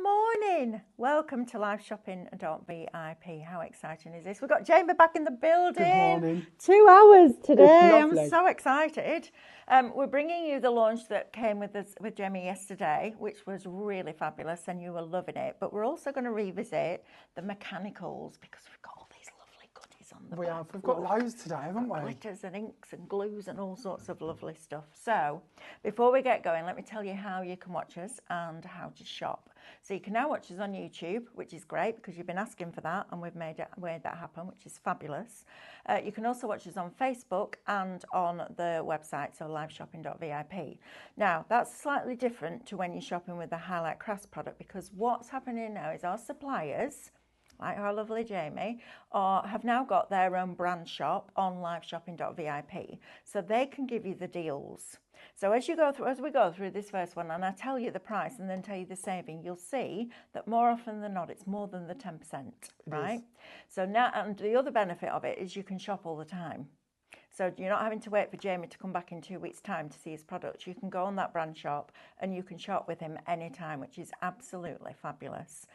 morning. Welcome to Live Shopping.VIP. How exciting is this? We've got Jamie back in the building. Good morning. 2 hours today. I'm Lovely. so excited. We're bringing you the launch that came with us with Jamie yesterday, which was really fabulous and you were loving it. But we're also going to revisit the mechanicals because we've got all these lovely goodies on the We back. have. We've got loads today, haven't we? Glitters and inks and glues and all sorts of lovely stuff. So before we get going, let me tell you how you can watch us and how to shop. So you can now watch us on YouTube, which is great because you've been asking for that and we've made that happen, which is fabulous. You can also watch us on Facebook and on the website, so liveshopping.vip. Now, that's slightly different to when you're shopping with the Highlight Crafts product because what's happening now is our suppliers, like our lovely Jamie, have now got their own brand shop on liveshopping.vip, so they can give you the deals. So as we go through this first one, and I tell you the price and then tell you the saving, you'll see that more often than not, it's more than the 10%, right? So now, and the other benefit of it is you can shop all the time. So you're not having to wait for Jamie to come back in 2 weeks' time to see his products. You can go on that brand shop and you can shop with him anytime, which is absolutely fabulous.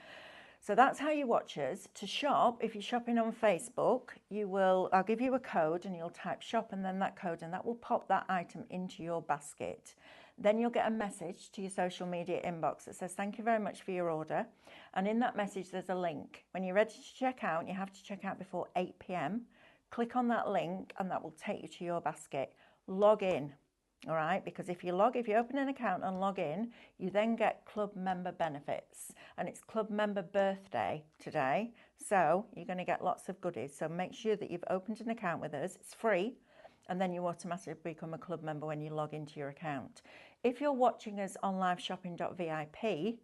So that's how you watch us. To shop, if you're shopping on Facebook, I'll give you a code and you'll type shop and then that code and that will pop that item into your basket. Then you'll get a message to your social media inbox that says, thank you very much for your order. And in that message, there's a link. When you're ready to check out, you have to check out before 8 p.m. Click on that link and that will take you to your basket. Log in. All right, because if you open an account and log in, you then get club member benefits. And it's club member birthday today, so you're going to get lots of goodies. So make sure that you've opened an account with us. It's free, and then you automatically become a club member when you log into your account. If you're watching us on liveshopping.vip,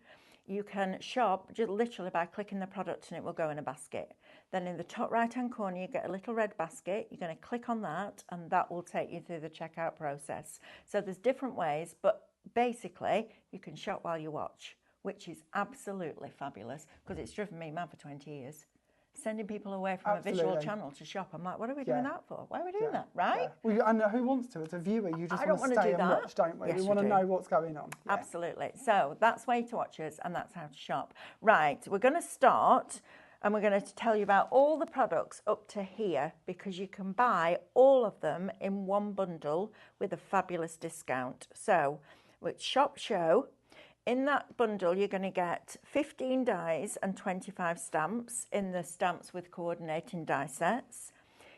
you can shop just literally by clicking the product and it will go in a basket. Then in the top right hand corner you get a little red basket. You're going to click on that and that will take you through the checkout process. So there's different ways, but basically you can shop while you watch, which is absolutely fabulous because it's driven me mad for 20 years. Sending people away from a visual channel to shop. I'm like, what are we doing that for? Why are we doing that, right? Well, I know who wants to. As a viewer, you just want to stay and watch, don't we? Yes, we want to know what's going on. Yeah. Absolutely. So that's way to watch us and that's how to shop. Right, we're going to start and we're going to tell you about all the products up to here because you can buy all of them in one bundle with a fabulous discount. So with Shop Show, in that bundle, you're going to get 15 dies and 25 stamps in the stamps with coordinating die sets.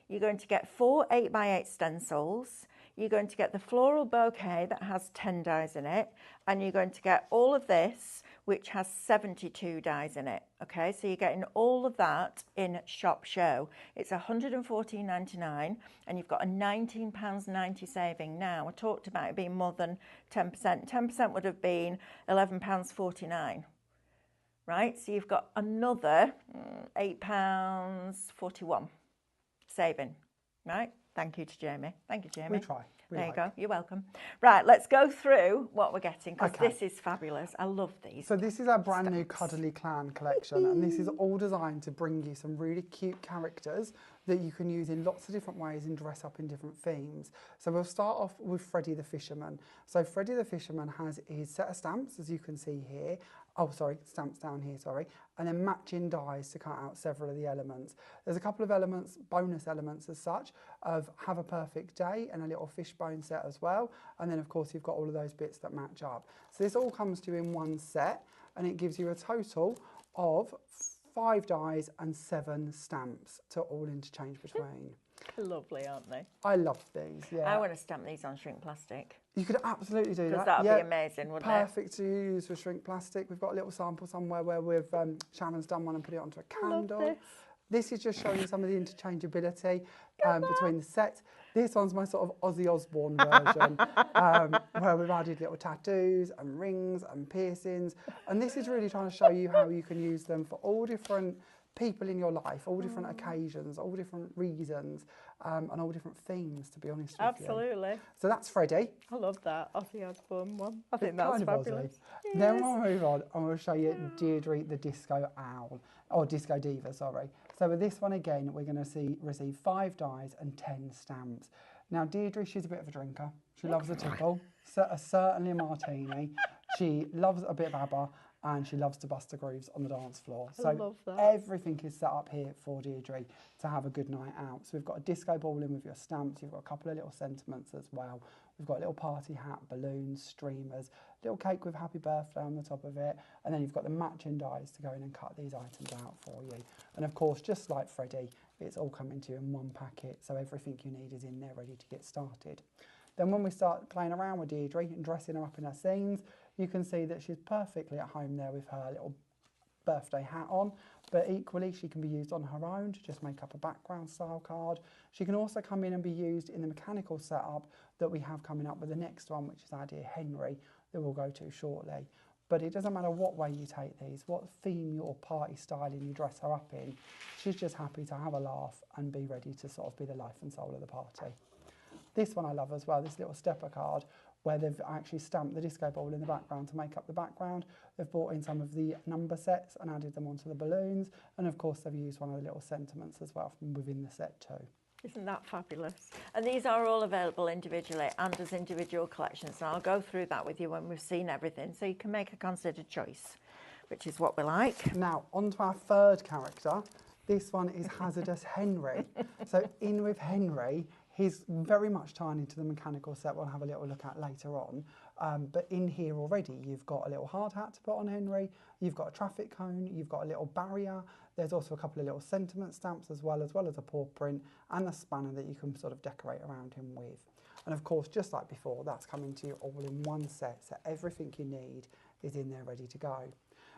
You're going to get 4 8x8 stencils. You're going to get the floral bouquet that has 10 dies in it. And you're going to get all of this, which has 72 dies in it. Okay, so you're getting all of that in Shop Show. It's $114.99 and you've got a £19.90 saving. Now, I talked about it being more than 10%. 10% would have been £11.49. Right, so you've got another £8.41 saving. Right, thank you to Jamie. Thank you, Jamie. We try. There you go. You're welcome. Right, let's go through what we're getting because this is fabulous. I love these. So this is our brand new Cuddly Clan collection and this is all designed to bring you some really cute characters that you can use in lots of different ways and dress up in different themes. So we'll start off with Freddie the Fisherman. So Freddie the Fisherman has his set of stamps, as you can see here. Oh, sorry, stamps down here, sorry. And then matching dies to cut out several of the elements. There's a couple of elements, bonus elements as such, of Have a Perfect Day and a little fishbone set as well. And then, of course, you've got all of those bits that match up. So this all comes to you in one set and it gives you a total of 5 dies and 7 stamps to all interchange between. Lovely, aren't they? I love these, yeah. I want to stamp these on shrink plastic. You could absolutely do that. Because that would be amazing, wouldn't it? Perfect to use for shrink plastic. We've got a little sample somewhere where Sharon's done one and put it onto a candle. This is just showing some of the interchangeability between the sets. This one's my sort of Ozzy Osbourne version, where we've added little tattoos and rings and piercings. And this is really trying to show you how you can use them for all different people in your life, all different occasions, all different reasons, and all different themes, to be honest with you. Absolutely. So that's Freddie. I love that Ozzy Osbourne one. I think that's fabulous. Yes. Then we'll move on and we'll show you Deirdre the Disco Owl, or Disco Diva, sorry. So with this one again, we're going to receive 5 dies and 10 stamps. Now Deirdre, she's a bit of a drinker. She loves a tipple, certainly a martini. She loves a bit of ABBA. and she loves to bust her grooves on the dance floor. I So love that. everything is set up here for Deirdre to have a good night out. So we've got a disco ball in with your stamps, you've got a couple of little sentiments as well. We've got a little party hat, balloons, streamers, little cake with happy birthday on the top of it, and then you've got the matching dies to go in and cut these items out for you. And of course, just like Freddie, it's all coming to you in one packet, so everything you need is in there ready to get started. Then when we start playing around with Deirdre and dressing her up in her scenes, you can see that she's perfectly at home there with her little birthday hat on, but equally she can be used on her own to just make up a background style card. She can also come in and be used in the mechanical setup that we have coming up with the next one, which is our dear Henry, that we'll go to shortly. But it doesn't matter what way you take these, what theme or party styling you dress her up in, she's just happy to have a laugh and be ready to sort of be the life and soul of the party. This one I love as well, this little stepper card, where they've actually stamped the disco ball in the background to make up the background. They've brought in some of the number sets and added them onto the balloons. And of course, they've used one of the little sentiments as well from within the set too. Isn't that fabulous? And these are all available individually and as individual collections. And I'll go through that with you when we've seen everything, so you can make a considered choice, which is what we like. Now, on to our third character. This one is Hazardous Henry. So in with Henry, he's very much tying into the mechanical set we'll have a little look at later on. But in here already, you've got a little hard hat to put on Henry, you've got a traffic cone, you've got a little barrier, there's also a couple of little sentiment stamps as well as a paw print and a spanner that you can sort of decorate around him with. And of course, just like before, that's coming to you all in one set, so everything you need is in there ready to go.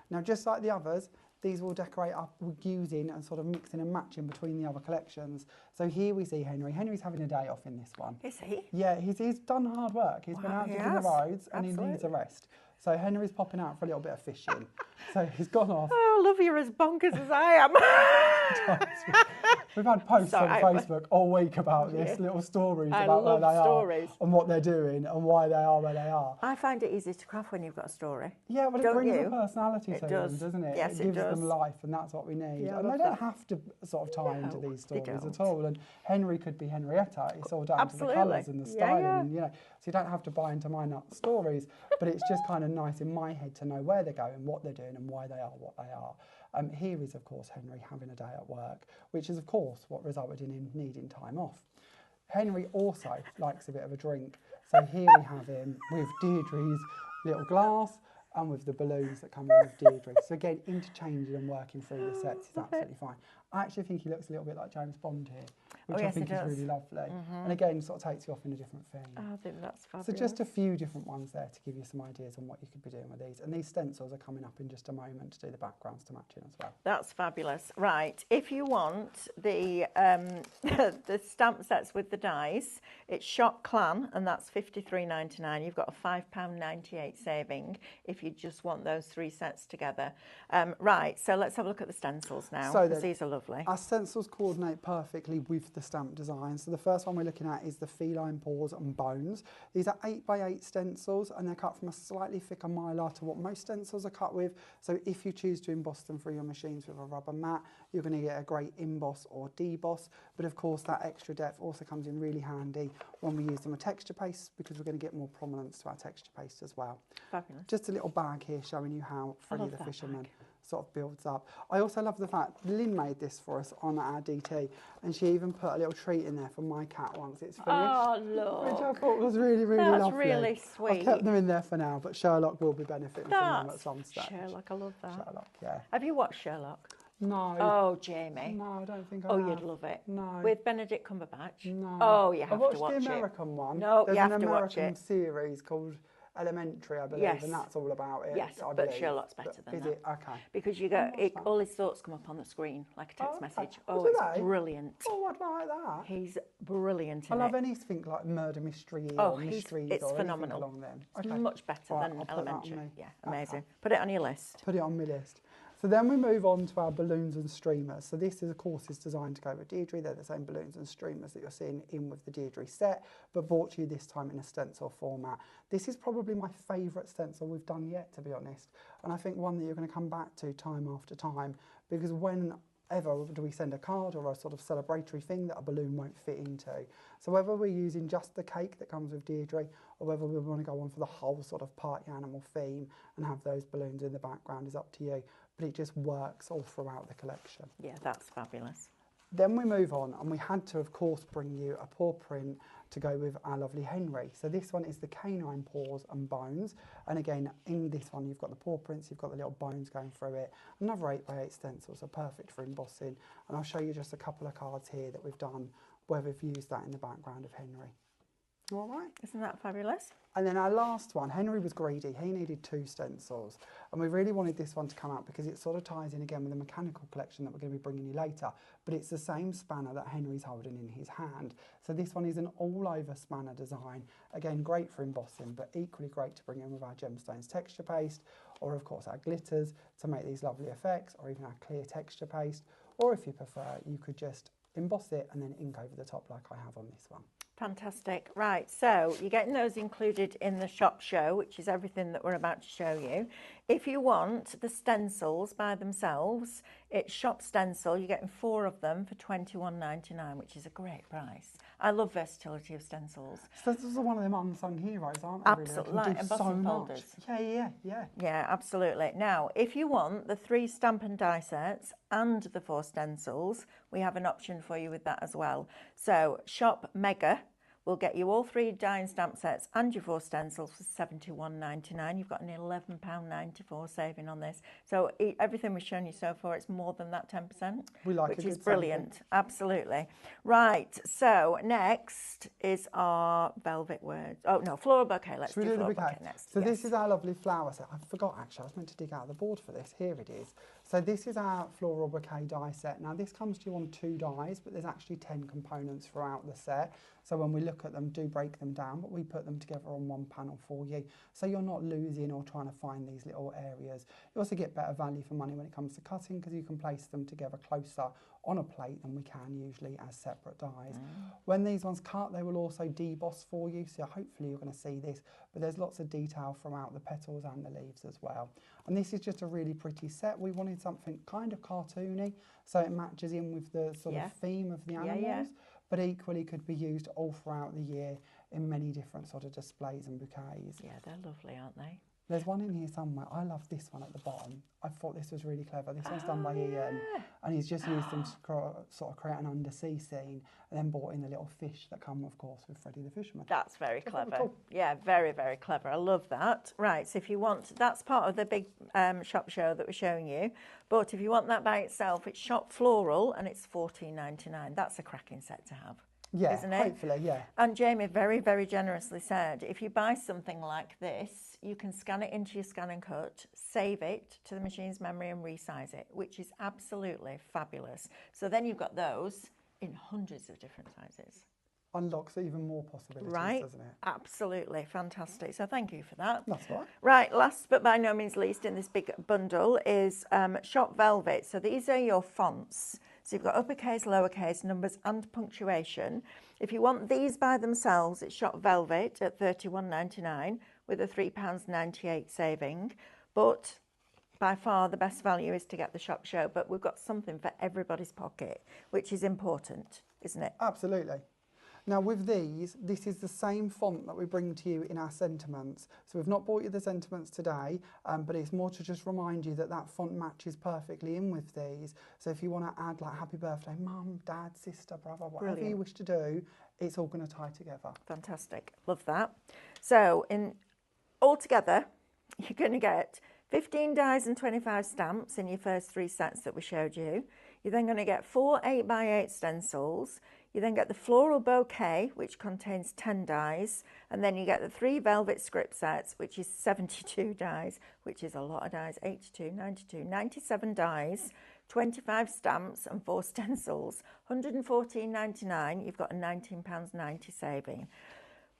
Now, just like the others, these will decorate up using and sort of mixing and matching between the other collections. So here we see Henry. Henry's having a day off in this one. Is he? Yeah, he's done hard work. He's been out digging the roads and he needs a rest. So Henry's popping out for a little bit of fishing. So he's gone off. Oh, love, you're as bonkers as I am. We've had posts on Facebook all week about this, little stories about where they are and what they're doing and why they are where they are. I find it easy to craft when you've got a story. Yeah, well, it brings a personality to them, doesn't it? Yes, it gives them life, and that's what we need. Yeah, and they don't have to sort of tie into these stories at all. And Henry could be Henrietta. It's all down to the colours and the styling, and so you don't have to buy into my stories. But it's just kind of nice in my head to know where they're going, what they're doing, and why they are what they are. Here is, of course, Henry having a day at work, which is, of course, what resulted in him needing time off. Henry also likes a bit of a drink, so here we have him with Deirdre's little glass and with the balloons that come in with Deirdre. So again, interchanging and working through the sets is absolutely fine. I actually think he looks a little bit like James Bond here, which I think is really lovely. And again, sort of takes you off in a different theme. Oh, I think that's fabulous. So just a few different ones there to give you some ideas on what you could be doing with these. And these stencils are coming up in just a moment to do the backgrounds to match in as well. That's fabulous. Right, if you want the the stamp sets with the dies, it's Shop Clan, and that's $53.99. You've got a £5.98 saving if you just want those 3 sets together. Right, so let's have a look at the stencils now, because these are lovely. Our stencils coordinate perfectly with the stamp design. So the first one we're looking at is the feline paws and bones. These are 8x8 stencils, and they're cut from a slightly thicker mylar to what most stencils are cut with. So if you choose to emboss them through your machines with a rubber mat, you're going to get a great emboss or deboss. But of course, that extra depth also comes in really handy when we use them with texture paste, because we're going to get more prominence to our texture paste as well. Fabulous. Just a little bag here showing you how Freddie the Fisherman sort of builds up. I also love the fact Lynn made this for us on our DT, and she even put a little treat in there for my cat once it's finished. Oh, look. Which I thought was really, really lovely. That's really sweet. I've kept them in there for now, but Sherlock will be benefiting from them at some stage. Sherlock, I love that. Sherlock, yeah. Have you watched Sherlock? No. Oh, Jamie. No, I don't think I have. have. You'd love it. No. With Benedict Cumberbatch? No. Oh, you have to watch it. I watched the American one. No, There's you have an to watch American it. series called Elementary, I believe, and that's all about it. Yes, but Sherlock's better than that. Is it? Okay. Because you get all his thoughts come up on the screen like a text message. Oh, it's brilliant. Oh, I'd like that. He's brilliant in I love anything like murder mystery or mysteries it's or phenomenal. Anything along them. It's much better than I'll Elementary. Yeah, amazing. Put it on your list. Put it on my list. So then we move on to our balloons and streamers. So this, of course, is designed to go with Deirdre. They're the same balloons and streamers that you're seeing in with the Deirdre set, but brought to you this time in a stencil format. This is probably my favourite stencil we've done yet, to be honest. And I think one that you're going to come back to time after time, because when ever do we send a card or a sort of celebratory thing that a balloon won't fit into. So whether we're using just the cake that comes with Deirdre, or whether we want to go on for the whole sort of party animal theme and have those balloons in the background is up to you. But it just works all throughout the collection. Yeah, that's fabulous. Then we move on, and we had to, of course, bring you a paw print to go with our lovely Henry. So this one is the canine paws and bones. And again, in this one, you've got the paw prints, you've got the little bones going through it. Another 8x8 stencils are perfect for embossing. And I'll show you just a couple of cards here that we've done where we've used that in the background of Henry. All right. Isn't that fabulous? And then our last one, Henry was greedy. He needed 2 stencils. And we really wanted this one to come out because it sort of ties in again with the mechanical collection that we're going to be bringing you later. But it's the same spanner that Henry's holding in his hand. So this one is an all-over spanner design. Again, great for embossing, but equally great to bring in with our gemstones texture paste, or of course our glitters to make these lovely effects, or even our clear texture paste. Or if you prefer, you could just emboss it and then ink over the top like I have on this one. Fantastic. Right, so you're getting those included in the shop show, which is everything that we're about to show you. If you want the stencils by themselves, it's shop stencil. You're getting 4 of them for £21.99, which is a great price. I love versatility of stencils. Stencils are one of them unsung heroes, aren't they? Absolutely, really? like embossing folders. Yeah. Yeah, absolutely. Now, if you want the 3 stamp and die sets and the 4 stencils, we have an option for you with that as well. So, Shop Mega will get you all 3 die and stamp sets and your 4 stencils for £71.99. You've got an £11.94 saving on this. So everything we've shown you so far, it's more than that 10%. We like which a is good brilliant. saving. Absolutely. Right. So next is our velvet words. Oh no, floral bouquet. Let's do floral bouquet next. So this is our lovely flower set. I forgot actually. I was meant to dig out the board for this. Here it is. So this is our floral bouquet die set. Now this comes to you on 2 dies, but there's actually 10 components throughout the set. So when we look at them, do break them down, but we put them together on 1 panel for you. So you're not losing or trying to find these little areas. You also get better value for money when it comes to cutting because you can place them together closer on a plate than we can usually as separate dies. When these ones cut, they will also deboss for you. So hopefully you're going to see this, but there's lots of detail throughout the petals and the leaves as well. And this is just a really pretty set. We wanted something kind of cartoony, so it matches in with the sort of theme of the animals. But equally could be used all throughout the year in many different sort of displays and bouquets. Yeah, they're lovely, aren't they? There's one in here somewhere. I love this one at the bottom. I thought this was really clever. This one's done by Ian, and he's just used them to sort of create an undersea scene, and then brought in the little fish that come, of course, with Freddie the Fisherman. That's very clever. Cool. Yeah, very, very clever. I love that. Right, so if you want, that's part of the big shop show that we're showing you. But if you want that by itself, it's Shop Floral, and it's £14.99. That's a cracking set to have. Yeah, isn't it? Hopefully, yeah. And Jamie very, very generously said, if you buy something like this, you can scan it into your scan and cut, save it to the machine's memory and resize it, which is absolutely fabulous. So then you've got those in hundreds of different sizes. Unlocks even more possibilities, Right, doesn't it? absolutely fantastic. So thank you for that. That's right. Right, last but by no means least in this big bundle is Shop Velvet. So these are your fonts. So you've got uppercase, lowercase, numbers and punctuation. If you want these by themselves, it's Shop Velvet at £31.99 with a £3.98 saving. But by far the best value is to get the shop show. But we've got something for everybody's pocket, which is important, isn't it? Absolutely. Now with these, this is the same font that we bring to you in our sentiments. So we've not bought you the sentiments today, but it's more to just remind you that that font matches perfectly in with these. So if you want to add like happy birthday, mum, dad, sister, brother, whatever you wish to do, it's all going to tie together. Fantastic. Love that. So altogether, you're going to get 15 dies and 25 stamps in your first 3 sets that we showed you. You're then going to get 4 8x8 stencils. You then get the floral bouquet, which contains 10 dies, and then you get the 3 velvet script sets, which is 72 dies, which is a lot of dies, 82, 92, 97 dies, 25 stamps and 4 stencils, £114.99. You've got a £19.90 saving.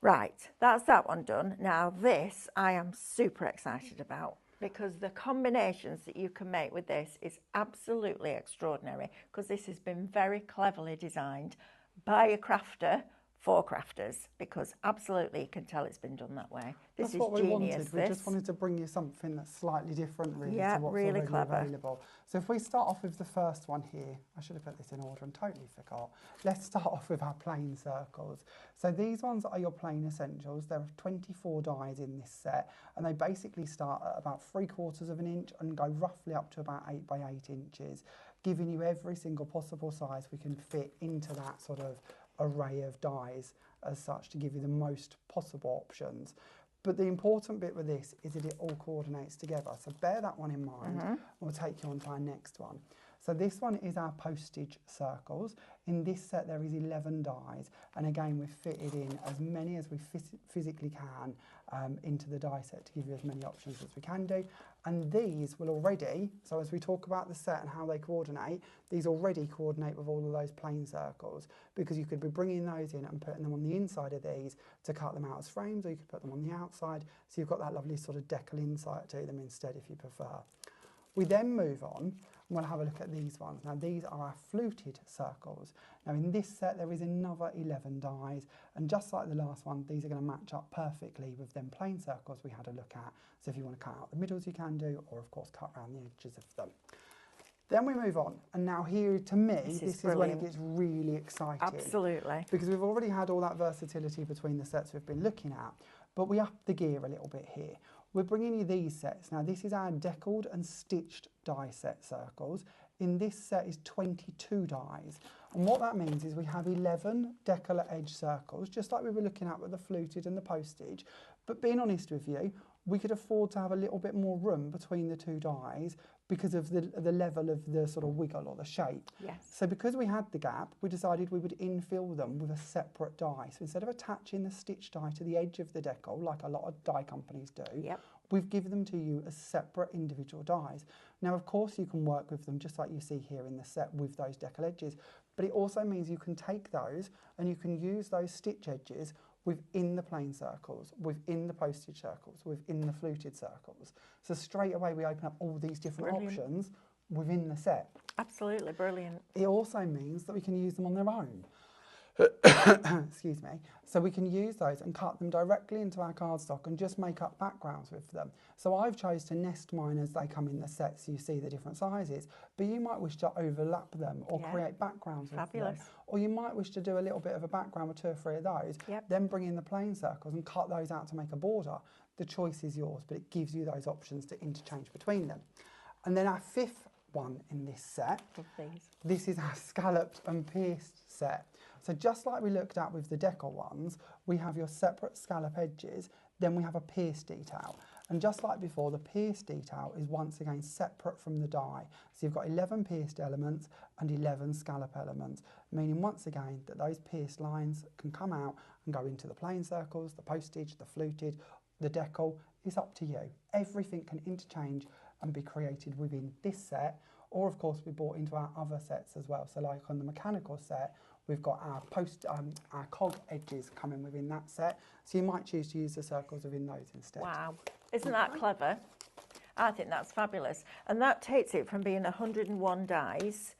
Right, that's that one done. Now this I am super excited about, because the combinations that you can make with this is absolutely extraordinary, because this has been very cleverly designed by a crafter for crafters, because absolutely you can tell it's been done that way. This That's is what we genius. wanted. We just wanted to bring you something that's slightly different, really, Yeah, to what's really already clever. available. So if we start off with the first one here, I should have put this in order and totally forgot. Let's start off with our plain circles. So these ones are your plain essentials. There are 24 dies in this set, and they basically start at about 3/4 of an inch and go roughly up to about 8 by 8 inches, giving you every single possible size we can fit into that sort of array of dies as such, to give you the most possible options. But the important bit with this is that it all coordinates together. So bear that one in mind, and we'll take you on to our next one. So this one is our postage circles. In this set there is 11 dies, and again we've fitted in as many as we physically can into the die set to give you as many options as we can do. And these will already, so as we talk about the set and how they coordinate, these already coordinate with all of those plain circles, because you could be bringing those in and putting them on the inside of these to cut them out as frames, or you could put them on the outside, so you've got that lovely sort of decal insight to them instead if you prefer. We then move on and we'll have a look at these ones. Now these are our fluted circles. Now in this set there is another 11 dies, and just like the last one, these are going to match up perfectly with them plain circles we had a look at. So if you want to cut out the middles you can do, or of course cut around the edges of them. Then we move on, and now here to me this is when it gets really exciting. Absolutely. Because we've already had all that versatility between the sets we've been looking at, but we up the gear a little bit here. We're bringing you these sets. Now this is our deckled and stitched die set circles. In this set is 22 dies. And what that means is we have 11 decoller edge circles, just like we were looking at with the fluted and the postage. But being honest with you, we could afford to have a little bit more room between the two dies because of the level of the sort of wiggle or the shape. Yes. So because we had the gap, we decided we would infill them with a separate die. So instead of attaching the stitch die to the edge of the decal, like a lot of die companies do, we've given them to you as separate individual dies. Now, of course, you can work with them just like you see here in the set with those decal edges, but it also means you can take those and you can use those stitch edges within the plain circles, within the postage circles, within the fluted circles. So straight away we open up all these different options within the set. Absolutely brilliant. It also means that we can use them on their own. Excuse me. So we can use those and cut them directly into our cardstock and just make up backgrounds with them. So I've chose to nest mine as they come in the set, so you see the different sizes, but you might wish to overlap them or create backgrounds with them. Or you might wish to do a little bit of a background with 2 or 3 of those, then bring in the plain circles and cut those out to make a border. The choice is yours, but it gives you those options to interchange between them. And then our 5th one in this set, this is our scalloped and pierced set. So just like we looked at with the decal ones, we have your separate scallop edges, then we have a pierce detail. And just like before, the pierce detail is once again separate from the die. So you've got 11 pierced elements and 11 scallop elements, meaning once again that those pierced lines can come out and go into the plain circles, the postage, the fluted, the decal. It's up to you. Everything can interchange and be created within this set, or of course we brought into our other sets as well. So like on the mechanical set, we've got our cog edges coming within that set. So you might choose to use the circles within those instead. Wow, isn't that clever? I think that's fabulous. And that takes it from being 101 dies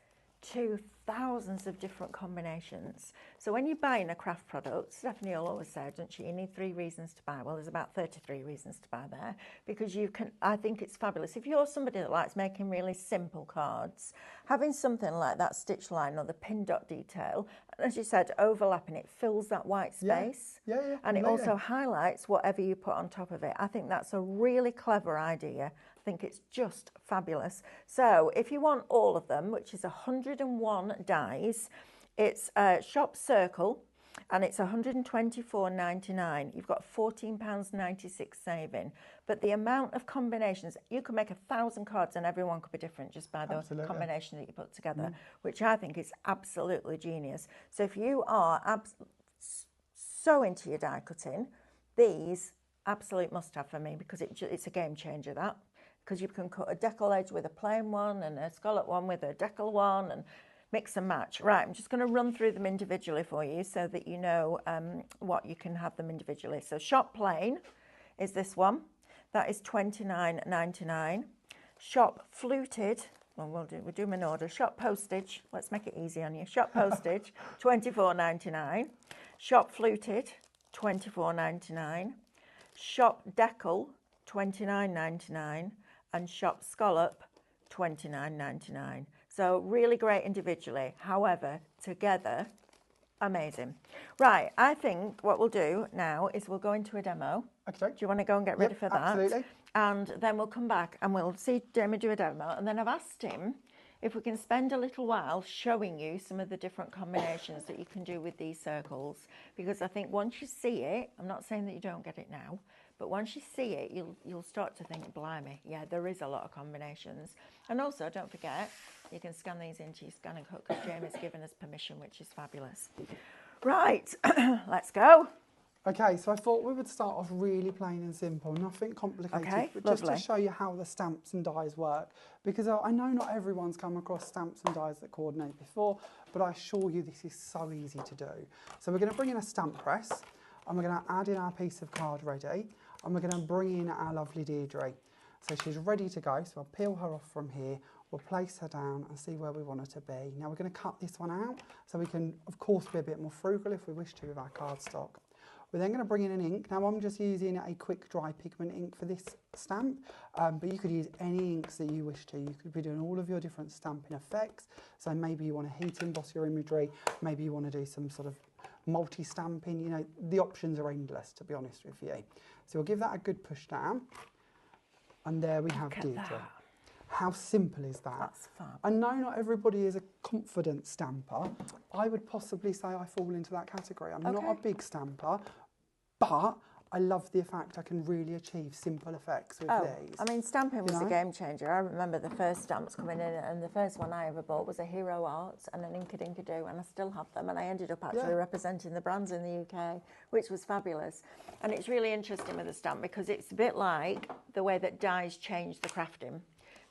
to thousands of different combinations. So when you're buying a craft product, Stephanie will always say, don't she, you need 3 reasons to buy. Well, there's about 33 reasons to buy there, because you can, I think it's fabulous. If you're somebody that likes making really simple cards, having something like that stitch line or the pin dot detail, as you said, overlapping, it fills that white space. And it also highlights whatever you put on top of it. I think that's a really clever idea. I think it's just fabulous. So if you want all of them, which is 101 dies, it's a shop circle and it's £124.99. You've got £14.96 saving. But the amount of combinations, you can make 1,000 cards and everyone could be different just by the combination that you put together, which I think is absolutely genius. So if you are so into your die cutting, these absolute must-have for me, because it's a game changer, that. Because you can cut a decal edge with a plain one and a scallop one with a decal one and mix and match. Right, I'm just going to run through them individually for you so that you know what you can have them individually. So shop plain is this one. That is $29.99. Shop fluted, well, we'll do them in order. Shop postage, let's make it easy on you. Shop postage, $24.99. Shop Fluted, $24.99. Shop Decal, $29.99. And Shop Scallop, $29.99. So really great individually. However, together, amazing. Right, I think what we'll do now is we'll go into a demo. Okay. Do you want to go and get ready for that? Absolutely. And then we'll come back and we'll see Jamie do a demo. And then I've asked him if we can spend a little while showing you some of the different combinations that you can do with these circles. Because I think once you see it, I'm not saying that you don't get it now, but once you see it, you'll start to think, blimey, yeah, there is a lot of combinations. And also, don't forget, you can scan these into your Scan and Cut because Jamie's given us permission, which is fabulous. Right, let's go. Okay, so I thought we would start off really plain and simple, nothing complicated, Okay, but just to lovely. show you how the stamps and dies work. Because I know not everyone's come across stamps and dies that coordinate before, but I assure you this is so easy to do. So we're going to bring in a stamp press, and we're going to add in our piece of card ready, and we're going to bring in our lovely Deirdre. So she's ready to go, so I'll peel her off from here, we'll place her down and see where we want her to be. Now we're going to cut this one out, so we can, of course, be a bit more frugal if we wish to with our cardstock. We're then going to bring in an ink. Now I'm just using a quick dry pigment ink for this stamp, but you could use any inks that you wish to. You could be doing all of your different stamping effects. So maybe you want to heat emboss your imagery, maybe you want to do some sort of multi-stamping, you know, the options are endless, to be honest with you. So we'll give that a good push down, and there we have Deirdre. How simple is that? That's fab. I know not everybody is a confident stamper. I would possibly say I fall into that category. I'm not a big stamper, but I love the fact I can really achieve simple effects with these. I mean, stamping was a game changer. I remember the first stamps coming in, and the first one I ever bought was a Hero Arts and an Inkadoo, and I still have them, and I ended up actually representing the brands in the UK, which was fabulous. And it's really interesting with a stamp because it's a bit like the way that dies change the crafting.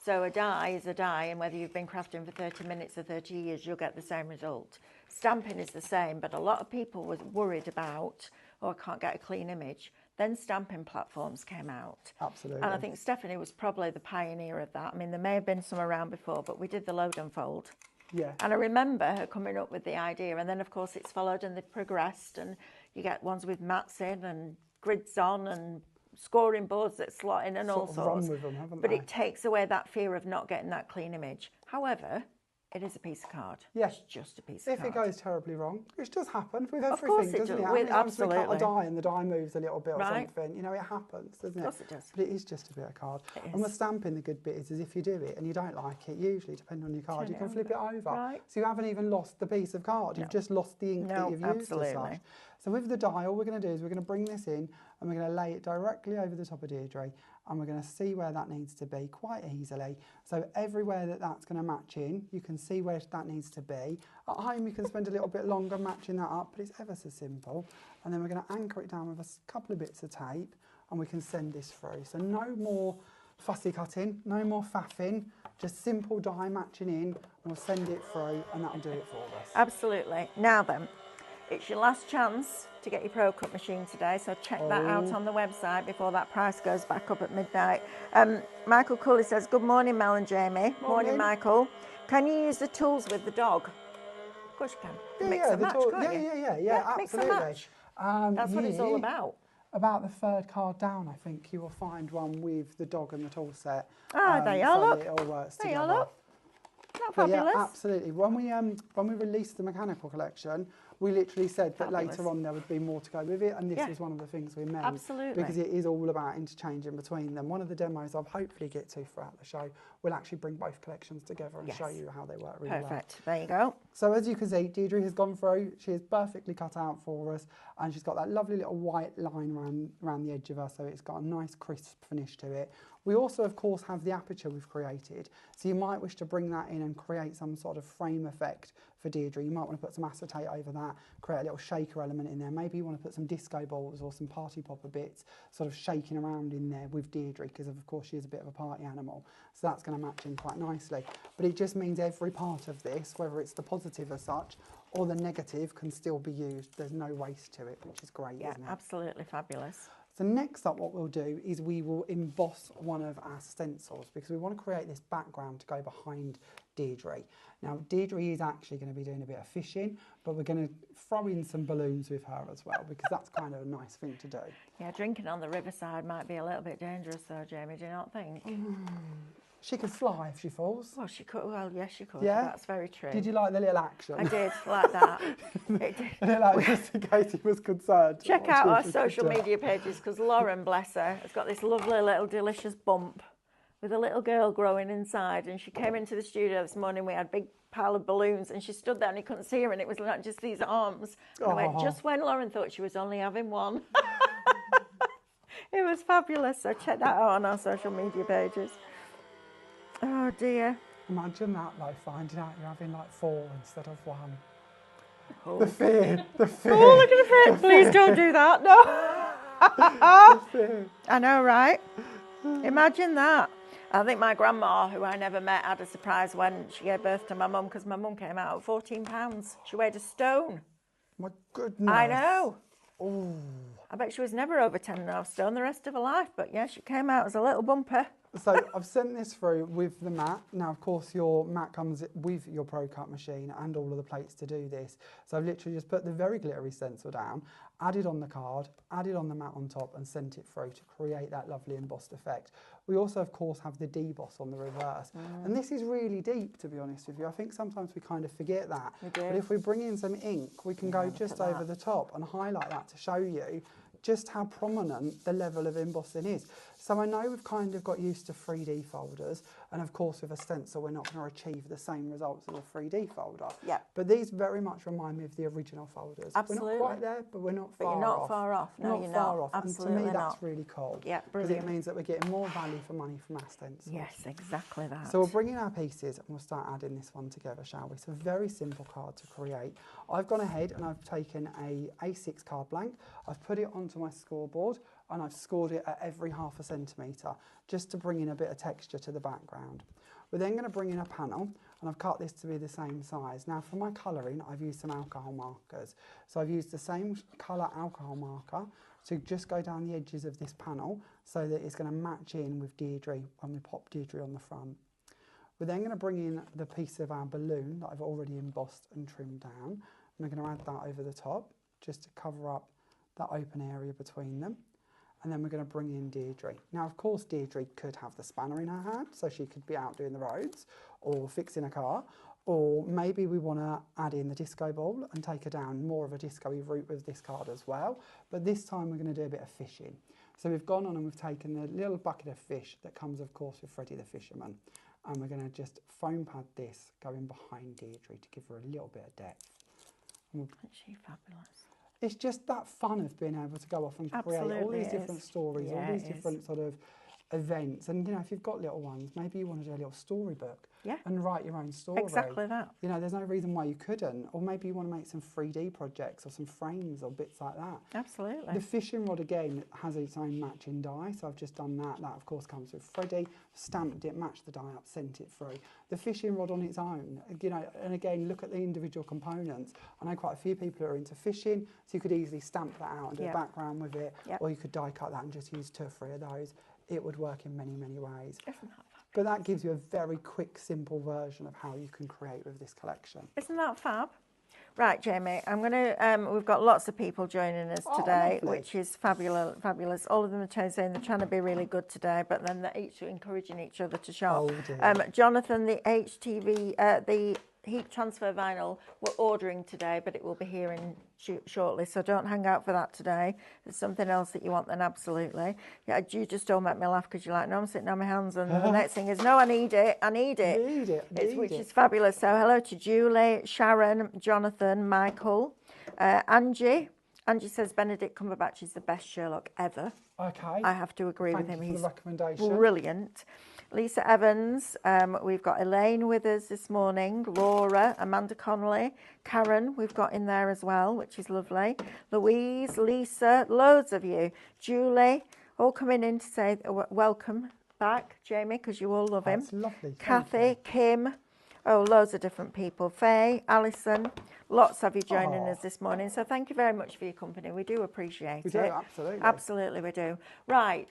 So a die is a die, and whether you've been crafting for 30 minutes or 30 years, you'll get the same result. Stamping is the same, but a lot of people were worried about, oh, I can't get a clean image. Then stamping platforms came out. Absolutely. And I think Stephanie was probably the pioneer of that. I mean, there may have been some around before, but we did the load and fold. Yeah. And I remember her coming up with the idea, and then of course it's followed and they've progressed, and you get ones with mats in and grids on and scoring boards that slot in and all sorts. Run with them, haven't but they? it takes away that fear of not getting that clean image. However, it is a piece of card. Yeah. It's just a piece of If card. it goes terribly wrong, which does happen with Of everything, course it doesn't does. it? With, How many times we cut absolutely. a die and the die moves a little bit or Right. something. You know, it happens, doesn't it? Of course it does. But it is just a bit of card. It And with is. stamping, the good bit is if you do it and you don't like it, usually, depending on your card, Turn you it can flip it over. Right. So you haven't even lost the piece of card. You've just lost the ink that No, you've used absolutely. as such. So with the die, all we're going to do is we're going to bring this in and we're going to lay it directly over the top of Deirdre, and we're going to see where that needs to be quite easily. So everywhere that that's going to match in, you can see where that needs to be. At home you can spend a little bit longer matching that up, but it's ever so simple. And then we're going to anchor it down with a couple of bits of tape, and we can send this through. So no more fussy cutting, no more faffing, just simple die matching in, and we'll send it through, and that'll do it for us. Absolutely. Now then, it's your last chance to get your Pro Cut machine today, so check that out on the website before that price goes back up at midnight. Michael Cooley says, good morning, Mel and Jamie. Morning, Michael. Can you use the tools with the dog? Of course you can. Mix and match, can't you? Yeah, mix and absolutely. match. That's what it's all about. About the third card down, I think you will find one with the dog and the tool set. They are, so look. that it all works They together. are, look. Not But fabulous. yeah, absolutely. When we released the mechanical collection, we literally said that Fabulous. later on there would be more to go with it, and this Yeah. was one of the things we made. Absolutely. Because it is all about interchanging between them. One of the demos I'll hopefully get to throughout the show will actually bring both collections together and show you how they work really well. Perfect. There you go. So as you can see, Deirdre has gone through. She is perfectly cut out for us, and she's got that lovely little white line around the edge of her, so it's got a nice crisp finish to it. We also, of course, have the aperture we've created. So you might wish to bring that in and create some sort of frame effect for Deirdre. You might want to put some acetate over that, create a little shaker element in there. Maybe you want to put some disco balls or some party popper bits sort of shaking around in there with Deirdre, because of course she is a bit of a party animal. So that's going to match in quite nicely. But it just means every part of this, whether it's the positive as such or the negative can still be used. There's no waste to it, which is great, Yeah, isn't it? absolutely fabulous. So next up, what we'll do is we will emboss one of our stencils because we want to create this background to go behind Deirdre. Now, Deirdre is actually going to be doing a bit of fishing, but we're going to throw in some balloons with her as well because that's kind of a nice thing to do. Yeah, drinking on the riverside might be a little bit dangerous though, Jamie, do you not think? She could fly if she falls. Well, she could. Well, yes, she could. Yeah? That's very true. Did you like the little action? I did like that. It did. Like, just in case he was concerned. Check out our social media pages because Lauren, bless her, has got this lovely little delicious bump with a little girl growing inside. And she came into the studio this morning. We had a big pile of balloons, and she stood there and he couldn't see her, and it was not just these arms. And I went, just when Lauren thought she was only having one. It was fabulous. So check that out on our social media pages. Oh dear. Imagine that, like finding out you're having like 4 instead of 1. Oh. The fear, the fear. Oh, look at the fear. Please don't do that. No. The fear. I know, right? Imagine that. I think my grandma, who I never met, had a surprise when she gave birth to my mum because my mum came out at 14 pounds. She weighed a stone. My goodness. I know. Oh. I bet she was never over 10.5 stone the rest of her life. But yeah, she came out as a little bumper. So I've sent this through with the mat. Now, of course, your mat comes with your Pro Cut machine and all of the plates to do this. So I've literally just put the very glittery stencil down, added on the card, added on the mat on top and sent it through to create that lovely embossed effect. We also, of course, have the deboss on the reverse. And this is really deep, to be honest with you. I think sometimes we kind of forget that. We do. But if we bring in some ink, we can go just over the top and highlight that to show you just how prominent the level of embossing is. So I know we've kind of got used to 3D folders, and of course with a stencil we're not going to achieve the same results as a 3D folder. Yeah. But these very much remind me of the original folders. Absolutely. We're not quite there, but we're not far off. But you're not far off. No, not you're far not. off. Absolutely and to me not. that's really cool. Yeah, because brilliant. it means that we're getting more value for money from our stencils. Yes, exactly that. So we'll bring in our pieces and we'll start adding this one together, shall we? It's a very simple card to create. I've gone ahead and I've taken a A6 card blank, I've put it onto my scoreboard and I've scored it at every 0.5 centimetre just to bring in a bit of texture to the background. We're then going to bring in a panel and I've cut this to be the same size. Now for my colouring I've used some alcohol markers. So I've used the same colour alcohol marker to just go down the edges of this panel so that it's going to match in with Deirdre when we pop Deirdre on the front. We're then going to bring in the piece of our balloon that I've already embossed and trimmed down. And we're going to add that over the top just to cover up that open area between them. And then we're going to bring in Deirdre. Now, of course, Deirdre could have the spanner in her hand, so she could be out doing the roads or fixing a car. Or maybe we want to add in the disco ball and take her down more of a disco-y route with this card as well. But this time we're going to do a bit of fishing. So we've gone on and we've taken the little bucket of fish that comes, of course, with Freddie the Fisherman. And we're going to just foam pad this going behind Deirdre to give her a little bit of depth. Isn't she fabulous? It's just that fun of being able to go off and create all these different stories, all these different sort of events. And, you know, if you've got little ones, maybe you want to do a little storybook and write your own story. Exactly that. You know, there's no reason why you couldn't. Or maybe you want to make some 3D projects or some frames or bits like that. Absolutely. The fishing rod, again, has its own matching die. So I've just done that. That, of course, comes with Freddie. Stamped it, matched the die up, sent it through. The fishing rod on its own, you know, and again, look at the individual components. I know quite a few people are into fishing, so you could easily stamp that out and do a background with it. Or you could die cut that and just use 2 or 3 of those. It would work in many, many ways. But that gives you a very quick, simple version of how you can create with this collection. Isn't that fab? Right, Jamie, I'm going to, we've got lots of people joining us today, which is fabulous, fabulous. All of them are saying they're trying to be really good today, but then they're each encouraging each other to shop. Jonathan, the HTV, the heat transfer vinyl, we're ordering today, but it will be here in shortly, so don't hang out for that today. There's something else that you want, then absolutely. Yeah, you just don't make me laugh because you're like, no, I'm sitting on my hands, and the next thing is, no, I need it, I need it. Which is fabulous. So hello to Julie, Sharon, Jonathan, Michael, Angie. Angie says Benedict Cumberbatch is the best Sherlock ever. Okay. I have to agree with him. He's He's the recommendation. Brilliant. Lisa Evans, we've got Elaine with us this morning, Laura, Amanda Connolly, Karen we've got in there as well, which is lovely, Louise, Lisa, loads of you, Julie, all coming in to say welcome back, Jamie, because you all love him. That's lovely. Kathy, Kim, Oh, loads of different people. Faye, Alison, lots of you joining us this morning. So thank you very much for your company. We do appreciate it. We do, absolutely. Absolutely, we do. Right.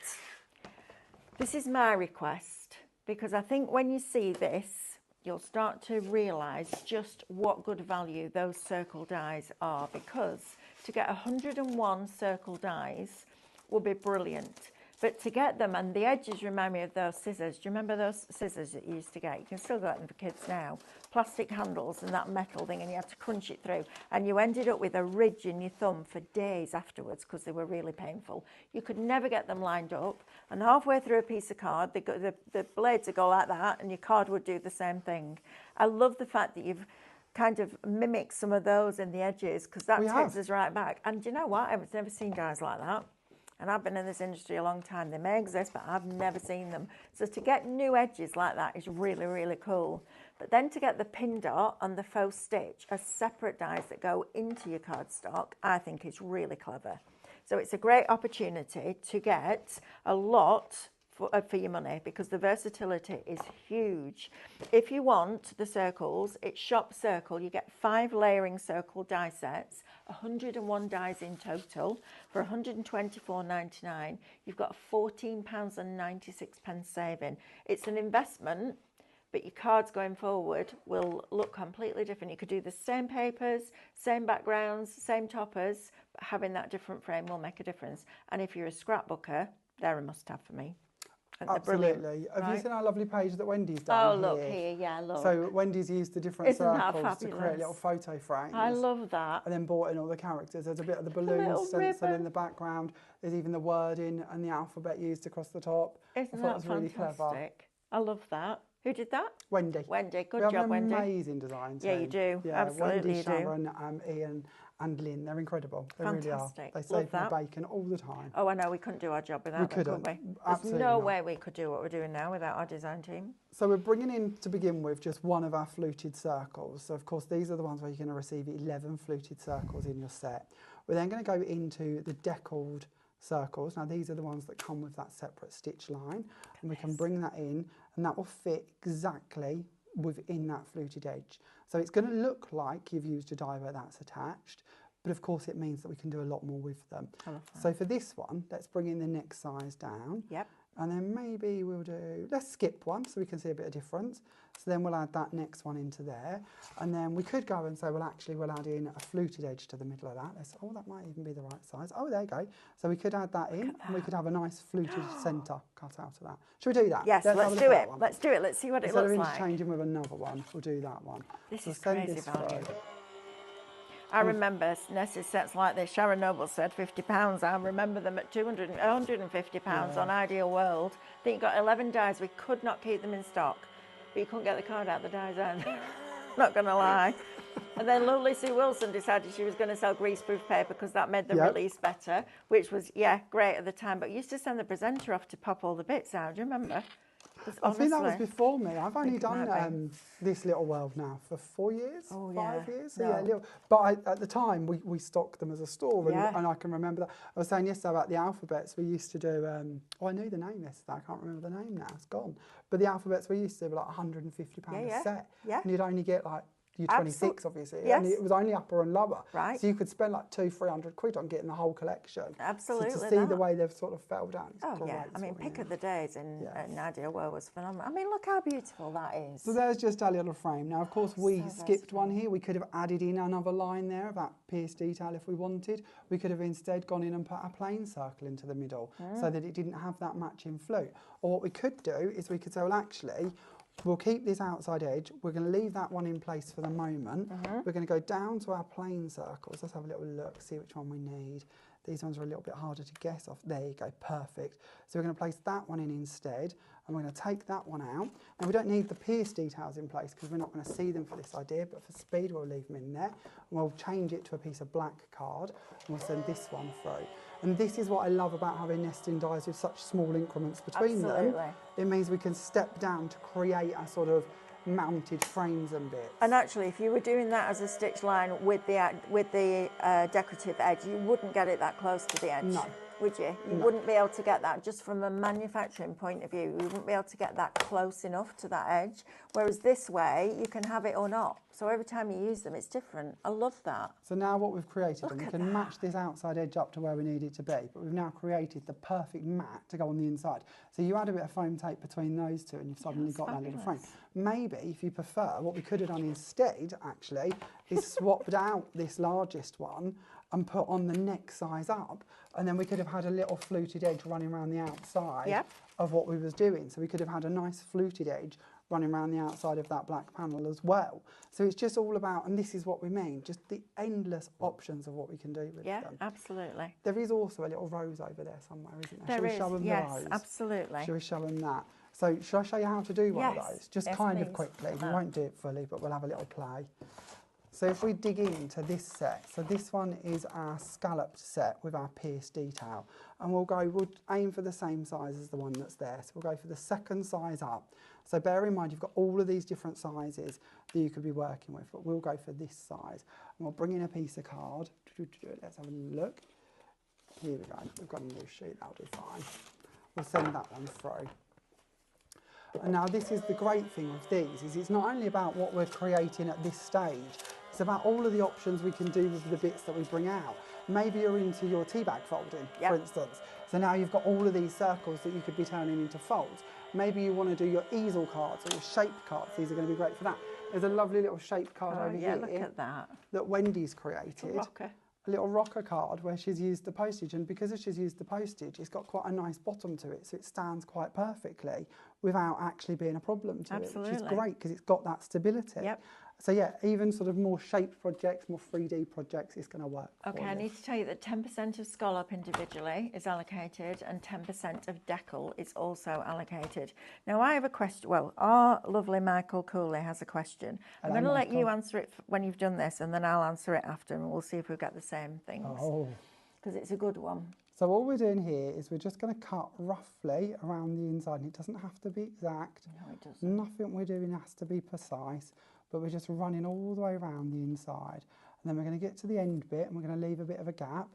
This is my request, because I think when you see this, you'll start to realise just what good value those circle dies are, because to get 101 circle dies will be brilliant. But to get them, and the edges remind me of those scissors. Do you remember those scissors that you used to get? You can still get them for kids now. Plastic handles and that metal thing, and you had to crunch it through. And you ended up with a ridge in your thumb for days afterwards because they were really painful. You could never get them lined up. And halfway through a piece of card, the blades would go like that, and your card would do the same thing. I love the fact that you've kind of mimicked some of those in the edges, because that takes us right back. And do you know what? I've never seen dies like that. And I've been in this industry a long time. They may exist, but I've never seen them. So to get new edges like that is really, really cool. But then to get the pin dot and the faux stitch as separate dies that go into your cardstock, I think is really clever. So it's a great opportunity to get a lot for your money, because the versatility is huge. If you want the circles, it's Shop Circle. You get 5 layering circle die sets, 101 dies in total for £124.99. You've got a £14.96 saving. It's an investment, but your cards going forward will look completely different. You could do the same papers, same backgrounds, same toppers, but having that different frame will make a difference. And if you're a scrapbooker, they're a must-have for me. Absolutely. Have you seen our lovely page that Wendy's done? Oh, look here, yeah, look. So Wendy's used the different circles to create little photo frames. I love that. And then brought in all the characters. There's a bit of the balloon stencil in the background. There's even the wording and the alphabet used across the top. Isn't that fantastic? Really clever. I love that. Who did that? Wendy. Wendy, good job, Wendy. We have an amazing design team. Yeah, you do. Yeah, absolutely, Wendy, you Sharon, Ian and Lynn, they're incredible. They really are. They save the bacon all the time. Oh, I know, we couldn't do our job without them, could we? There's no way we could do what we're doing now without our design team. So we're bringing in, to begin with, just one of our fluted circles. So, of course, these are the ones where you're going to receive 11 fluted circles in your set. We're then going to go into the deckled circles. Now, these are the ones that come with that separate stitch line. And we can bring that in, and that will fit exactly within that fluted edge. So it's going to look like you've used a die where that's attached, but of course it means that we can do a lot more with them. So for this one, let's bring in the next size down. Yep. And then maybe we'll do, let's skip one so we can see a bit of difference. So then we'll add that next one into there. And then we could go and say, well, actually, we'll add in a fluted edge to the middle of that. Oh, that might even be the right size. Oh, there you go. So we could add that in, and we could have a nice fluted centre cut out of that. Should we do that? Yes, let's do it. Let's do it. Let's see what it looks like. Instead of interchanging with another one, we'll do that one. This is crazy value. I remember Ness's sets like this. Sharon Noble said £50. I remember them at £150 on Ideal World. I think you got 11 dies. We could not keep them in stock, but you couldn't get the card out the dies either. Not going to lie. And then lovely Sue Wilson decided she was going to sell greaseproof paper because that made the release better, which was, great at the time. But used to send the presenter off to pop all the bits out. Do you remember? I think that was before me. I've only done This Little World now for 4 years, 5 years. So but at the time, we stocked them as a store, and I can remember that. I was saying yesterday about the alphabets. We used to do, I knew the name yesterday. I can't remember the name now. It's gone. But the alphabets we used to do were like £150 a set. Yeah. And you'd only get like, you're 26, obviously, and it was only upper and lower. Right. So you could spend like £200-300 on getting the whole collection. Absolutely. So to see the way they've sort of fell down. It's great. I mean, pick of the days in Ideal World was phenomenal. I mean, look how beautiful that is. So there's just our little frame. Now, of course, we skipped one here. We could have added in another line there about pierced detail if we wanted. We could have instead gone in and put a plain circle into the middle so that it didn't have that matching flute. Or what we could do is we could say, well, actually, we'll keep this outside edge. We're going to leave that one in place for the moment. We're going to go down to our plain circles. Let's have a little look, see which one we need. These ones are a little bit harder to guess off. There you go, perfect. So we're going to place that one in instead, and we're going to take that one out. Now we don't need the pierce details in place because we're not going to see them for this idea, but for speed we'll leave them in there. And we'll change it to a piece of black card, and we'll send this one through. And this is what I love about having nesting dies with such small increments between them. It means we can step down to create a sort of mounted frames and bits. And actually, if you were doing that as a stitch line with the decorative edge, you wouldn't get it that close to the edge. No. would you? You wouldn't be able to get that just from a manufacturing point of view. You wouldn't be able to get that close enough to that edge. Whereas this way, you can have it or not. So every time you use them, it's different. I love that. So now what we've created, and we can match this outside edge up to where we need it to be, but we've now created the perfect mat to go on the inside. So you add a bit of foam tape between those two and you've suddenly got that little frame. Maybe, if you prefer, what we could have done instead, actually, is swapped out this largest one and put on the next size up, and then we could have had a little fluted edge running around the outside of what we was doing. So we could have had a nice fluted edge running around the outside of that black panel as well. So it's just all about, and this is what we mean, just the endless options of what we can do with them. Yeah, absolutely. There is also a little rose over there somewhere, isn't there? There Shall we show them yes, the rose? Absolutely. Shall we show them that? So shall I show you how to do one of those? Just kind of quickly. We won't do it fully, but we'll have a little play. So if we dig into this set, so this one is our scalloped set with our pierced detail, and we'll aim for the same size as the one that's there. So we'll go for the second size up. So bear in mind, you've got all of these different sizes that you could be working with, but we'll go for this size. And we'll bring in a piece of card. Let's have a look. Here we go. We've got a new sheet, that'll do fine. We'll send that one through. And now this is the great thing with these, is it's not only about what we're creating at this stage, it's about all of the options we can do with the bits that we bring out. Maybe you're into your tea bag folding, for instance. So now you've got all of these circles that you could be turning into folds. Maybe you want to do your easel cards or your shaped cards. These are going to be great for that. There's a lovely little shaped card over here. Look at that. That Wendy's created. A little rocker card where she's used the postage, and because she's used the postage, it's got quite a nice bottom to it, so it stands quite perfectly without actually being a problem to it, which is great because it's got that stability. So yeah, even sort of more shaped projects, more 3D projects, it's going to work. Okay, I need to tell you that 10% of scallop individually is allocated and 10% of decal is also allocated. Now I have a question, well, our lovely Michael Cooley has a question. I'm going to let you answer it when you've done this, and then I'll answer it after, and we'll see if we've got the same things. Because it's a good one. So all we're doing here is we're just going to cut roughly around the inside, and it doesn't have to be exact. No, it doesn't. Nothing we're doing has to be precise. But we're just running all the way around the inside. And then we're going to get to the end bit and we're going to leave a bit of a gap.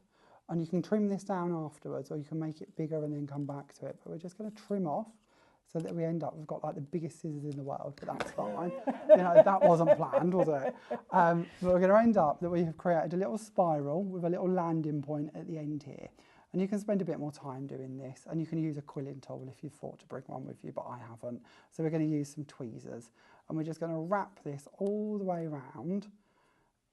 And you can trim this down afterwards, or you can make it bigger and then come back to it. But we're just going to trim off so that we end up, we've got like the biggest scissors in the world, but that's fine. You know, that wasn't planned, was it? But we're going to end up that we have created a little spiral with a little landing point at the end here. And you can spend a bit more time doing this, and you can use a quilling tool if you thought to bring one with you, but I haven't. So we're going to use some tweezers, and we're just going to wrap this all the way around.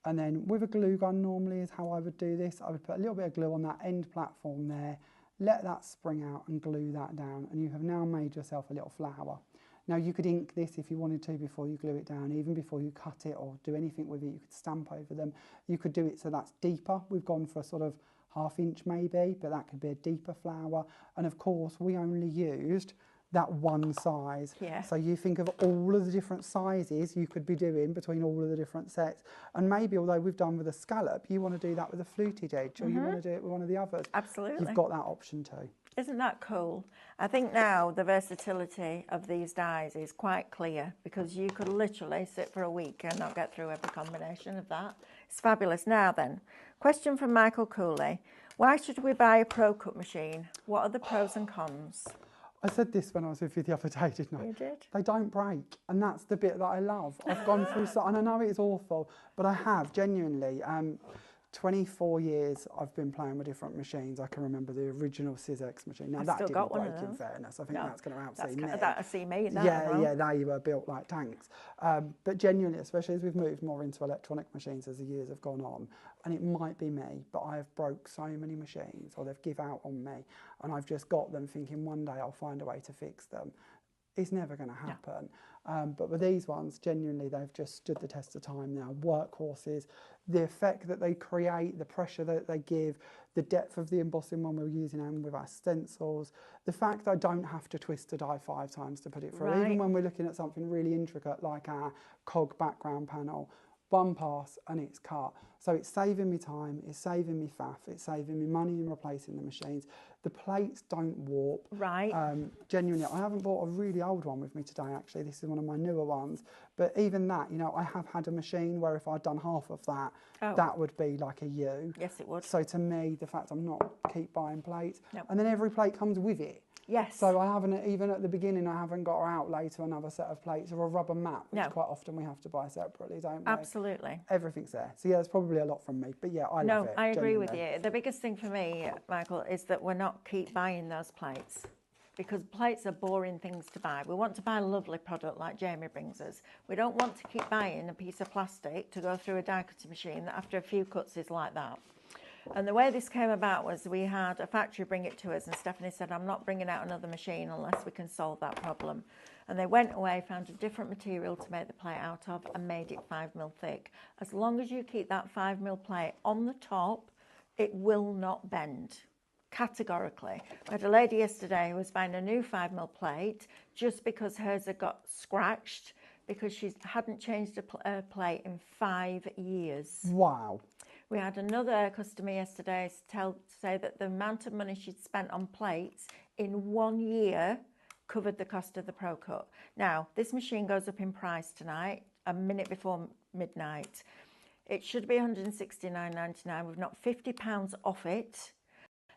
And then with a glue gun normally is how I would do this. I would put a little bit of glue on that end platform there, let that spring out and glue that down, and you have now made yourself a little flower. Now you could ink this if you wanted to before you glue it down, even before you cut it or do anything with it. You could stamp over them. You could do it so that's deeper. We've gone for a sort of 1/2 inch maybe, but that could be a deeper flower. And of course we only used that one size. So you think of all of the different sizes you could be doing between all of the different sets. And maybe, although we've done with a scallop, you want to do that with a fluted edge, or you want to do it with one of the others. Absolutely. You've got that option too. Isn't that cool? I think now the versatility of these dies is quite clear, because you could literally sit for a week and not get through every combination of that. It's fabulous. Now then, question from Michael Cooley. Why should we buy a Pro Cut machine? What are the pros and cons? I said this when I was with you the other day, didn't I? You did. They don't break, and that's the bit that I love. I've gone through, and I know it's awful, but I have, genuinely. 24 years I've been playing with different machines. I can remember the original Sizzix machine. Now that didn't break, in fairness. I think that's going to outsee me. That'll see me. Yeah, they were built like tanks. But genuinely, especially as we've moved more into electronic machines as the years have gone on, and it might be me, but I have broke so many machines, or they've give out on me, and I've just got them thinking one day I'll find a way to fix them. It's never going to happen. But with these ones, genuinely, they've just stood the test of time now. Workhorses, the effect that they create, the pressure that they give, the depth of the embossing when we're using them with our stencils, the fact that I don't have to twist a die 5 times to put it through, even when we're looking at something really intricate like our cog background panel, one pass and it's cut. So it's saving me time, it's saving me faff, it's saving me money in replacing the machines. The plates don't warp. Right. Genuinely, I haven't bought a really old one with me today, actually. This is one of my newer ones. But even that, you know, I have had a machine where if I'd done half of that, that would be like a U. Yes, it would. So to me, the fact I'm not keep buying plates. Nope. And then every plate comes with it. Yes. So I haven't, even at the beginning, I haven't got her out later another set of plates or a rubber mat, which quite often we have to buy separately, don't we? Absolutely. Everything's there. So yeah, it's probably a lot from me. But yeah, I love it. No, I agree with genuinely. you. The biggest thing for me, Michael, is that we're not keep buying those plates. Because plates are boring things to buy. We want to buy a lovely product like Jamie brings us. We don't want to keep buying a piece of plastic to go through a die cutting machine that after a few cuts is like that. And the way this came about was we had a factory bring it to us and Stephanie said, I'm not bringing out another machine unless we can solve that problem. And they went away, found a different material to make the plate out of and made it 5mm thick. As long as you keep that 5mm plate on the top, it will not bend. Categorically. I had a lady yesterday who was buying a new 5mm plate just because hers had got scratched because she hadn't changed a plate in 5 years. Wow. We had another customer yesterday say that the amount of money she'd spent on plates in 1 year covered the cost of the Pro Cut. Now, this machine goes up in price tonight, a minute before midnight. It should be £169.99. We've knocked £50 off it.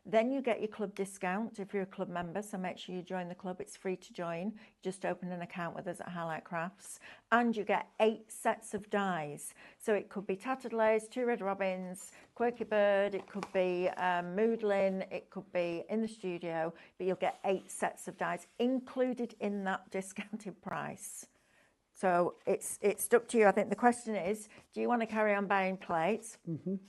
Then you get your club discount if you're a club member, so make sure you join the club. It's free to join. You just open an account with us at Highlight Crafts. And you get 8 sets of dies. So it could be Tattered Lace, 2 Red Robins, Quirky Bird, it could be Moodlin, it could be in the studio, but you'll get 8 sets of dies included in that discounted price. So it's up to you. I think the question is, do you want to carry on buying plates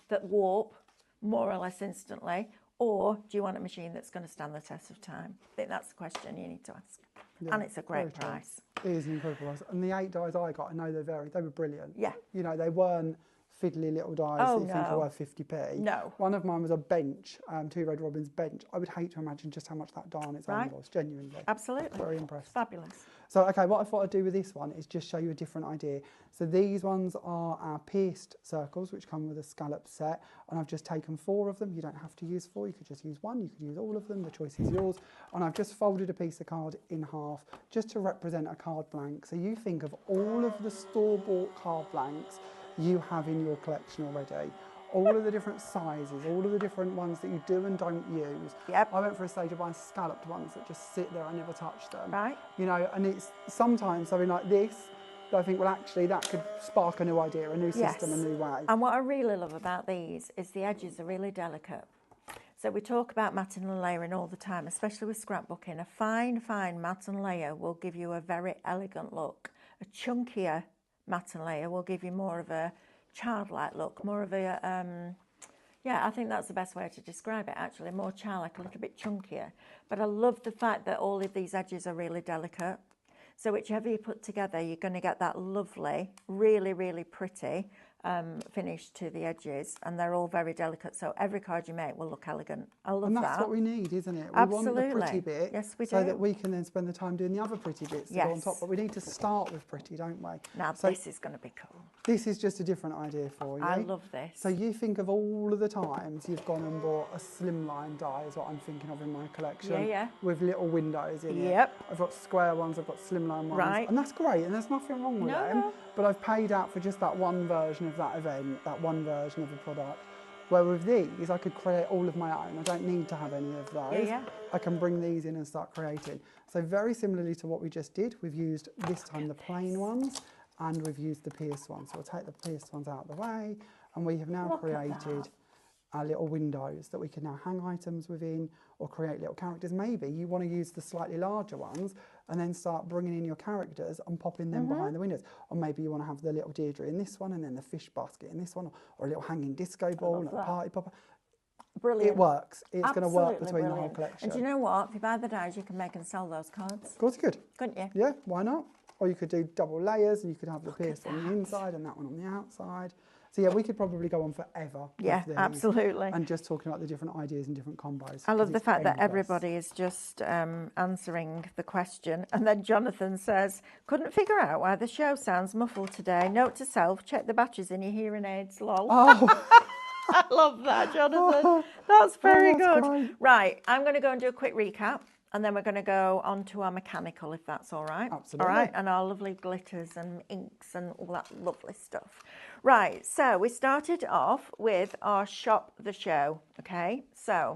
that warp more or less instantly? Or do you want a machine that's going to stand the test of time? I think that's the question you need to ask. Yeah, and it's a great price. It is an incredible price. And the 8 dies I got, I know they're they were brilliant. Yeah. You know, they weren't fiddly little dies that you think are worth 50p. No. One of mine was a bench, 2 Red Robins bench. I would hate to imagine just how much that die on its own was, genuinely. Absolutely. Very impressed. It's fabulous. So, okay, what I thought I'd do with this one is just show you a different idea. So these ones are our pierced circles, which come with a scallop set, and I've just taken 4 of them. You don't have to use 4, you could just use 1, you could use all of them, the choice is yours. And I've just folded a piece of card in half, just to represent a card blank. So you think of all of the store-bought card blanks you have in your collection already. All of the different sizes, all of the different ones that you do and don't use. Yep. I went for a stage of buying scalloped ones that just sit there, I never touch them. Right. You know, and it's sometimes something like this that I think, well, actually, that could spark a new idea, a new system, a new way. And what I really love about these is the edges are really delicate. So we talk about matting and layering all the time, especially with scrapbooking. A fine matte and layer will give you a very elegant look. A chunkier matte and layer will give you more of a childlike look, more of a, yeah, I think that's the best way to describe it actually, more childlike, a little bit chunkier. But I love the fact that all of these edges are really delicate. So whichever you put together, you're going to get that lovely, really, really pretty finish to the edges, and they're all very delicate. So every card you make will look elegant. I love that. And that's what we need, isn't it? We Absolutely. want the pretty bit, yes, we do. so that we can then spend the time doing the other pretty bits to go on top. But we need to start with pretty, don't we? Now this is going to be cool. This is just a different idea for you. I love this. So you think of all of the times you've gone and bought a slimline die is what I'm thinking of in my collection. Yeah. With little windows in it. Yep. I've got square ones, I've got slimline ones. Right. And that's great, and there's nothing wrong with them. No. But I've paid out for just that one version of that event, that one version of the product. Where with these, I could create all of my own. I don't need to have any of those. Yeah. I can bring these in and start creating. So very similarly to what we just did, we've used this time the plain ones, and we've used the pierced ones. So we'll take the pierced ones out of the way, and we have now created our little windows that we can now hang items within or create little characters. Maybe you want to use the slightly larger ones and then start bringing in your characters and popping them behind the windows. Or maybe you want to have the little Deirdre in this one and then the fish basket in this one, or a little hanging disco ball and a party popper. Brilliant. It works. It's going to work between the whole collection. And do you know what? If you buy the dies, you can make and sell those cards. Of course you could. Couldn't you? Yeah, why not? Or you could do double layers and you could have the pierced on the inside and that one on the outside. So yeah, we could probably go on forever. Yeah, with these absolutely. And just talking about the different ideas and different combos. I love 'cause the it's fact that endless. everybody is just answering the question. And then Jonathan says, couldn't figure out why the show sounds muffled today. Note to self, check the batteries in your hearing aids, lol. Oh, I love that, Jonathan. That's very that's good. great. Right, I'm going to go and do a quick recap. And then we're going to go on to our mechanical, if that's all right. Absolutely. All right, and our lovely glitters and inks and all that lovely stuff. Right, so we started off with our shop the show, okay? So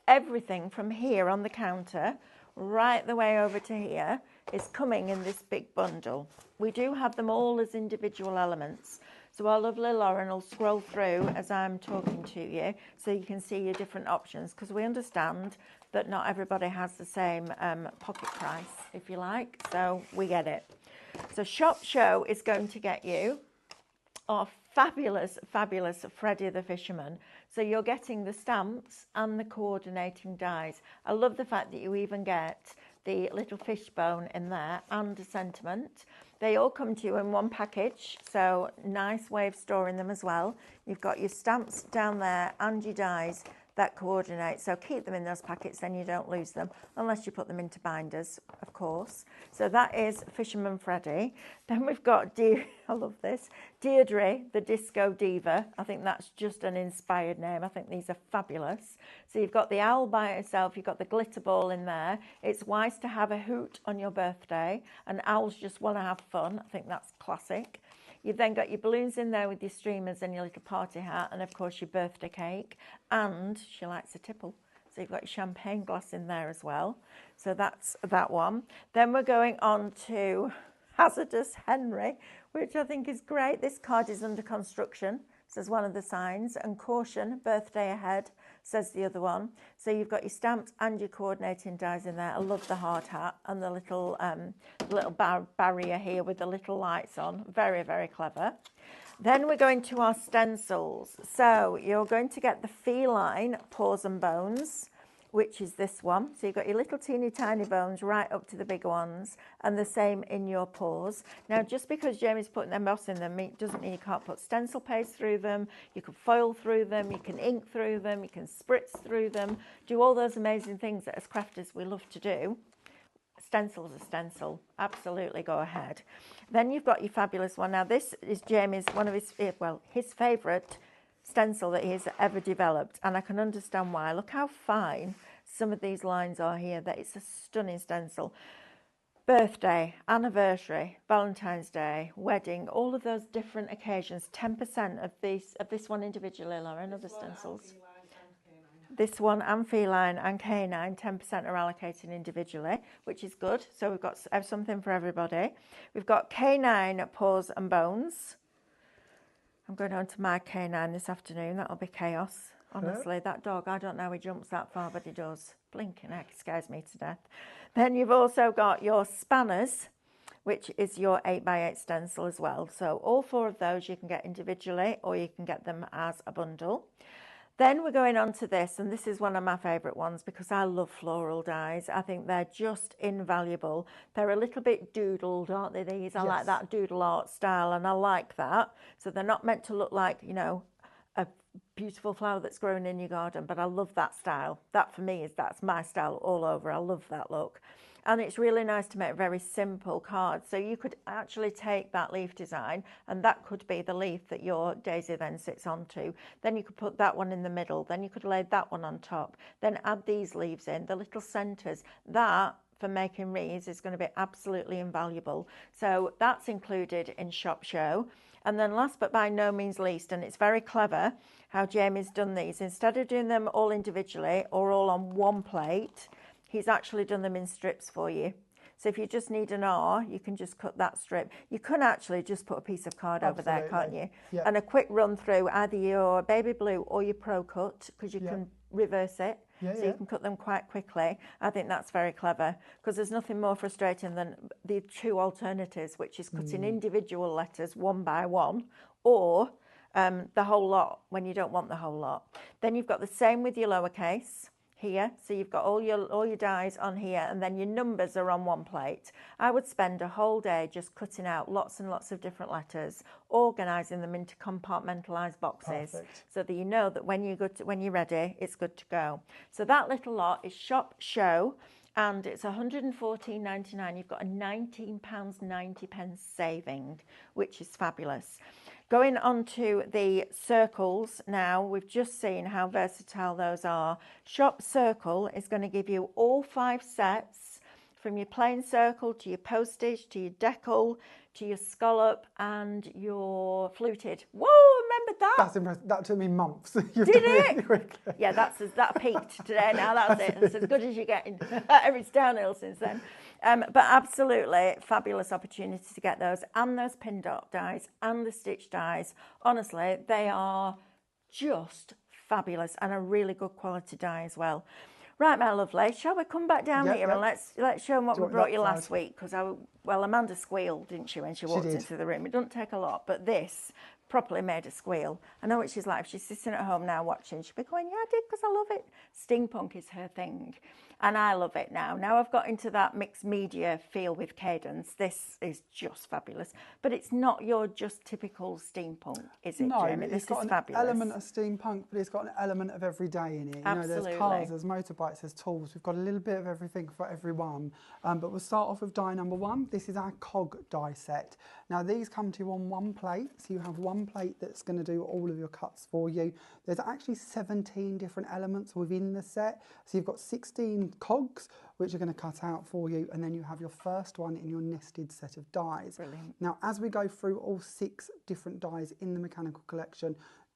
everything from here on the counter right the way over to here is coming in this big bundle. We do have them all as individual elements. So our lovely Lauren will scroll through as I'm talking to you so you can see your different options, because we understand that not everybody has the same pocket price, if you like, so we get it. So Shop Show is going to get you our fabulous, fabulous Freddie the Fisherman. So you're getting the stamps and the coordinating dies. I love the fact that you even get the little fishbone in there and a sentiment. They all come to you in one package, so nice way of storing them as well. You've got your stamps down there and your dies that coordinate, so keep them in those packets, then you don't lose them, unless you put them into binders, of course. So that is Fisherman Freddie. Then we've got, I love this, Deirdre, the Disco Diva. I think that's just an inspired name. I think these are fabulous. So you've got the owl by itself, you've got the glitter ball in there. It's wise to have a hoot on your birthday, and owls just want to have fun. I think that's classic. You've then got your balloons in there with your streamers and your little party hat, and of course your birthday cake, and she likes a tipple. So you've got your champagne glass in there as well. So that's that one. Then we're going on to Hazardous Henry, which I think is great. This card is under construction, says one of the signs, and caution, birthday ahead, says the other one. So you've got your stamps and your coordinating dies in there. I love the hard hat and the little barrier here with the little lights on. Very, very clever. Then we're going to our stencils. So you're going to get the feline paws and bones, which is this one. So you've got your little teeny tiny bones right up to the big ones, and the same in your paws. Now, just because Jamie's putting emboss in them doesn't mean you can't put stencil paste through them, you can foil through them, you can ink through them, you can spritz through them, do all those amazing things that as crafters we love to do. Stencil's a stencil, absolutely, go ahead. Then you've got your fabulous one. Now this is Jamie's, one of his favourite stencil that he's ever developed, and I can understand why. Look how fine some of these lines are here. That it's a stunning stencil. Birthday, anniversary, Valentine's Day, wedding, all of those different occasions. 10% of this one individually, Lauren, other stencils. This one and feline and canine, 10% are allocated individually, which is good. So we've got something for everybody. We've got canine paws and bones. I'm going on to my canine this afternoon. That'll be chaos. Honestly, yeah. That dog, I don't know how he jumps that far, but he does. Blinking heck, scares me to death. Then you've also got your spanners, which is your 8x8 stencil as well. So all four of those you can get individually, or you can get them as a bundle. Then we're going on to this, and this is one of my favourite ones because I love floral dies. I think they're just invaluable. They're a little bit doodled, aren't they, these? I like that doodle art style, and I like that. So they're not meant to look like, you know, a beautiful flower that's grown in your garden, but I love that style. That for me that's my style all over. I love that look. And it's really nice to make very simple cards. So you could actually take that leaf design, and that could be the leaf that your daisy then sits onto. Then you could put that one in the middle. Then you could lay that one on top. Then add these leaves in, the little centres. That, for making wreaths, is going to be absolutely invaluable. So that's included in Shop Show. And then last but by no means least, and it's very clever how Jamie's done these. Instead of doing them all individually or all on one plate, he's actually done them in strips for you. So if you just need an R, you can just cut that strip. You can actually just put a piece of card over there, can't you? Yeah. And a quick run through either your baby blue or your Pro Cut, because you can reverse it. So you can cut them quite quickly. I think that's very clever, because there's nothing more frustrating than the two alternatives, which is cutting individual letters one by one, or the whole lot when you don't want the whole lot. Then you've got the same with your lowercase. here, so you've got all your dies on here, and then your numbers are on one plate. I would spend a whole day just cutting out lots and lots of different letters, organising them into compartmentalised boxes. Perfect. So that you know that when you're ready, it's good to go. So that little lot is Shop Show, and it's £114.99. You've got a £19.90 saving, which is fabulous. Going on to the circles now, we've just seen how versatile those are. Shop Circle is going to give you all 5 sets, from your plain circle to your postage to your decal to your scallop and your fluted. Whoa, remembered that. That's impressive. That took me months. You've Did done it? really quickly. Yeah, that peaked today. Now that's it. It's as good as you're getting. It's downhill since then. But absolutely fabulous opportunity to get those, and those pin dot dies and the stitch dies. Honestly, they are just fabulous and a really good quality die as well. Right, my lovely, shall we come back down here and let's show them what we brought you last week? Because Amanda squealed, didn't she, when she walked into the room? It doesn't take a lot, but this properly made her squeal. I know what she's like. If she's sitting at home now watching, she'll be going, yeah, I did, because I love it. Steampunk is her thing. And I love it now. Now I've got into that mixed media feel with Cadence. This is just fabulous. But it's not your just typical steampunk, is it, Jamie? This is fabulous. It's got an element of steampunk, but it's got an element of everyday in it. Absolutely. You know, there's cars, there's motorbikes, there's tools. We've got a little bit of everything for everyone. But we'll start off with die number 1. This is our cog die set. Now these come to you on one plate. So you have one plate that's going to do all of your cuts for you. There's actually 17 different elements within the set. So you've got 16 cogs, which are going to cut out for you, and then you have your first one in your nested set of dies. Brilliant. Now, as we go through all 6 different dies in the mechanical collection,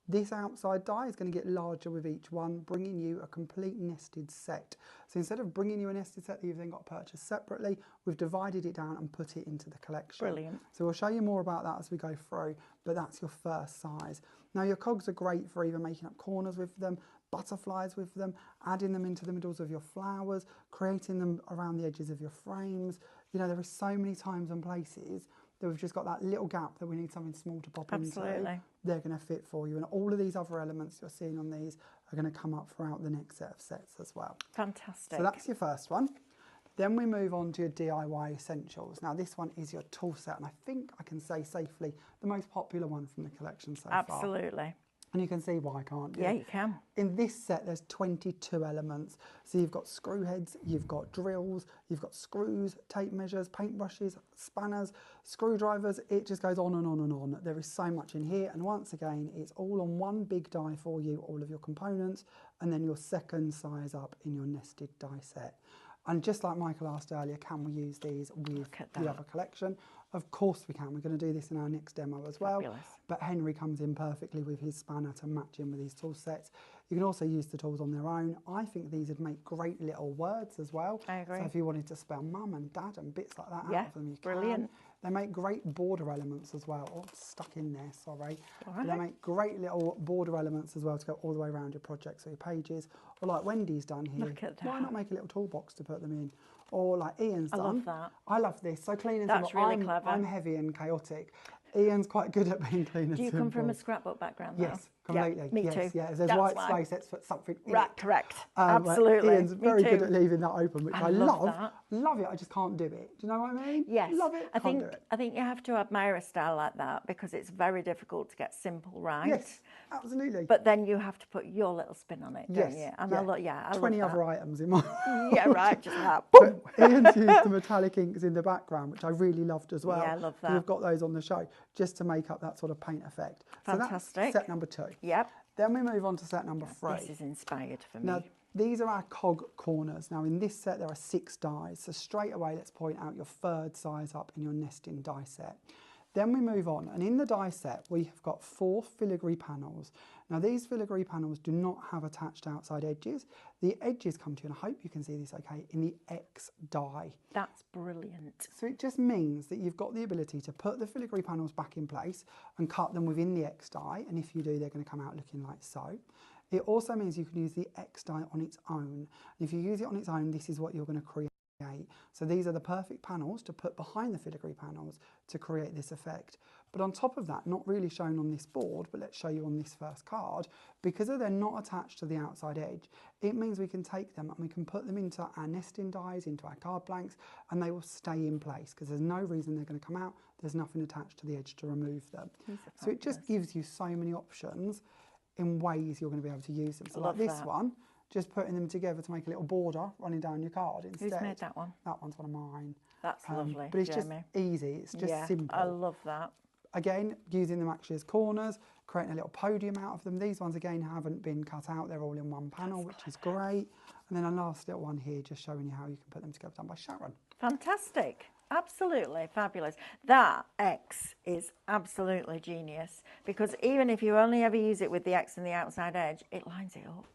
this outside die is going to get larger with each one, bringing you a complete nested set. So instead of bringing you a nested set that you've then got to purchase separately, we've divided it down and put it into the collection. Brilliant. So we'll show you more about that as we go through, but that's your first size. Now, your cogs are great for either making up corners with them, butterflies with them, adding them into the middles of your flowers, creating them around the edges of your frames. You know, there are so many times and places that we've just got that little gap that we need something small to pop into. They're going to fit for you, and all of these other elements you're seeing on these are going to come up throughout the next set of sets as well. Fantastic. So that's your first one. Then we move on to your DIY essentials. Now this one is your tool set, and I think I can say safely the most popular one from the collection so far. Absolutely. And you can see why, can't you? Yeah, you can. In this set, there's 22 elements. So you've got screw heads, you've got drills, you've got screws, tape measures, paintbrushes, spanners, screwdrivers. It just goes on and on and on. There is so much in here. And once again, it's all on one big die for you, all of your components, and then your second size up in your nested die set. And just like Michael asked earlier, can we use these with the other collection? Of course we can. We're going to do this in our next demo as well. Fabulous. But Henry comes in perfectly with his spanner to match in with these tool sets. You can also use the tools on their own. I think these would make great little words as well. I agree. So if you wanted to spell mum and dad and bits like that out of them, you brilliant. can. They make great border elements as well. Oh, it's stuck in there, sorry. Right. They make great little border elements as well to go all the way around your projects or your pages. Or like Wendy's done here. Look at that. Why not make a little toolbox to put them in? Or like Ian's done. I love that. I love this. So clean and That's simple. really clever. I'm heavy and chaotic. Ian's quite good at being clean and simple. Do you come from a scrapbook background though? Yes, completely. Yeah, me yes, too. Yeah, if there's That's white why. space, let's put something in Right, it. correct. Absolutely. Ian's very me good too. at leaving that open, which I love love. that. Love it. I just can't do it. Do you know what I mean? Yes. Love it. I can't think do it. I think you have to admire a style like that because it's very difficult to get simple right. Yes, absolutely. But then you have to put your little spin on it, don't yes, you? And yeah. I love 20 that. other items in my. Yeah, right. Just like boom. Ian's used the metallic inks in the background, which I really loved as well. Yeah, I love that. We've got those on the show just to make up that sort of paint effect. Fantastic. So that's set number 2. Yep. Then we move on to set number 3. This is inspired for me. Now, these are our cog corners. Now, in this set, there are 6 dies. So straight away, let's point out your third size up in your nesting die set. Then we move on, and in the die set, we have got 4 filigree panels. Now, these filigree panels do not have attached outside edges. The edges come to you, and I hope you can see this okay, in the X die. That's brilliant. So it just means that you've got the ability to put the filigree panels back in place and cut them within the X die, and if you do, they're going to come out looking like so. It also means you can use the X die on its own. And if you use it on its own, this is what you're going to create. So these are the perfect panels to put behind the filigree panels to create this effect. But on top of that, not really shown on this board, but let's show you on this first card, because they're not attached to the outside edge, it means we can take them and we can put them into our nesting dies, into our card blanks, and they will stay in place because there's no reason they're going to come out. There's nothing attached to the edge to remove them. So it just gives you so many options in ways you're going to be able to use them. So like this one, just putting them together to make a little border running down your card instead. Who's made that one? That one's one of mine. That's lovely, but it's Jamie. just easy. It's just simple. I love that. Again, using them actually as corners, creating a little podium out of them. These ones, again, haven't been cut out. They're all in one panel, which is great. And then a last little one here, just showing you how you can put them together, done by Sharon. Fantastic. Absolutely fabulous. That X is absolutely genius, because even if you only ever use it with the X and the outside edge, it lines it up.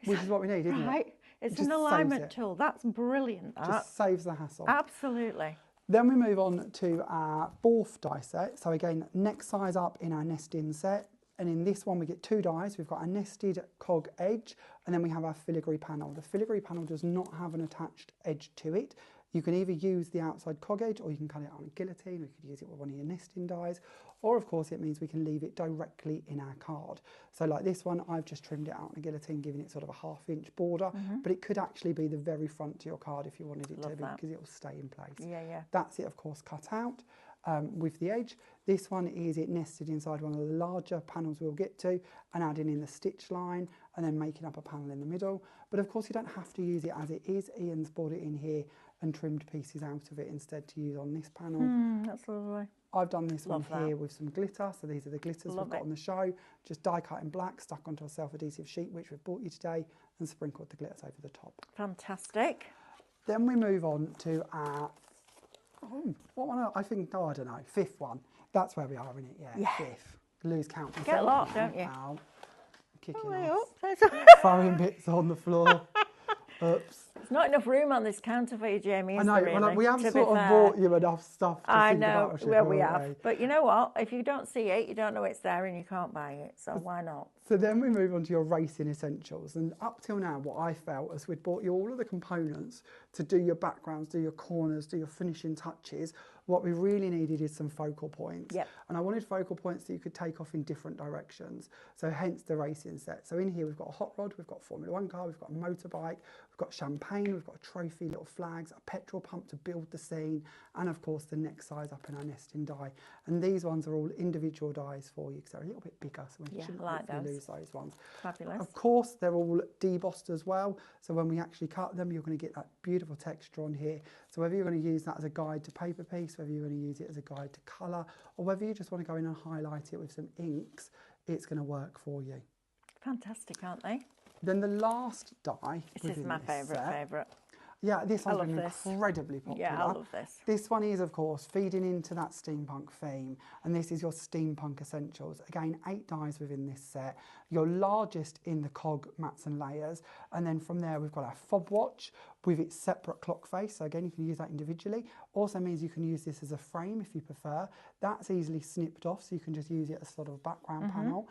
Which is what we need, isn't it? Right. It's an alignment tool. That's brilliant. That. Just saves the hassle. Absolutely. Then we move on to our fourth die set. So again, next size up in our nesting set. And in this one, we get 2 dies. We've got a nested cog edge, and then we have our filigree panel. The filigree panel does not have an attached edge to it. You can either use the outside cog edge, or you can cut it on a guillotine. We could use it with one of your nesting dies, or of course it means we can leave it directly in our card. So like this one, I've just trimmed it out on a guillotine, giving it sort of a 1/2-inch border, but it could actually be the very front to your card if you wanted it to be, because it will stay in place. Yeah. That's it, of course, cut out with the edge. This one is it nested inside one of the larger panels we'll get to, and adding in the stitch line and then making up a panel in the middle. But of course you don't have to use it as it is. Ian's brought it in here and trimmed pieces out of it instead to use on this panel. That's lovely. I've done this one here with some glitter. So these are the glitters we've got on the show. Just die cut in black, stuck onto a self-adhesive sheet, which we've brought you today, and sprinkled the glitters over the top. Fantastic. Then we move on to our, what one? I think, I don't know, 5th one. That's where we are in it, yeah. 5th. Lose count. Get a lot, don't you? Ow. Kicking Oh, off. Throwing bits on the floor. Oops. There's not enough room on this counter for you, Jamie. I know, really, well, we have to sort of bought you enough stuff to I think know, about. well, we have. But you know what? If you don't see it, you don't know it's there and you can't buy it. So why not? So then we move on to your racing essentials. And up till now, what I felt is we'd bought you all of the components to do your backgrounds, do your corners, do your finishing touches. What we really needed is some focal points. Yep. And I wanted focal points that you could take off in different directions. So hence the racing set. So in here, we've got a hot rod, we've got a Formula 1 car, we've got a motorbike, we've got champagne, we've got a trophy, little flags, a petrol pump to build the scene, and of course the next size up in our nesting die. And these ones are all individual dies for you because they're a little bit bigger, so we shouldn't lose those ones. Fabulous. Of course, they're all debossed as well, so when we actually cut them, you're going to get that beautiful texture on here. So whether you're going to use that as a guide to paper piece, whether you're going to use it as a guide to colour, or whether you just want to go in and highlight it with some inks, it's going to work for you. Fantastic, aren't they? Then the last die. This is my favourite. Yeah, this one's been incredibly popular. Yeah, I love this. This one is, of course, feeding into that steampunk theme, and this is your steampunk essentials. Again, 8 dies within this set. Your largest in the cog mats and layers, and then from there we've got our fob watch with its separate clock face. So again, you can use that individually. Also means you can use this as a frame if you prefer. That's easily snipped off, so you can just use it as sort of a background panel.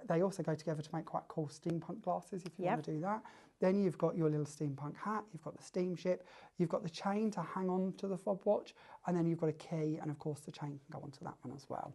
They also go together to make quite cool steampunk glasses if you want to do that. Then you've got your little steampunk hat, you've got the steamship, you've got the chain to hang on to the fob watch, and then you've got a key, and of course the chain can go onto that one as well.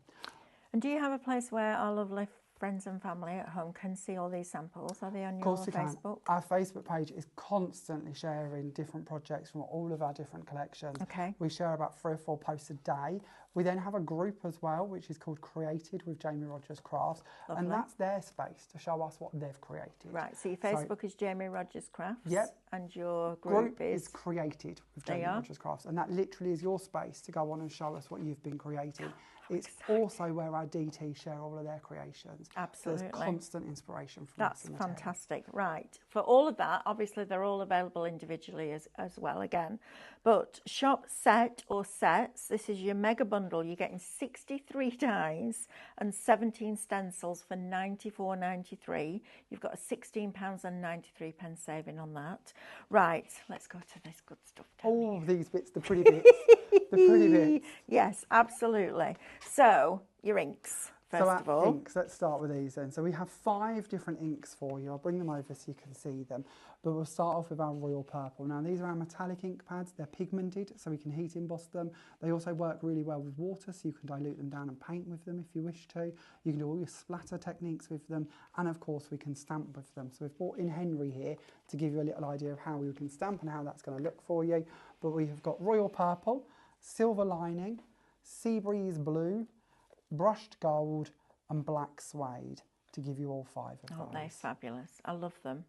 And do you have a place where our lovely friends and family at home can see all these samples? Are they on your Facebook? Our Facebook page is constantly sharing different projects from all of our different collections. Okay. We share about 3 or 4 posts a day. We then have a group as well, which is called Created with Jamie Rodgers Crafts. Lovely. And that's their space to show us what they've created. Right, so your Facebook is Jamie Rodgers Crafts. Yep. And your group is Created with Jamie Rodgers Crafts. And that literally is your space to go on and show us what you've been creating. It's also where our DT share all of their creations. Absolutely. So there's constant inspiration from us. That's fantastic. Right. For all of that, obviously they're all available individually as well again. But shop set or sets, this is your mega bundle. You're getting 63 dies and 17 stencils for $94.93. You've got a £16.93 saving on that. Right, let's go to this good stuff. Oh, these bits, the pretty bits. The pretty bits. Yes, absolutely. So, your inks. first of all. Inks, let's start with these then. So we have 5 different inks for you. I'll bring them over so you can see them. But we'll start off with our Royal Purple. Now these are our metallic ink pads. They're pigmented, so we can heat emboss them. They also work really well with water, so you can dilute them down and paint with them if you wish to. You can do all your splatter techniques with them. And of course we can stamp with them. So we've brought in Henry here to give you a little idea of how we can stamp and how that's going to look for you. But we have got Royal Purple, Silver Lining, Sea Breeze Blue, Brushed Gold and Black Suede to give you all 5 of those. Aren't they fabulous? I love them.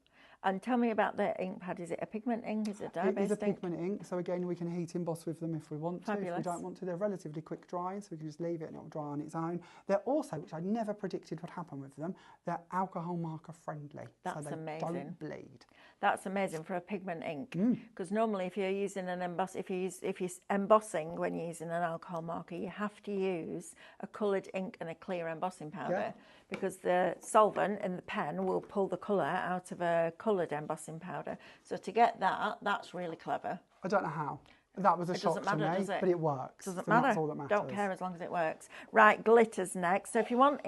And tell me about the ink pad. Is it a pigment ink? Is it a dye-based ink? It is a pigment ink. So again, we can heat emboss with them if we want to. Fabulous. If we don't want to, they're relatively quick drying, so we can just leave it and it'll dry on its own. They're also, which I never predicted would happen with them, they're alcohol marker friendly. That's so they amazing. Don't bleed. That's amazing for a pigment ink, because normally if you're using an if you're embossing when you're using an alcohol marker, you have to use a coloured ink and a clear embossing powder, because the solvent in the pen will pull the colour out of a coloured embossing powder. So to get that, that's really clever. I don't know how. That was a shock to me, but it works. Doesn't so matter. That's all that matters. Don't care as long as it works. Right, glitters next. So if you want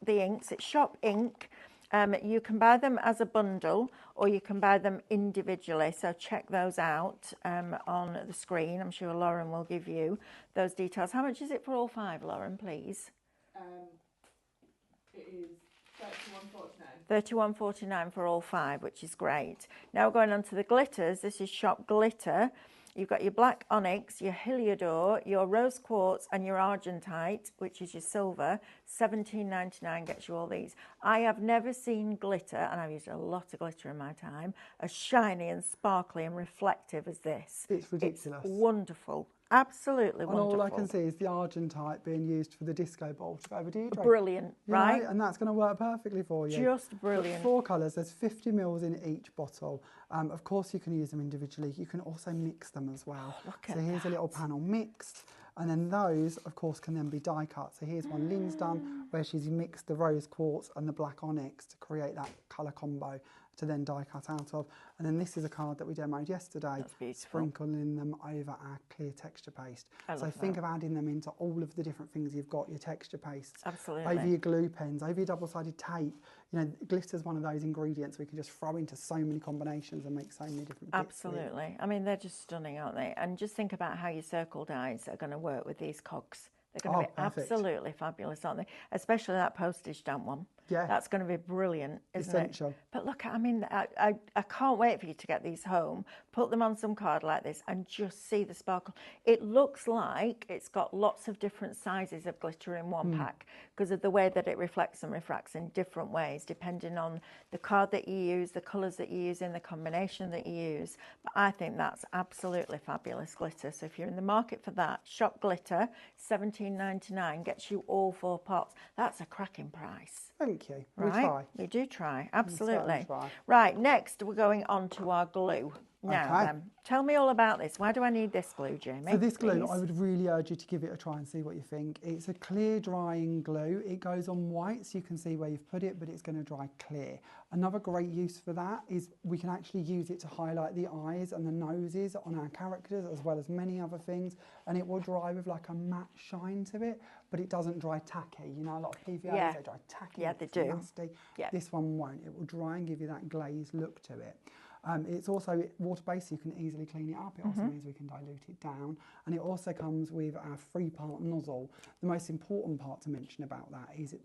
the inks, it's Shop Ink. You can buy them as a bundle or you can buy them individually. So check those out on the screen. I'm sure Lauren will give you those details. How much is it for all 5, Lauren, please? It is £31.49. £31.49 for all 5, which is great. Now we're going on to the glitters. This is Shop Glitter. You've got your black onyx, your Heliodor, your rose quartz and your argentite, which is your silver. £17.99 gets you all these. I have never seen glitter, and I've used a lot of glitter in my time, as shiny and sparkly and reflective as this. It's ridiculous. It's wonderful. Absolutely wonderful. And all I can see is the argentite being used for the disco ball to go over to Brilliant, right? And that's going to work perfectly for you. Just brilliant. 4 colours, there's 50 mils in each bottle. Of course, you can use them individually. You can also mix them as well. Look so here's a little panel mixed. And then those, of course, can then be die cut. So here's one Lynn's done, where she's mixed the rose quartz and the black onyx to create that colour combo to then die cut out of. And then this is a card that we demoed yesterday, sprinkling them over our clear texture paste. So think of adding them into all of the different things you've got, your texture pastes, over your glue pens, over your double-sided tape. You know, glitter's one of those ingredients we can just throw into so many combinations and make so many different bits. Absolutely. I mean, they're just stunning, aren't they? And just think about how your circle dies are going to work with these cogs. They're going to be absolutely fabulous, aren't they? Especially that postage stamp one. Yeah. That's going to be brilliant, isn't Essential. it? But look, I mean, I can't wait for you to get these home, put them on some card like this and just see the sparkle. It looks like it's got lots of different sizes of glitter in one pack because of the way that it reflects and refracts in different ways, depending on the card that you use, the colours that you use in the combination that you use. But I think that's absolutely fabulous glitter. So if you're in the market for that, Shop Glitter, £17.99 gets you all 4 pots. That's a cracking price. Thank you. Right? We try. We do try, absolutely. Try. Right, next we're going on to our glue. Now then, tell me all about this. Why do I need this glue, Jamie? So this glue, I would really urge you to give it a try and see what you think. It's a clear drying glue. It goes on white so you can see where you've put it, but it's going to dry clear. Another great use for that is we can actually use it to highlight the eyes and the noses on our characters as well as many other things, and it will dry with like a matte shine to it, but it doesn't dry tacky. You know, a lot of PVAs, they dry tacky. Yeah, they do. Nasty. Yeah. This one won't. It will dry and give you that glazed look to it. It's also water-based, so you can easily clean it up. It also means we can dilute it down. And it also comes with our 3-part nozzle. The most important part to mention about that is it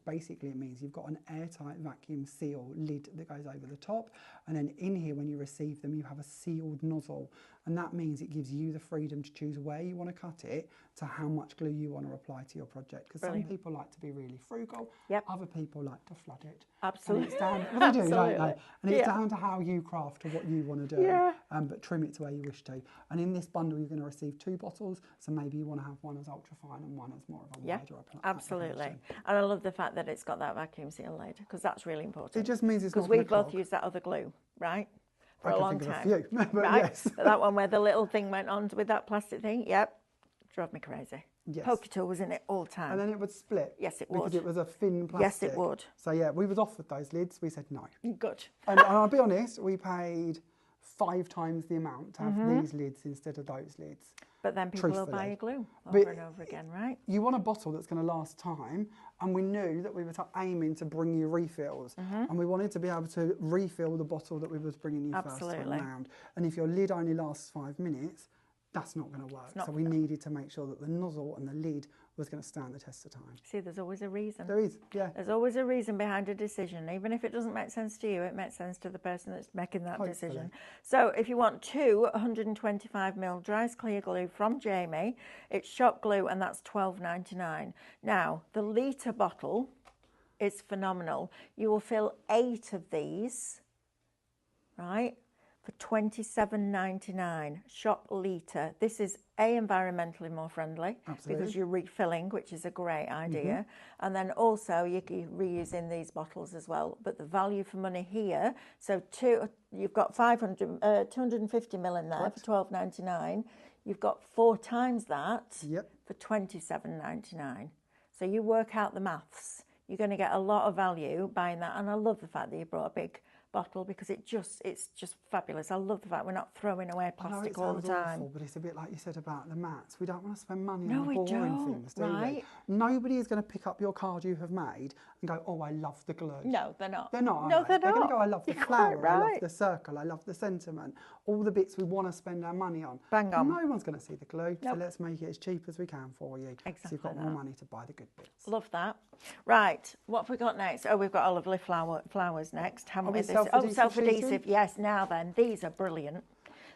means you've got an airtight vacuum seal lid that goes over the top. And then in here, when you receive them, you have a sealed nozzle. And that means it gives you the freedom to choose where you want to cut it to how much glue you want to apply to your project. Because some people like to be really frugal, other people like to flood it. Absolutely. And it's down, well, they do, don't they? And it's down to how you craft or what you want to do, but trim it to where you wish to. And in this bundle, you're going to receive 2 bottles, so maybe you want to have one as ultrafine and one as more of a wider application. Absolutely. And I love the fact that it's got that vacuum seal lid, because that's really important. It just means it's not because we both used that other glue, right? For a long time. I can think of a few, but right? yes. But that one where the little thing went on with that plastic thing, drove me crazy. Yes. Poker tool was in it all the time. And then it would split. Yes, it would. Because it was a thin plastic. Yes, it would. So yeah, we was offered those lids. We said no. Good. And I'll be honest, we paid 5 times the amount to have these lids instead of those lids. But then people will buy truthfully. your glue But over and over again, right? You want a bottle that's going to last time, and we knew that we were aiming to bring you refills, and we wanted to be able to refill the bottle that we was bringing you first time round. And if your lid only lasts 5 minutes, that's not going to work. So we needed to make sure that the nozzle and the lid was going to stand the test of time. See, there's always a reason. There is, yeah. There's always a reason behind a decision. Even if it doesn't make sense to you, it makes sense to the person that's making that decision. So if you want 2 125ml dry clear glue from Jamie, it's shop glue, and that's $12.99. Now, the litre bottle is phenomenal. You will fill 8 of these, right, for $27.99. Shop litre. This is environmentally more friendly because you're refilling, which is a great idea. And then also you're reusing these bottles as well. But the value for money here, so you've got 250ml in there for $12.99. You've got 4 times that for $27.99. So you work out the maths. You're going to get a lot of value buying that. And I love the fact that you brought a big bottle because it's just fabulous. I love the fact we're not throwing away plastic all the time. Awful, but it's a bit like you said about the mats. We don't want to spend money on the boring things, do we? Nobody is going to pick up your card you have made and go, oh, I love the glue. No, they're not. They're not. No, they're not. They're going to go, I love the flower, right. I love the circle, I love the sentiment. All the bits we want to spend our money on. Bang on. No one's going to see the glue, so let's make it as cheap as we can for you. Exactly. So you've got more money to buy the good bits. Love that. Right, what have we got next? Oh, we've got our lovely flowers next, haven't we? Self-adhesive. Yes, now then, these are brilliant.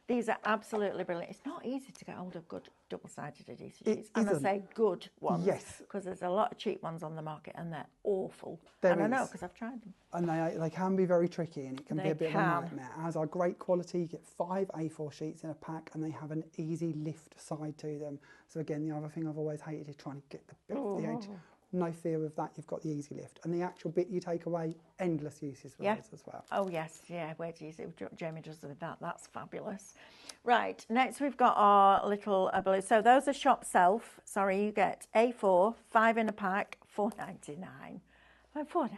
These are absolutely brilliant. It's not easy to get hold of good double-sided adhesive sheets. And I say good ones. Yes. Because there's a lot of cheap ones on the market and they're awful. I know because I've tried them. And they can be very tricky and it can be a bit of a nightmare. As are great quality, you get 5 A4 sheets in a pack and they have an easy lift side to them. So again, the other thing I've always hated is trying to get the bit off the edge. No fear of that, you've got the easy lift. And the actual bit you take away, endless uses for those as well. Oh yes, yeah, where do you see what Jamie does with that? That's fabulous. Right, next we've got our little blue. So those are shop self. Sorry, you get A4, 5 in a pack, $4.99. $4.99,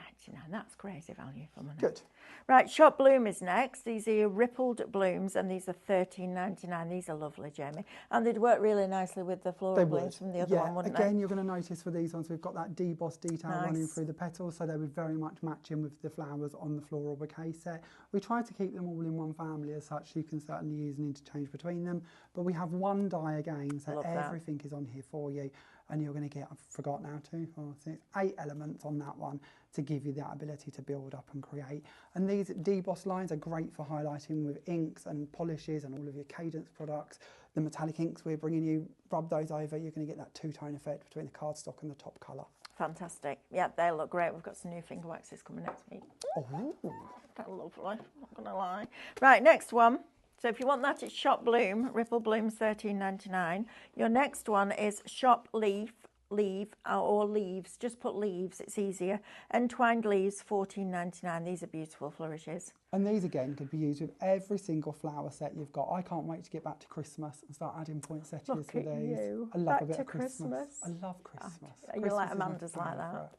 that's crazy value for money. Good. Right, shop bloom is next. These are your rippled blooms and these are $13.99. These are lovely, Jamie. And they'd work really nicely with the floral blooms from the other one, wouldn't they? Again, you're going to notice for these ones, we've got that debossed detail running through the petals, so they would very much match in with the flowers on the floral bouquet set. We try to keep them all in one family as such, you can certainly use and interchange between them. But we have one die again, so everything is on here for you. And you're going to get, I forgot now, 2, 4, 6, 8 elements on that one to give you that ability to build up and create. And these deboss lines are great for highlighting with inks and polishes and all of your Cadence products. The metallic inks we're bringing you, rub those over, you're going to get that two-tone effect between the cardstock and the top colour. Fantastic. Yeah, they look great. We've got some new finger waxes coming next week. Oh, they're lovely, not going to lie. Right, next one. So if you want that, it's Shop Bloom, Ripple Blooms, $13.99. Your next one is Shop Leaf, or Leaves. Just put leaves, it's easier. Entwined leaves, $14.99. These are beautiful flourishes. And these, again, could be used with every single flower set you've got. I can't wait to get back to Christmas and start adding poinsettias with these. You. I love back a bit to of Christmas. I love Christmas. You're like Amanda's like that.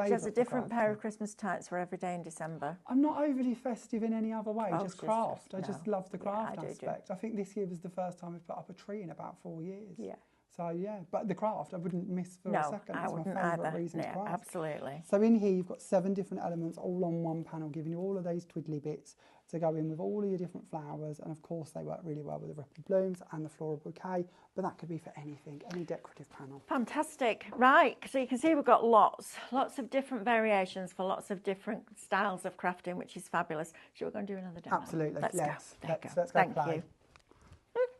She has a different pair of Christmas tights for every day in December. I'm not overly festive in any other way, just craft. I just love the craft aspect. I think this year was the first time we've put up a tree in about 4 years. Yeah. So yeah, but the craft I wouldn't miss for a second. I wouldn't my favourite either. reason to craft. Absolutely. So in here you've got 7 different elements all on one panel, giving you all of those twiddly bits to go in with all of your different flowers, and of course they work really well with the ripple blooms and the floral bouquet, but that could be for anything, any decorative panel. Fantastic. Right, so you can see we've got lots of different variations for lots of different styles of crafting, which is fabulous. Should we go and do another demo? Absolutely. Let's go. Let's go. Thank you.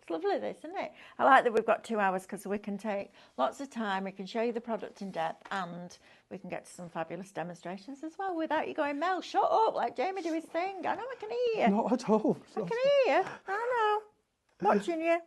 It's lovely this, isn't it? I like that we've got 2 hours because we can take lots of time, we can show you the product in depth, and we can get to some fabulous demonstrations as well without you going, Mel, shut up, like Jamie do his thing. I know I can hear you. Not at all. I can hear you. I know. Watching you.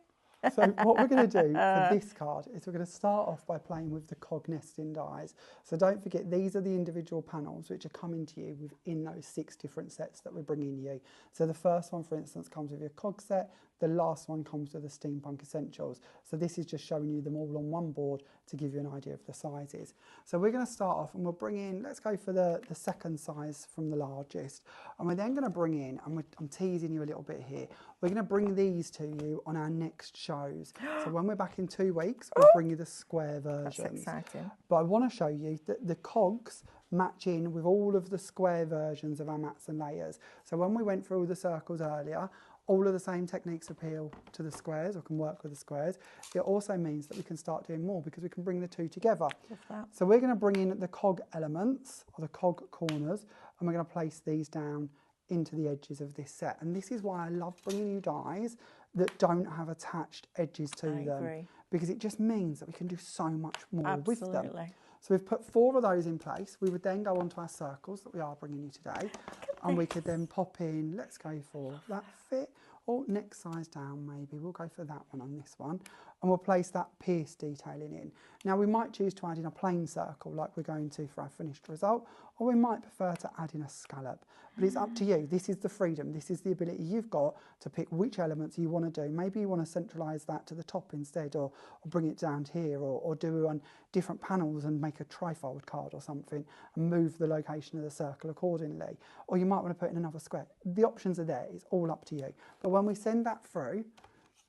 So what we're going to do for this card is we're going to start off by playing with the cog nesting dies. So don't forget, these are the individual panels which are coming to you within those 6 different sets that we're bringing you. So the first one, for instance, comes with your cog set. The last one comes with the Steampunk Essentials. So this is just showing you them all on one board to give you an idea of the sizes. So we're going to start off and we'll bring in, let's go for the second size from the largest. And we're then going to bring in, and I'm teasing you a little bit here, we're going to bring these to you on our next shows. So when we're back in 2 weeks, we'll bring you the square versions. That's exciting. But I want to show you that the cogs match in with all of the square versions of our mats and layers. So when we went through all the circles earlier, all of the same techniques appeal to the squares or can work with the squares. It also means that we can start doing more because we can bring the two together. So we're going to bring in the cog elements or the cog corners, and we're going to place these down into the edges of this set. And this is why I love bringing you dies that don't have attached edges to them, because it just means that we can do so much more with them. So we've put 4 of those in place. We would then go on to our circles that we are bringing you today, and we could then pop in, let's go for that fit, or next size down maybe, we'll go for that one on this one, and we'll place that pierce detailing in. Now we might choose to add in a plain circle like we're going to for our finished result, or we might prefer to add in a scallop, but it's up to you. This is the freedom, this is the ability you've got to pick which elements you want to do. Maybe you want to centralise that to the top instead, or bring it down to here, or do on different panels and make a trifold card or something and move the location of the circle accordingly. Or you might want to put in another square. The options are there, it's all up to you. But when we send that through,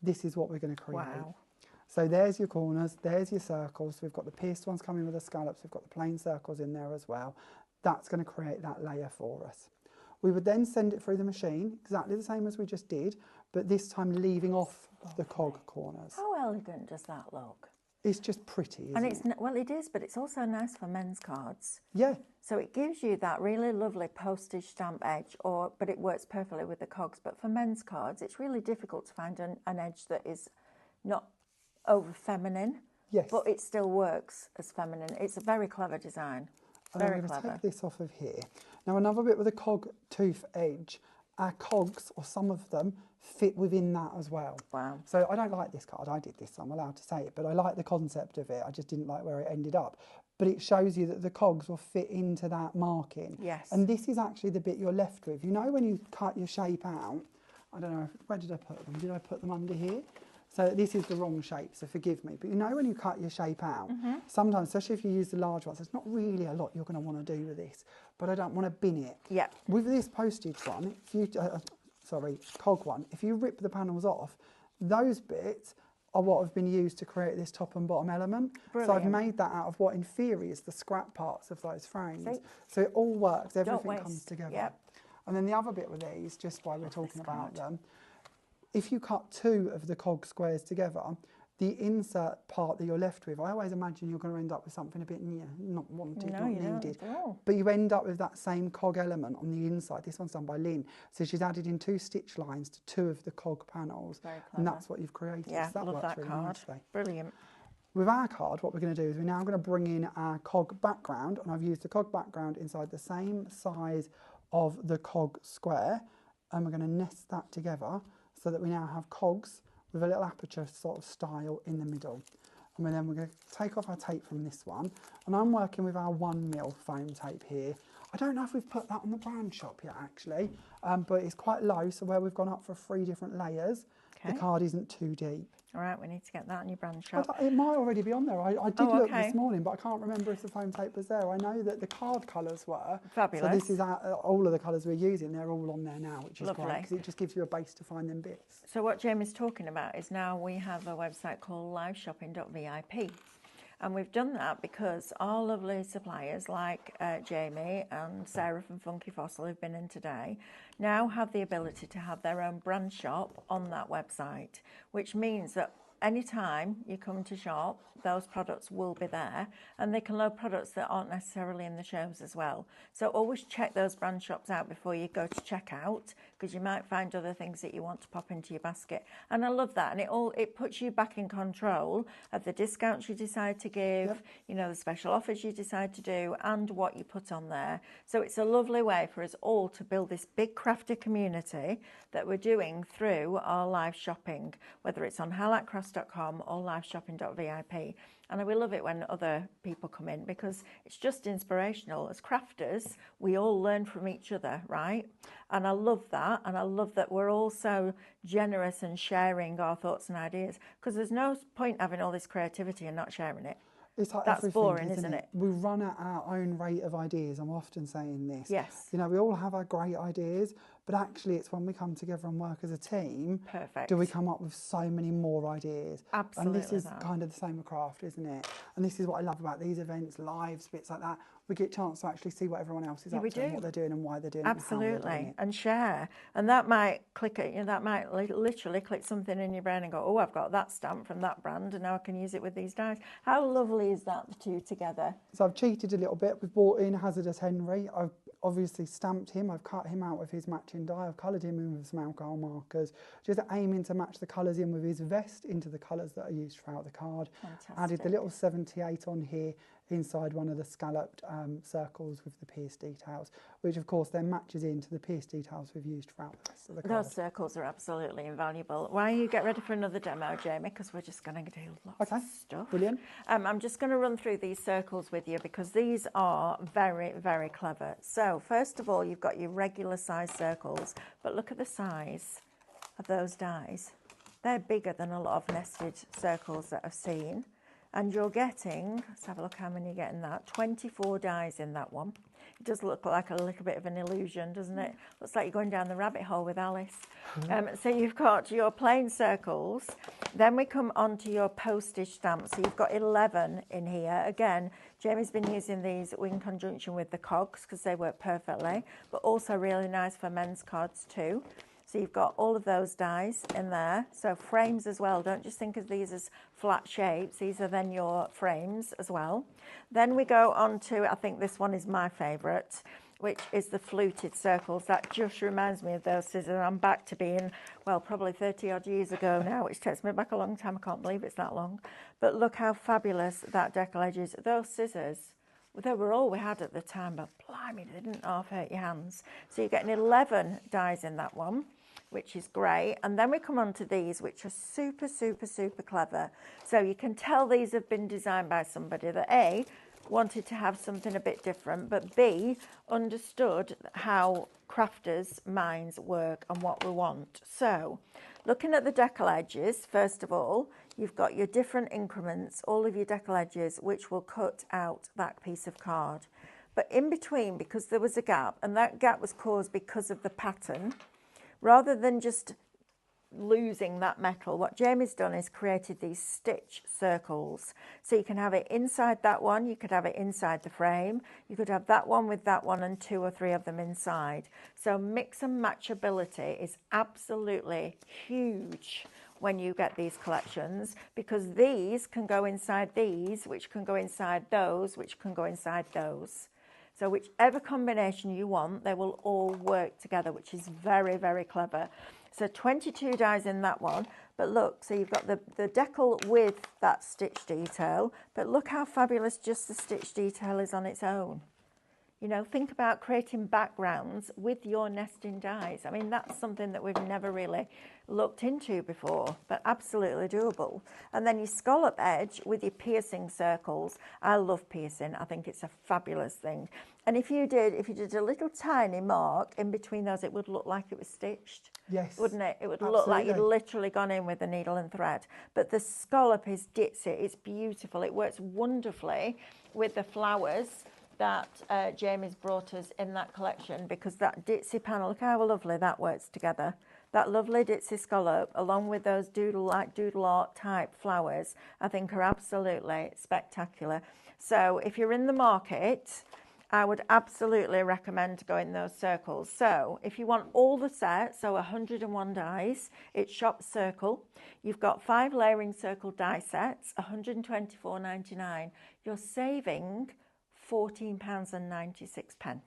this is what we're going to create. Wow. So there's your corners, there's your circles. We've got the pierced ones coming with the scallops, we've got the plain circles in there as well. That's going to create that layer for us. We would then send it through the machine, exactly the same as we just did, but this time leaving off the cog corners. How elegant does that look? It's just pretty, isn't and it? Well, it is, but it's also nice for men's cards. Yeah. So it gives you that really lovely postage stamp edge, but it works perfectly with the cogs. But for men's cards, it's really difficult to find an edge that is not over feminine, Yes. but it still works as feminine. It's a very clever design. Very I'm going clever. to take this off of here. Now another bit with the cog tooth edge, our cogs, or some of them, fit within that as well. Wow. So I don't like this card, I did this, so I'm allowed to say it, but I like the concept of it, I just didn't like where it ended up. But it shows you that the cogs will fit into that marking. Yes. And this is actually the bit you're left with. You know when you cut your shape out, I don't know, where did I put them? Did I put them under here? So this is the wrong shape, so forgive me. But you know when you cut your shape out, sometimes, especially if you use the large ones, there's not really a lot you're going to want to do with this, but I don't want to bin it. Yeah. With this postage one, if you, cog one, if you rip the panels off, those bits are what have been used to create this top and bottom element. Brilliant. So I've made that out of what in theory is the scrap parts of those frames. See? So it all works, Don't everything waste. comes together. Yep. And then the other bit with these, just while we're talking this about card. them, if you cut 2 of the cog squares together, the insert part that you're left with, I always imagine you're going to end up with something a bit not wanted, No, not you don't needed. at all. But you end up with that same cog element on the inside. This one's done by Lynn. So she's added in 2 stitch lines to 2 of the cog panels. Very clever. And that's what you've created. Yeah, so that love works that really card. nicely. Brilliant. With our card, what we're going to do is we're now going to bring in our cog background, and I've used the cog background inside the same size of the cog square, and we're going to nest that together so that we now have cogs with a little aperture sort of style in the middle. And then we're going to take off our tape from this one, and I'm working with our 1mm foam tape here. I don't know if we've put that on the brand shop yet actually, but it's quite low, so where we've gone up for 3 different layers, the card isn't too deep. All right, we need to get that on your brand shop. It might already be on there. I did look this morning, but I can't remember if the foam tape was there. I know that the card colours were. Fabulous. So this is all of the colours we're using. They're all on there now, which is Lovely. great because it just gives you a base to find them bits. So what Jamie's talking about is now we have a website called liveshopping.vip. And we've done that because our lovely suppliers like Jamie and Sarah from Funky Fossil who've been in today now have the ability to have their own brand shop on that website, which means that anytime you come to shop, those products will be there, and they can load products that aren't necessarily in the shows as well. So always check those brand shops out before you go to checkout, because you might find other things that you want to pop into your basket. And I love that. And it puts you back in control of the discounts you decide to give, you know, the special offers you decide to do, and what you put on there. So it's a lovely way for us all to build this big crafter community that we're doing through our live shopping, whether it's on highlightcrafts.com or liveshopping.vip. And we love it when other people come in because it's just inspirational. As crafters, we all learn from each other, right? And I love that. And I love that we're all so generous and sharing our thoughts and ideas, because there's no point having all this creativity and not sharing it. It's like That's everything, boring, isn't it? We run at our own rate of ideas. I'm often saying this. Yes. You know, we all have our great ideas, but actually it's when we come together and work as a team, Perfect. do we come up with so many more ideas. Absolutely. And this is kind of the same with craft, isn't it? And this is what I love about these events, lives, bits like that. We get a chance to actually see what everyone else is up to and what they're doing and why they're doing it and how they're doing it. And share. And that might click it, you know, that might literally click something in your brain and go, oh, I've got that stamp from that brand and now I can use it with these dies. How lovely is that, the two together? So I've cheated a little bit. We've brought in Hazardous Henry. I've obviously stamped him. I've cut him out with his matching die. I've coloured him in with some alcohol markers, just aiming to match the colours in with his vest into the colours that are used throughout the card. Fantastic. Added the little 78 on here inside one of the scalloped circles with the pierced details, which of course then matches into the pierced details we've used throughout the rest of the card. Those circles are absolutely invaluable. Why don't you get ready for another demo, Jamie, because we're just going to do lots of stuff. Brilliant. I'm just going to run through these circles with you because these are very, very clever. So first of all, you've got your regular size circles, but look at the size of those dies. They're bigger than a lot of nested circles that I've seen. And you're getting, let's have a look how many you get in that, 24 dies in that one. It does look like a little bit of an illusion, doesn't it? Looks like you're going down the rabbit hole with Alice. So you've got your plain circles, then we come on to your postage stamps. So you've got 11 in here. Again, Jamie's been using these in conjunction with the cogs because they work perfectly, but also really nice for men's cards too. So you've got all of those dies in there. So frames as well. Don't just think of these as flat shapes. These are then your frames as well. Then we go on to, I think this one is my favourite, which is the fluted circles. That just reminds me of those scissors. I'm back to being, well, probably 30 odd years ago now, which takes me back a long time. I can't believe it's that long. But look how fabulous that decollage is. Those scissors, they were all we had at the time, but blimey, they didn't half hurt your hands. So you're getting 11 dies in that one, which is great. And then we come on to these, which are super, super, super clever. So you can tell these have been designed by somebody that A, wanted to have something a bit different, but B, understood how crafters' minds work and what we want. So looking at the decollages, first of all, you've got your different increments, all of your decollages, which will cut out that piece of card. But in between, because there was a gap, and that gap was caused because of the pattern, rather than just losing that metal, what Jamie's done is created these stitch circles. So you can have it inside that one, you could have it inside the frame, you could have that one with that one and 2 or 3 of them inside. So mix and matchability is absolutely huge when you get these collections, because these can go inside these, which can go inside those, which can go inside those. So whichever combination you want, they will all work together, which is very, very clever. So 22 dies in that one. But look, so you've got the decal with that stitch detail, but look how fabulous just the stitch detail is on its own. You know, think about creating backgrounds with your nesting dies. I mean, that's something that we've never really looked into before, but absolutely doable. And then your scallop edge with your piercing circles. I love piercing. I think it's a fabulous thing. And if you did a little tiny mark in between those, it would look like it was stitched. Yes. Wouldn't it? It would Absolutely. look like you'd literally gone in with a needle and thread. But the scallop is ditzy. It's beautiful. It works wonderfully with the flowers that Jamie's brought us in that collection, because that ditzy panel, look how lovely that works together. That lovely ditzy scallop along with those doodle art type flowers, I think are absolutely spectacular. So if you're in the market, I would absolutely recommend going those circles. So if you want all the sets, so 101 dies, it's shop circle. You've got 5 layering circle die sets, £124.99. You're saving £14.96.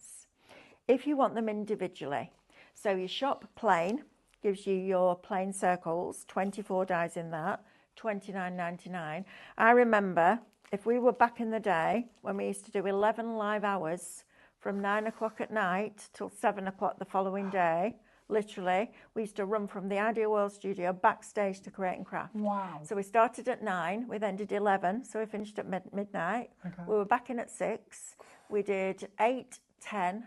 If you want them individually. So you shop plain, gives you your plain circles, 24 dies in that, $29.99. I remember if we were back in the day when we used to do 11 live hours from 9 o'clock at night till 7 o'clock the following day, literally, we used to run from the Ideal World studio backstage to Create and Craft. Wow. So we started at 9, we then did 11, so we finished at midnight. Okay. We were back in at 6. We did 8, 10,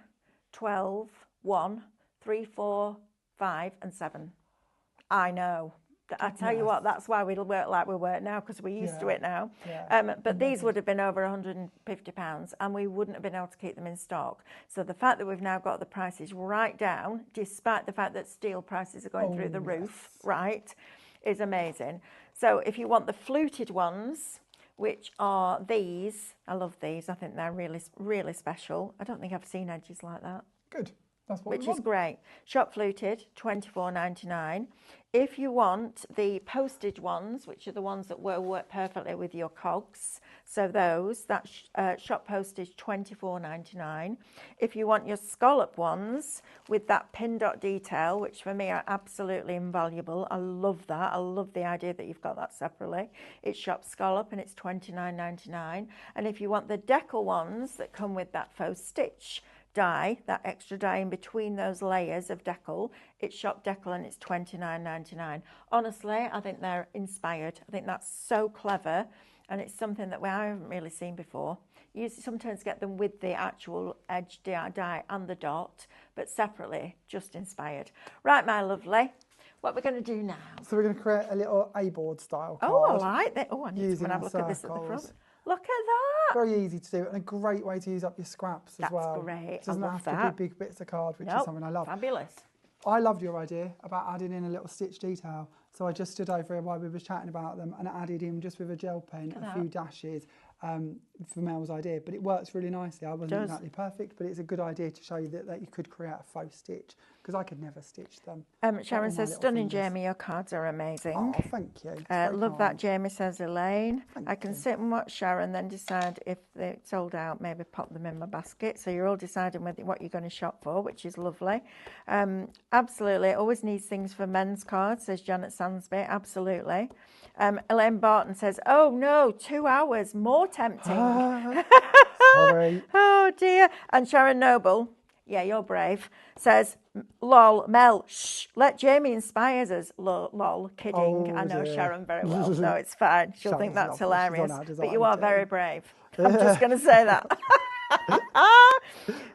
12, 1, 3, 4, 5 and 7. I know. I tell you what, that's why we work like we work now, because we're used to it now. Yeah. But these would have been over £150 and we wouldn't have been able to keep them in stock. So the fact that we've now got the prices right down, despite the fact that steel prices are going through the roof, right, is amazing. So if you want the fluted ones, which are these, I love these, I think they're really, really special. I don't think I've seen edges like that. Good. That's what Which is great. Shop fluted, $24.99. If you want the postage ones, which are the ones that will work perfectly with your cogs, so those, that's shop postage, $24.99. If you want your scallop ones with that pin dot detail, which for me are absolutely invaluable, I love that. I love the idea that you've got that separately. It's shop scallop and it's $29.99. And if you want the decal ones that come with that faux stitch die, that extra die in between those layers of decal, it's shop decal and it's $29.99. Honestly, I think they're inspired. I think that's so clever and it's something that I haven't really seen before. You sometimes get them with the actual edge die and the dot, but separately, just inspired. Right, my lovely, what we're going to do now? So we're going to create a little A-board style card. Oh, I like that. Oh, I need to come and have a look at this at the circles. front. Look at that. Very easy to do and a great way to use up your scraps as well. That's great. It doesn't I love have that. to be big bits of card, which is something I love. Fabulous. I loved your idea about adding in a little stitch detail. So I just stood over here while we were chatting about them and added in just with a gel pen a few dashes for Mel's idea. But it works really nicely. I wasn't exactly perfect, but it's a good idea to show you that you could create a faux stitch because I could never stitch them. Sharon says, stunning, Jamie, your cards are amazing. Oh, thank you. Love that, Jamie, says Elaine. I can you. sit and watch Sharon, then decide if they're sold out, maybe pop them in my basket. So you're all deciding what you're going to shop for, which is lovely. Absolutely, always needs things for men's cards, says Janet Sansby. Absolutely. Elaine Barton says, oh no, 2 hours, more tempting. Sorry. Oh dear. And Sharon Noble, yeah, you're brave, says, lol, Mel, shh, let Jamie inspire us. Lol, kidding. Oh, I know dear. Sharon very well. No, it's fine. She'll think Sharon's that's lovely. She's on hilarious. our But design you are team. very brave. I'm just going to say that.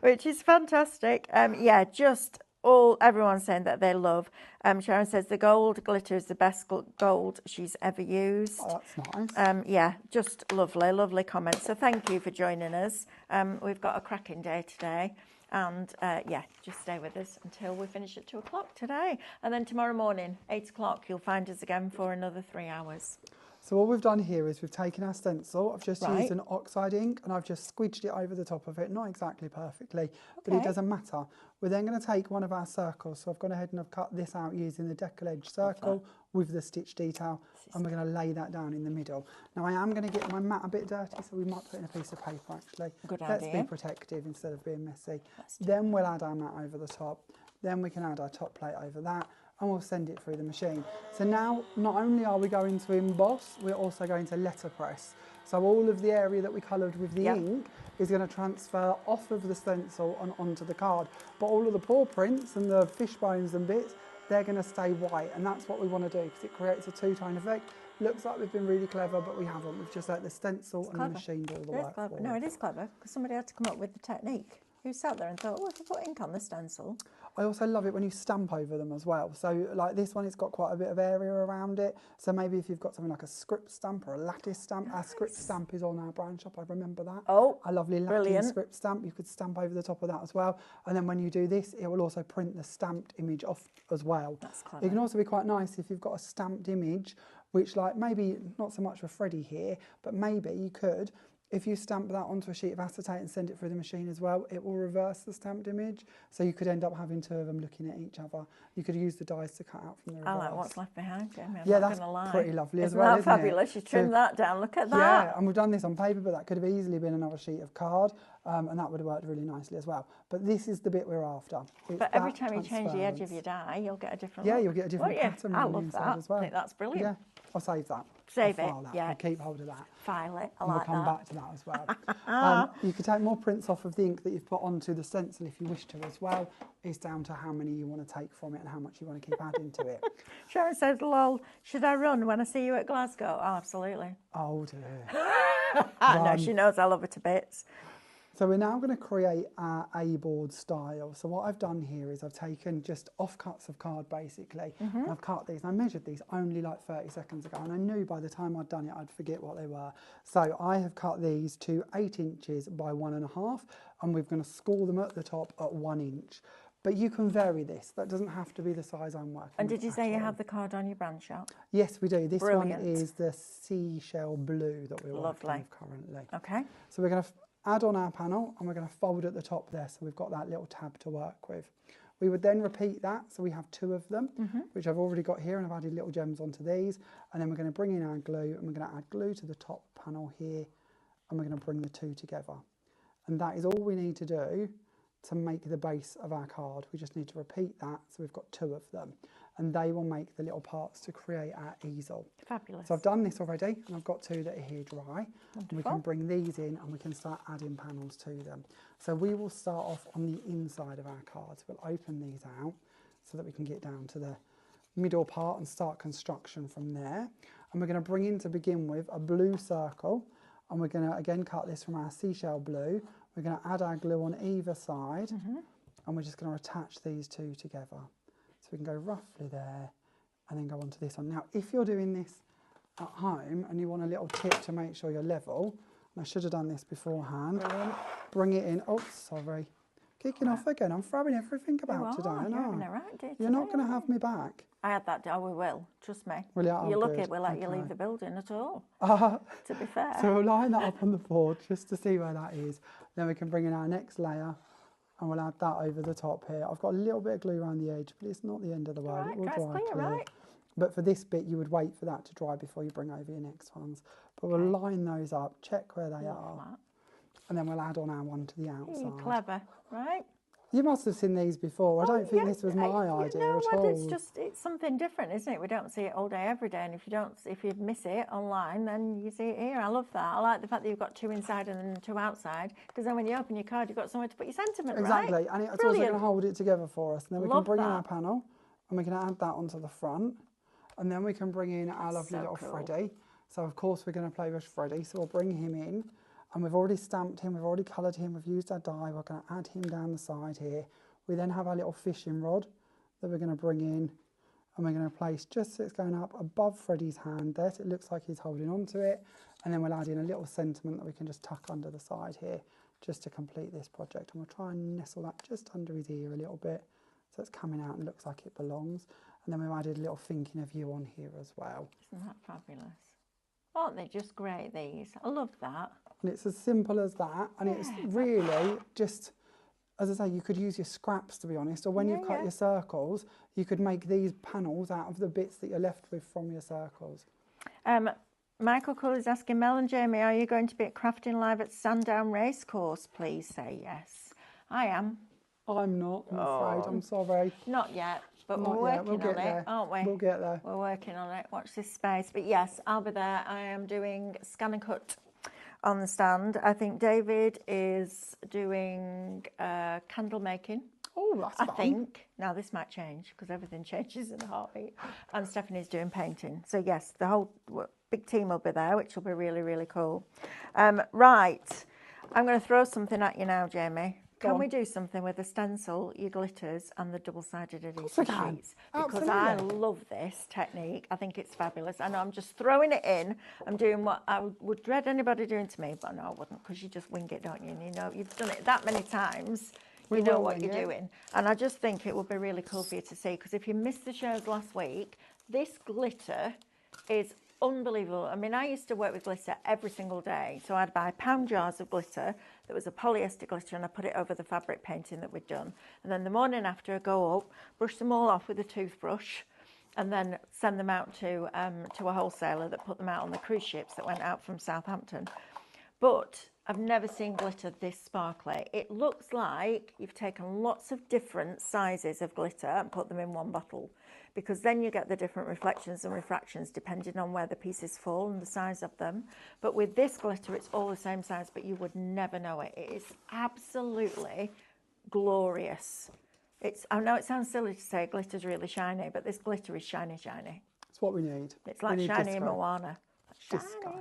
Which is fantastic. Yeah, just everyone's saying that they love. Sharon says the gold glitter is the best gold she's ever used. Oh, that's nice. Yeah, just lovely, lovely comments. So thank you for joining us. We've got a cracking day today. And yeah, just stay with us until we finish at 2 o'clock today. And then tomorrow morning, 8 o'clock, you'll find us again for another 3 hours. So what we've done here is we've taken our stencil, I've just used an oxide ink and I've just squidged it over the top of it, not exactly perfectly, but it doesn't matter. We're then going to take one of our circles, so I've gone ahead and I've cut this out using the decal edge circle with the stitch detail and we're going to lay that down in the middle. Now I am going to get my mat a bit dirty, so we might put in a piece of paper actually. Good Let's idea. be protective instead of being messy. Then we'll add our mat over the top, then we can add our top plate over that, and we'll send it through the machine. So now, not only are we going to emboss, we're also going to letterpress. So all of the area that we coloured with the ink is going to transfer off of the stencil and onto the card. But all of the paw prints and the fish bones and bits, they're going to stay white, and that's what we want to do because it creates a two-tone effect. Looks like we've been really clever, but we haven't. We've just let the stencil and the machine do all the work for No, us. it is clever because somebody had to come up with the technique. Who sat there and thought, oh, if I put ink on the stencil. I also love it when you stamp over them as well. So like this one, it's got quite a bit of area around it. So maybe if you've got something like a script stamp or a lattice stamp, our script stamp is on our brand shop, I remember that. Oh, a lovely Latin brilliant. script stamp, you could stamp over the top of that as well. And then when you do this, it will also print the stamped image off as well. That's clever. It can also be quite nice if you've got a stamped image, which like maybe not so much for Freddie here, but maybe you could, If you stamp that onto a sheet of acetate and send it through the machine as well, it will reverse the stamped image. So you could end up having two of them looking at each other. You could use the dies to cut out from the reverse. I like what's left behind, Jamie. Yeah, I'm that's not gonna lie. pretty lovely as Isn't well, that isn't it? fabulous? You trimmed that down. Look at that. Yeah, and we've done this on paper, but that could have easily been another sheet of card, and that would have worked really nicely as well. But this is the bit we're after. It's But every that time you change the edge of transference. your die, you'll get a different Yeah, look. you'll get a different Won't you? pattern I on the love inside that. as well. I think that's brilliant. Yeah, I'll save that. Save I'll it, file that. yeah. I'll keep hold of that. File it. I And we'll like come that. back to that as well. You could take more prints off of the ink that you've put onto the stencil if you wish to as well. It's down to how many you want to take from it and how much you want to keep adding to it. Sharon says, lol, should I run when I see you at Glasgow? Oh, absolutely. Oh dear. No, she knows I love her to bits. So we're now going to create our A-board style. So what I've done here is I've taken just offcuts of card basically, and I've cut these. And I measured these only like 30 seconds ago, and I knew by the time I'd done it, I'd forget what they were. So I have cut these to 8 inches by 1.5, and we're going to score them at the top at 1 inch. But you can vary this. That doesn't have to be the size I'm working And with did you say you at all. have the card on your brand shop? Yes, we do. This Brilliant. one is the seashell blue that we're working Lovely. with currently. Okay. So we're going to add on our panel, and we're going to fold at the top there, so we've got that little tab to work with. We would then repeat that, so we have 2 of them, which I've already got here, and I've added little gems onto these, and then we're going to bring in our glue, and we're going to add glue to the top panel here, and we're going to bring the 2 together. And that is all we need to do to make the base of our card. We just need to repeat that, so we've got 2 of them, and they will make the little parts to create our easel. Fabulous. So I've done this already, and I've got 2 that are here dry. And we Wonderful. can bring these in, and we can start adding panels to them. So we will start off on the inside of our cards. We'll open these out so that we can get down to the middle part and start construction from there. And we're going to bring in, to begin with, a blue circle, and we're going to again cut this from our seashell blue. We're going to add our glue on either side, and we're just going to attach these 2 together. So we can go roughly there and then go on to this one. Now, if you're doing this at home and you want a little tip to make sure you're level, and I should have done this beforehand, bring it in. Oh, sorry. Kicking off again. I'm throwing everything about today. I know. You're not going to have me back. I had that. Oh, we will. Trust me. Will you? Oh, You're lucky good. we'll let you Okay. leave the building at all, To be fair. So we'll line that up on the board just to see where that is. Then we can bring in our next layer, and we'll add that over the top here. I've got a little bit of glue around the edge, but it's not the end of the world. It will dries dry clear, right? But for this bit, you would wait for that to dry before you bring over your next ones. But we'll line those up, check where they are, That. and then we'll add on our one to the outside. You're clever, right? You must have seen these before. I don't think yeah, this was my idea no, at but all. it's something different, isn't it? We don't see it all day, every day, and if you miss it online, then you see it here. I love that. I like the fact that you've got 2 inside and then 2 outside, because then when you open your card, you've got somewhere to put your sentiment, Exactly, right? and it's also Brilliant. going to hold it together for us. And then we Love can bring in that. our panel, and we can add that onto the front, and then we can bring in our lovely So little cool. Freddie. So of course we're going to play with Freddie, so we'll bring him in, and we've already stamped him, we've already coloured him, we've used our die, we're going to add him down the side here. We then have our little fishing rod that we're going to bring in, and we're going to place just so it's going up above Freddie's hand there, so it looks like he's holding on to it, and then we'll add in a little sentiment that we can just tuck under the side here just to complete this project, and we'll try and nestle that just under his ear a little bit so it's coming out and looks like it belongs. And then we've added a little thinking of you on here as well. Isn't that fabulous? Aren't they just great, these? I love that. And it's as simple as that, and it's really just, as I say, you could use your scraps, to be honest, or when you've cut your circles, you could make these panels out of the bits that you're left with from your circles. Michael Cole is asking, Mel and Jamie, are you going to be at Crafting Live at Sandown Racecourse? Please say yes. I am. I'm not, I'm afraid. I'm sorry. Not yet, but Not we're yet. working We'll on get there. it, aren't we? We'll get there. We're working on it. Watch this space. But yes, I'll be there. I am doing scan and cut on the stand. I think David is doing candle making. Oh, that's I fun. think. Now, this might change because everything changes in a heartbeat. And Stephanie's doing painting. So, yes, the whole big team will be there, which will be really, really cool. Right. I'm going to throw something at you now, Jamie. Can we do something with the stencil, your glitters, and the double-sided adhesive sheets? Because I love this technique. I think it's fabulous. I know I'm just throwing it in. I'm doing what I would dread anybody doing to me, but no, I wouldn't, because you just wing it, don't you? And you know, you've done it that many times. You know what you're doing. And I just think it would be really cool for you to see, because if you missed the shows last week, this glitter is unbelievable. I mean, I used to work with glitter every single day. So I'd buy pound jars of glitter that was a polyester glitter, and I put it over the fabric painting that we'd done. And then the morning after, I go up, brush them all off with a toothbrush, and then send them out to a wholesaler that put them out on the cruise ships that went out from Southampton. But I've never seen glitter this sparkly. It looks like you've taken lots of different sizes of glitter and put them in one bottle, because then you get the different reflections and refractions depending on where the pieces fall and the size of them. But with this glitter, it's all the same size, but you would never know it. It is absolutely glorious. I know it sounds silly to say glitter's really shiny, but this glitter is shiny, shiny. It's what we need. It's like shiny in Moana. Shiny.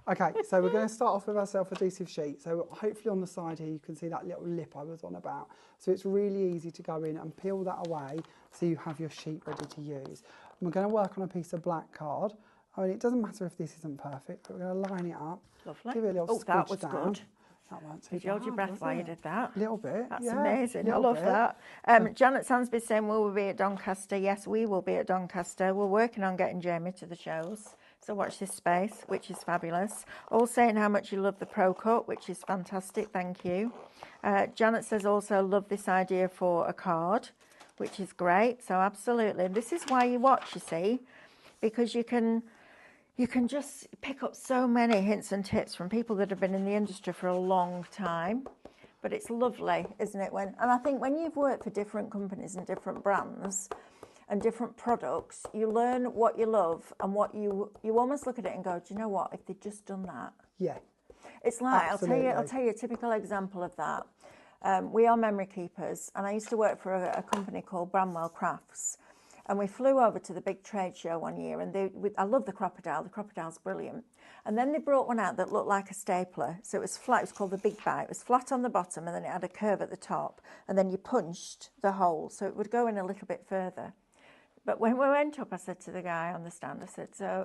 Okay, so we're going to start off with our self-adhesive sheet. So hopefully on the side here you can see that little lip I was on about. So it's really easy to go in and peel that away so you have your sheet ready to use. And we're going to work on a piece of black card. I mean, it doesn't matter if this isn't perfect, but we're going to line it up. Lovely. Give it a little that was down. Good. That weren't too Did you hold your breath while you it? did that? A little bit. That's yeah, amazing. I love that. Janet Sansby's saying, will we be at Doncaster? Yes, we will be at Doncaster. We're working on getting Jamie to the shows. So watch this space, which is fabulous. All saying how much you love the Pro Cut, which is fantastic. Thank you. Janet says also, love this idea for a card, which is great. So absolutely. This is why you watch, you see, because you can just pick up so many hints and tips from people that have been in the industry for a long time. But it's lovely, isn't it? And I think when you've worked for different companies and different brands and different products, you learn what you love and what you almost look at it and go, do you know what? If they'd just done that. Yeah. It's like, Absolutely. I'll tell you a typical example of that. We are memory keepers, and I used to work for a company called Cuddly Crafts. And we flew over to the big trade show one year, and I love the crocodile. The crocodile's brilliant. And then they brought one out that looked like a stapler. So it was flat. It was called the Big Bite. It was flat on the bottom, and then it had a curve at the top. And then you punched the hole, so it would go in a little bit further. But when we went up, I said to the guy on the stand,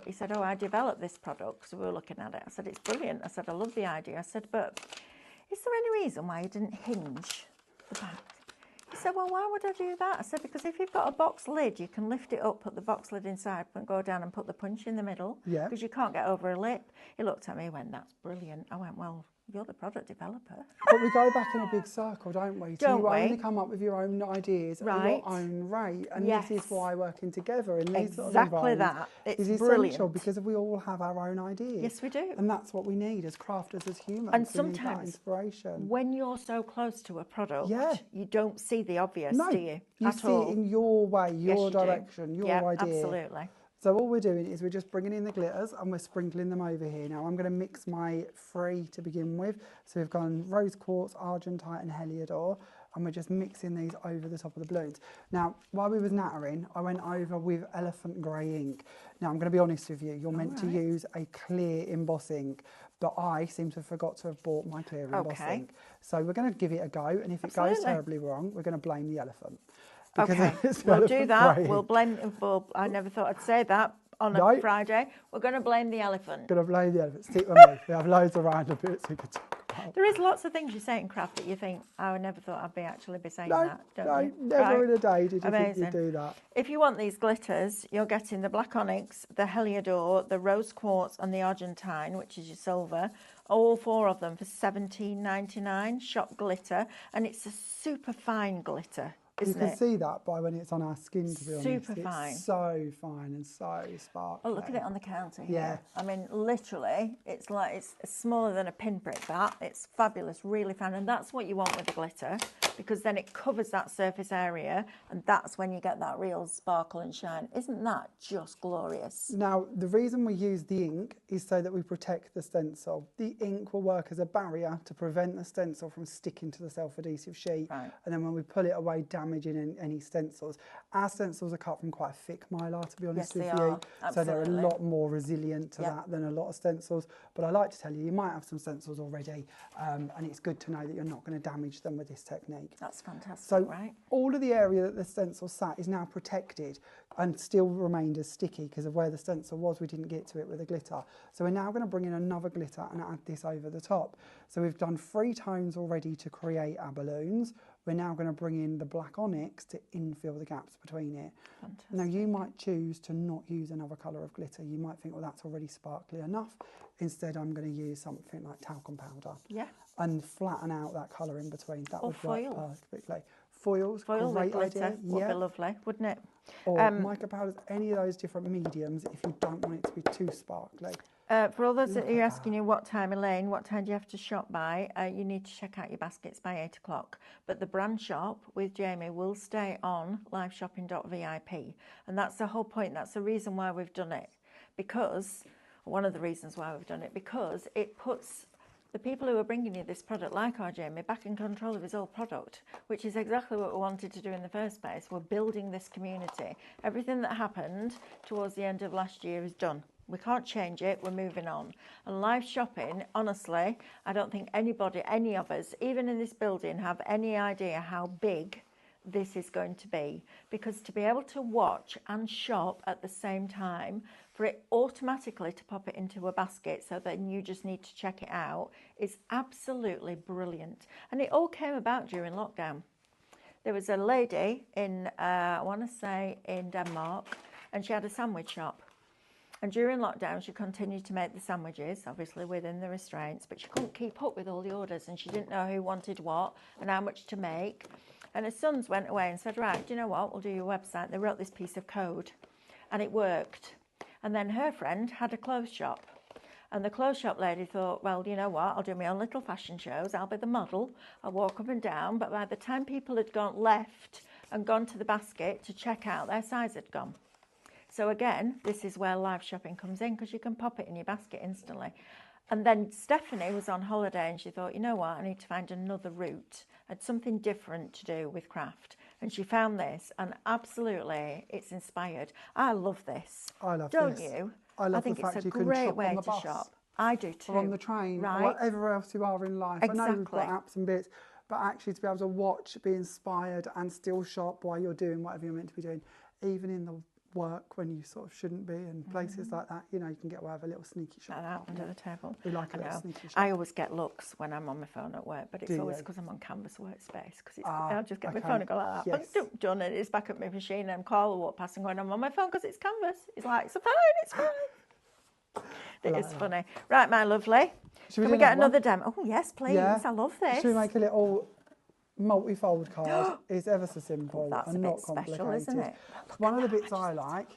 he said, oh, I developed this product. So we were looking at it. I said, it's brilliant. I said, I love the idea. I said, but is there any reason why you didn't hinge the back? He said, well, why would I do that? I said, because if you've got a box lid, you can lift it up, put the box lid inside, and go down and put the punch in the middle. Yeah. Because you can't get over a lip. He looked at me and went, that's brilliant. I went, well, you're the product developer. But we go back in a big circle, don't we? So Don't you we? only come up with your own ideas at Right. your own rate. And Yes. this is why working together in these sort of Exactly environments that. It's is essential brilliant. because we all have our own ideas. Yes, we do. And that's what we need as crafters, as humans. And We need that sometimes inspiration. when you're so close to a product, Yeah. you don't see the obvious, No, do you? you At see all. it in your way, Yes, your you do. direction, your Yeah, idea. absolutely. So all we're doing is we're just bringing in the glitters and we're sprinkling them over here. Now I'm going to mix my three to begin with. So we've gone rose quartz, argentite and heliodor, and we're just mixing these over the top of the balloons. Now, while we was nattering, I went over with elephant grey ink. Now I'm going to be honest with you, you're meant to use a clear emboss ink, but I seem to have forgot to have bought my clear emboss ink. So we're going to give it a go, and if it goes terribly wrong, we're going to blame the elephant. Okay, we'll do that. We'll blame. I never thought I'd say that on a Friday. We're going to blame the elephant. Going to blame the elephant. Stick with me. We have loads of random bits we could talk about. There is lots of things you say in craft that you think, I never thought I'd actually be saying that. Don't you? Never in a day did you Amazing. think you'd do that. If you want these glitters, you're getting the black onyx, the heliodor, the rose quartz, and the argentine, which is your silver. All four of them for $17.99. Shop glitter, and it's a super fine glitter. You can see that by when it's on our skin, to be honest. Super fine. It's so fine and so sparkly. Oh, look at it on the counter here. Yeah. I mean, literally, it's smaller than a pinprick, that. It's fabulous, really fine. And that's what you want with the glitter, because then it covers that surface area, and that's when you get that real sparkle and shine. Isn't that just glorious? Now, the reason we use the ink is so that we protect the stencil. The ink will work as a barrier to prevent the stencil from sticking to the self-adhesive sheet. Right. And then when we pull it away, damaging any stencils. Our stencils are cut from quite a thick mylar, to be honest with you. So they're a lot more resilient to that than a lot of stencils. But I like to tell you, you might have some stencils already, and it's good to know that you're not going to damage them with this technique. That's fantastic, so right? All of the area that the stencil sat is now protected and still remained as sticky because of where the stencil was. We didn't get to it with the glitter. So we're now going to bring in another glitter and add this over the top. So we've done 3 tones already to create our balloons. we're now going to bring in the black onyx to infill the gaps between it. Fantastic. Now you might choose to not use another colour of glitter. You might think, well, that's already sparkly enough. Instead, I'm going to use something like talcum powder. Yeah. And flatten out that colour in between. That Or would foil. work perfectly. Foil's Foil with great glitter idea. would be lovely, wouldn't it? Or mica powders, any of those different mediums if you don't want it to be too sparkly. For all those that are asking you what time, Elaine, what time do you have to shop by, you need to check out your baskets by 8 o'clock. But the brand shop with Jamie will stay on liveshopping.vip. And that's the whole point. That's the reason why we've done it. Because, one of the reasons why we've done it, because it puts the people who are bringing you this product, like our Jamie, back in control of his old product, which is exactly what we wanted to do in the first place. We're building this community. Everything that happened towards the end of last year is done. We can't change it, we're moving on. And live shopping, honestly, I don't think anybody, any of us, even in this building, have any idea how big this is going to be. Because to be able to watch and shop at the same time, for it automatically to pop it into a basket so then you just need to check it out, is absolutely brilliant. And it all came about during lockdown. There was a lady in, I want to say in Denmark, and she had a sandwich shop. And during lockdown, she continued to make the sandwiches, obviously within the restraints, but she couldn't keep up with all the orders and she didn't know who wanted what and how much to make. And her sons went away and said, right, do you know what, we'll do your website. They wrote this piece of code and it worked. And then her friend had a clothes shop. And the clothes shop lady thought, well, you know what, I'll do my own little fashion shows. I'll be the model. I'll walk up and down. But by the time people had left and gone to the basket to check out, their size had gone. So again, this is where live shopping comes in because you can pop it in your basket instantly. And then Stephanie was on holiday and she thought, you know what, I need to find another route. I had something different to do with craft. And she found this and absolutely it's inspired. I love this. I love Don't this. you? I love think the fact it's a you can great shop way on the to bus. shop. I do too. Or on the train, right? or whatever else you are in life. I know we've got Exactly. apps and bits, but actually to be able to watch, be inspired and still shop while you're doing whatever you're meant to be doing, even in the work when you sort of shouldn't be and places like that, you know, you can get away with a little sneaky shop. Out under the table. We like a I little know. sneaky shop. I always get looks when I'm on my phone at work, but it's Do always you? because I'm on Canvas workspace. Because I'll just get my okay. phone and go like that. Yes. Done, and it's back at my machine. And Carl will walk past and going, I'm on my phone because it's Canvas. He's like, it's fine, it's fine. It is funny. Right, my lovely. Can we get another demo? Oh, yes, please. Yeah. I love this. Should we make a little multi-fold card? It's ever so simple That's and a not bit special, complicated. isn't it? One of the bits I like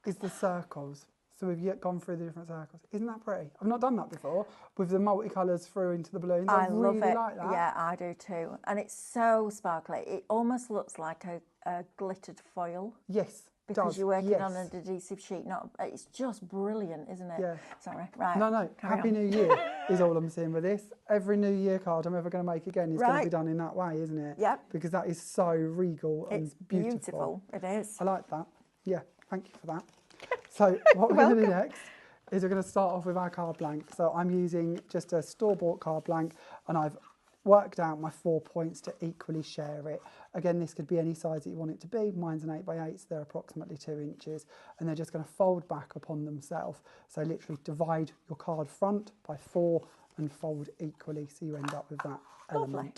is the circles. So we've yet gone through the different circles. Isn't that pretty? I've not done that before with the multicolours through into the balloons. I love really it. like that. Yeah, I do too. And it's so sparkly. It almost looks like a glittered foil. Yes. Because you're working on an yes. adhesive sheet. It's just brilliant, isn't it? Yeah. Sorry. Right. No. Happy New Year is all I'm saying with this. Every New Year card I'm ever going to make again is going to be done in that way, isn't it? Yep. Because that is so regal and It's beautiful. It is. I like that. Yeah, thank you for that. So what we're going to do next is we're going to start off with our card blank. So I'm using just a store-bought card blank and I've worked out my 4 points to equally share it. Again, this could be any size that you want it to be. Mine's an 8x8, so they're approximately 2 inches. And they're just going to fold back upon themselves. So literally divide your card front by 4 and fold equally so you end up with that element. Lovely.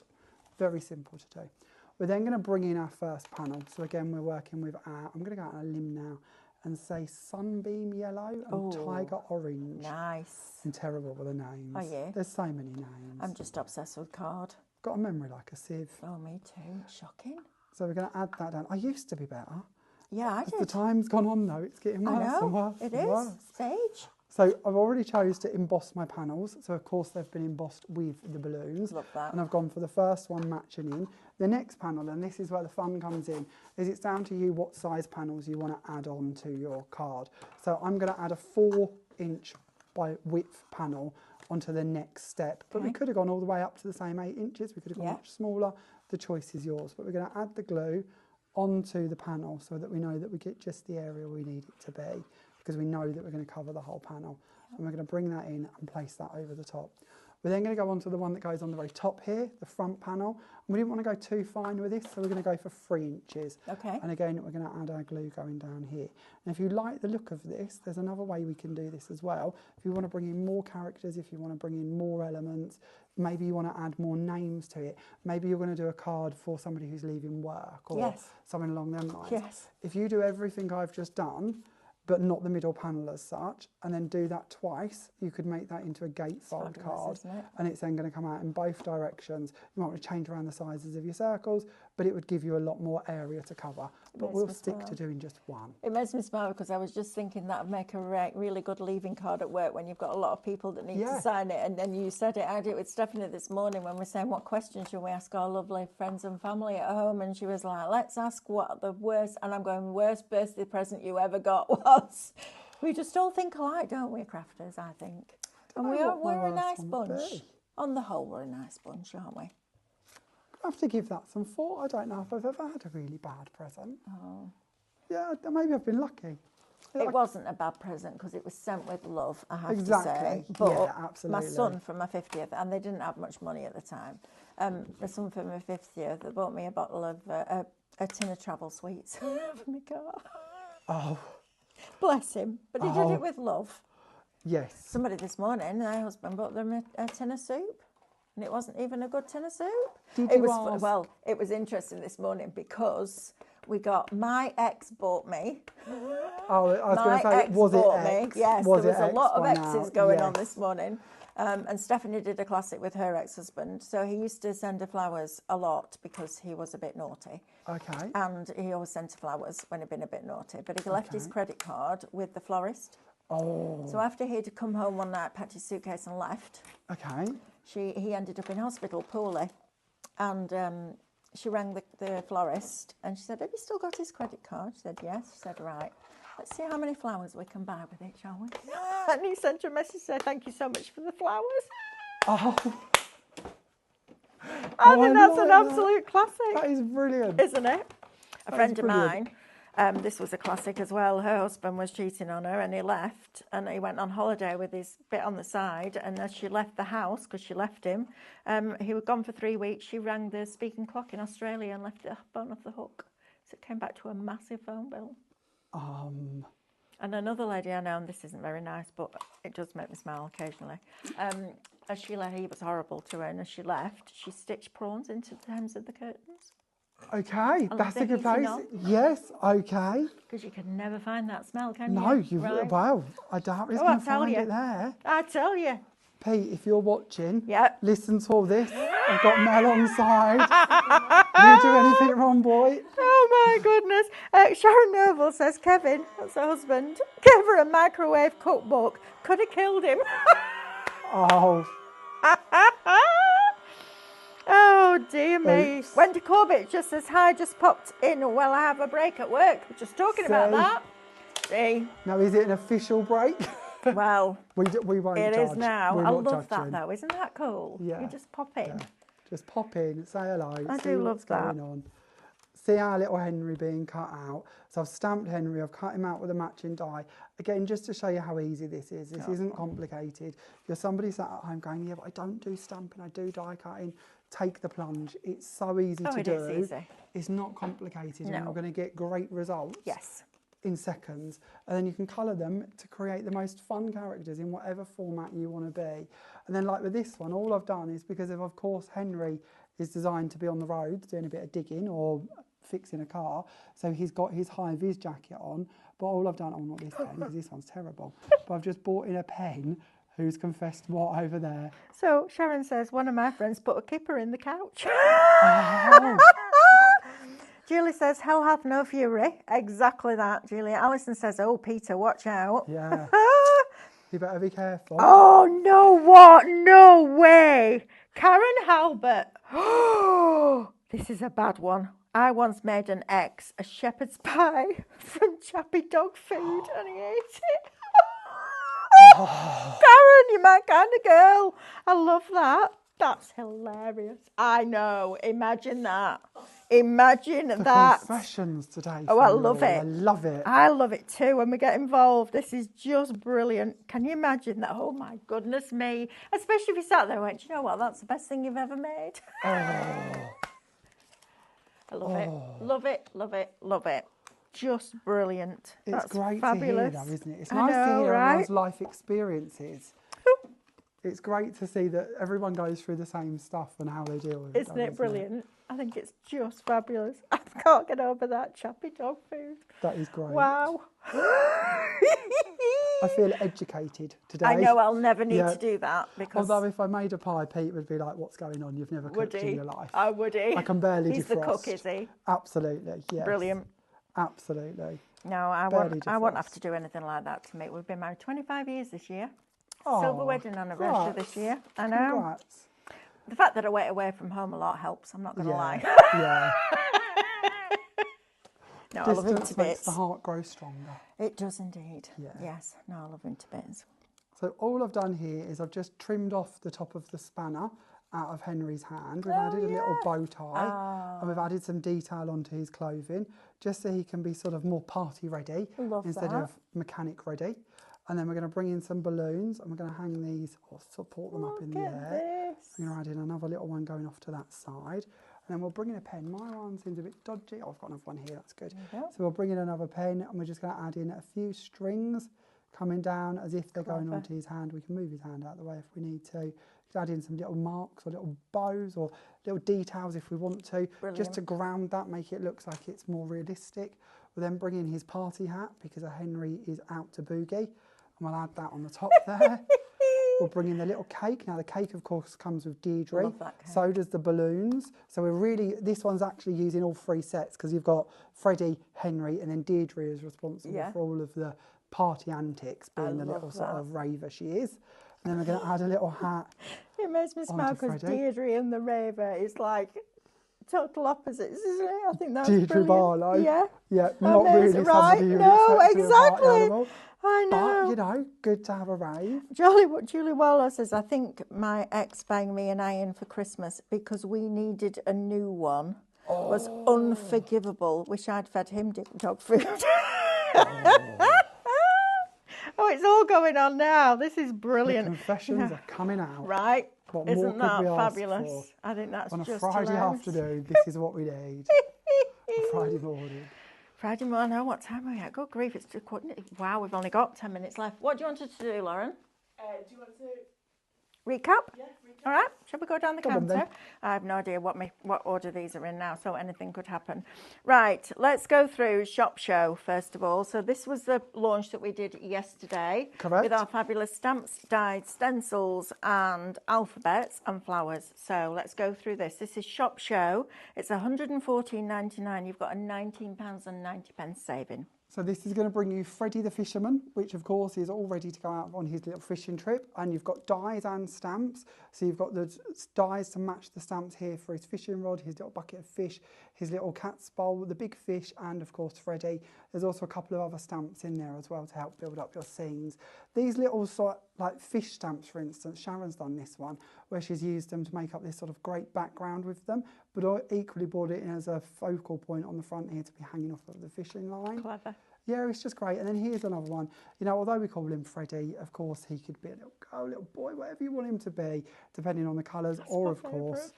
Very simple to do. We're then going to bring in our first panel. So again, we're working with our, I'm going to go out on a limb now and say Sunbeam Yellow and Tiger Orange. Nice. I'm terrible with the names. Are you? There's so many names. I'm just obsessed with card. Got a memory like a sieve. Oh, me too. Shocking. So we're going to add that down. I used to be better. Yeah, I As did. the time's gone on though, it's getting worse and worse It and is. worse. Sage. So I've already chose to emboss my panels. So of course they've been embossed with the balloons. Love that. And I've gone for the first one matching in. The next panel, and this is where the fun comes in, is it's down to you what size panels you want to add on to your card. So I'm going to add a 4-inch by width panel onto the next step. But we could have gone all the way up to the same 8 inches. We could have gone much smaller. The choice is yours. But we're going to add the glue onto the panel so that we know that we get just the area we need it to be, because we know that we're going to cover the whole panel. And we're going to bring that in and place that over the top. We're then going to go on to the one that goes on the very top here, the front panel. And we didn't want to go too fine with this, so we're going to go for 3 inches. Okay. And again, we're going to add our glue going down here. And if you like the look of this, there's another way we can do this as well. If you want to bring in more characters, if you want to bring in more elements, maybe you want to add more names to it. Maybe you're going to do a card for somebody who's leaving work or something along them lines. Yes. If you do everything I've just done, but not the middle panel as such, and then do that twice, you could make that into a gatefold card, and it's then going to come out in both directions. You might want to change around the sizes of your circles, but it would give you a lot more area to cover. But we'll stick to doing just one. It makes me smile because I was just thinking that would make a really good leaving card at work when you've got a lot of people that need to sign it. And then you said it. I did it with Stephanie this morning when we're saying what questions should we ask our lovely friends and family at home, and she was like, let's ask what the worst, and I'm going, worst birthday present you ever got was. We just all think alike, don't we, crafters, I think. And we're a nice bunch. On the whole, we're a nice bunch, aren't we? I have to give that some thought. I don't know if I've ever had a really bad present. Oh. Yeah, maybe I've been lucky. It wasn't a bad present because it was sent with love, I have to say. But yeah, absolutely. My son for my 50th, and they didn't have much money at the time, the son for my 50th, they bought me a bottle of, a tin of travel sweets for my car. Oh. Bless him. But he did it with love. Yes. Somebody this morning, my husband bought them a tin of soup. And it wasn't even a good tin of soup. It was interesting this morning because we got my ex bought me. Oh, I was going to say, was it X? Yes, there was a lot of X's going on this morning. And Stephanie did a classic with her ex-husband. So he used to send her flowers a lot because he was a bit naughty. Okay. And he always sent her flowers when he'd been a bit naughty. But he left his credit card with the florist. Oh. So after he'd come home one night, packed his suitcase and left. Okay. He ended up in hospital poorly, and she rang the florist and she said, have you still got his credit card? She said, yes. She said, right, let's see how many flowers we can buy with it, shall we? And he sent her a message, said, thank you so much for the flowers. Oh. I think that's an absolute classic. That is brilliant. Isn't it? A friend of mine, this was a classic as well. Her husband was cheating on her and he left and he went on holiday with his bit on the side, and as she left the house, because she left him, he was gone for 3 weeks, she rang the speaking clock in Australia and left the phone off the hook. So it came back to a massive phone bill. And another lady I know, and this isn't very nice, but it does make me smile occasionally, as she left, he was horrible to her, and as she left, she stitched prawns into the hems of the curtains. Okay, that's a good place. Yes, okay. Because you can never find that smell, can you? No, well, I doubt he's going to find it there. I tell you. Pete, if you're watching, listen to all this. I've got Mel on side. You do anything wrong, boy? Oh my goodness. Sharon Noble says, Kevin, that's her husband, gave her a microwave cookbook. Could have killed him. Oh. Oh dear me. Oops. Wendy Corbett just says, hi, just popped in while I have a break at work. We're just talking about that. See? Now, is it an official break? Well, we won't it judge. is now. We're I not love judging. that though. Isn't that cool? Yeah. You just pop in. Yeah. Just pop in, say hello. I see do love what's that. going on. See our little Henry being cut out. So I've stamped Henry, I've cut him out with a matching die. Again, just to show you how easy this is. This isn't complicated. If you're somebody sat at home going, yeah, but I don't do stamping, I do die cutting, take the plunge. It's so easy to do. It is easy. It's not complicated, No. and you're going to get great results. Yes. In seconds, and then you can colour them to create the most fun characters in whatever format you want to be. And then like with this one, all I've done is because of course Henry is designed to be on the road doing a bit of digging or fixing a car, so he's got his high-vis jacket on, but all I've done, not this pen because this one's terrible, but I've just bought in a pen who's confessed what over there. So Sharon says, one of my friends put a kipper in the couch. Oh. Julie says, hell hath no fury. Exactly that, Julie. Alison says, oh, Peter, watch out. Yeah. You better be careful. Oh, no, what? No way. Karen Halbert. Oh, this is a bad one. I once made an ex a shepherd's pie from Chappy dog food and he ate it. Oh. Karen, you're my kind of girl. I love that. That's hilarious. I know. Imagine that. Imagine The that. confessions today. Oh, I from love Floral. it. I love it. I love it too when we get involved. This is just brilliant. Can you imagine that? Oh my goodness me. Especially if you sat there and went, "Do you know what, that's the best thing you've ever made." Oh, I love it. Love it, love it, love it. Just brilliant. it's That's great fabulous. to hear, though, isn't it? It's I nice to know, hear right? everyone's life experiences. It's great to see that everyone goes through the same stuff and how they deal with it. Isn't it brilliant? I think it's just fabulous. I can't get over that choppy dog food. That is great. Wow. I feel educated today. I know I'll never need Yeah. to do that because Although if I made a pie, Pete would be like, "What's going on? You've never would cooked he? in your life." Oh, would he? I can barely He's the defrost. cook, is he? Absolutely, yes. Brilliant. Absolutely. No, I Barely won't have defrost. to do anything like that to me. We've been married 25 years this year. Oh, Silver wedding anniversary congrats. this year. I know. Congrats. The fact that I wait away from home a lot helps. I'm not going to lie. Yeah. No, I love him to Distance makes bits. the heart grow stronger. It does indeed. Yeah. Yes. No, I love him to bits. So all I've done here is I've just trimmed off the top of the spanner out of Henry's hand. We've Oh, added a little yeah. bow tie and we've added some detail onto his clothing just so he can be sort of more party ready Love instead that. of mechanic ready. And then we're going to bring in some balloons and we're going to hang these or support them up in the Look air. at this. I'm going to add in another little one going off to that side. And then we'll bring in a pen. My one seems a bit dodgy. Oh, I've got another one here, that's good. There you go. So we'll bring in another pen and we're just going to add in a few strings coming down as if they're going Clever. onto his hand. We can move his hand out of the way if we need to. Add in some little marks or little bows or little details if we want to, just to ground that, make it look like it's more realistic. We'll then bring in his party hat because Henry is out to boogie, and we'll add that on the top there. We'll bring in the little cake. Now the cake of course comes with Deirdre, Love that cake. so does the balloons. So we're really, this one's actually using all three sets because you've got Freddie, Henry and then Deirdre is responsible Yeah. for all of the party antics, being the love little sort that. of raver she is. And then we're going to add a little hat. It makes me smile Onto because Freddie. Deirdre and the Raver is like total opposites, isn't it? I think that's Deirdre brilliant. Barlow. Yeah. Yeah, not Amazing, really right? somebody you would No, expect to be a party exactly. animal. I know. But, you know, good to have a rave. Julie Waller says, I think my ex banged me an iron for Christmas because we needed a new one. Was unforgivable. Wish I'd fed him dog food. Oh, it's all going on now. This is The brilliant. confessions are coming out. Right? What more Isn't could that we ask fabulous? for? I think that's On a just Friday hilarious. afternoon, this is what we need. A Friday morning. Friday morning, I know what time are we at? Good grief, it's just wow, we've only got 10 minutes left. What do you want us to do, Lauren? Do you want to? Recap? Yeah, All right, shall we go down the Come on, counter? then. I have no idea what order these are in now, so anything could happen. Right, let's go through Shop Show first of all. So this was the launch that we did yesterday. Correct. With our fabulous stamps, dies, stencils and alphabets and flowers. So let's go through this. This is Shop Show. It's £114.99. You've got a £19.90 saving. So this is going to bring you Freddie the Fisherman, which of course is all ready to go out on his little fishing trip. And you've got dies and stamps. So you've got the dies to match the stamps here for his fishing rod, his little bucket of fish, his little cat's bowl, the big fish, and of course Freddie. There's also a couple of other stamps in there as well to help build up your scenes. These little sort like fish stamps, for instance, Sharon's done this one, where she's used them to make up this sort of great background with them, but I equally brought it in as a focal point on the front here to be hanging off of the fishing line. Clever. Yeah, it's just great. And then here's another one. You know, although we call him Freddie, of course, he could be a little girl, little boy, whatever you want him to be, depending on the colours, or of course,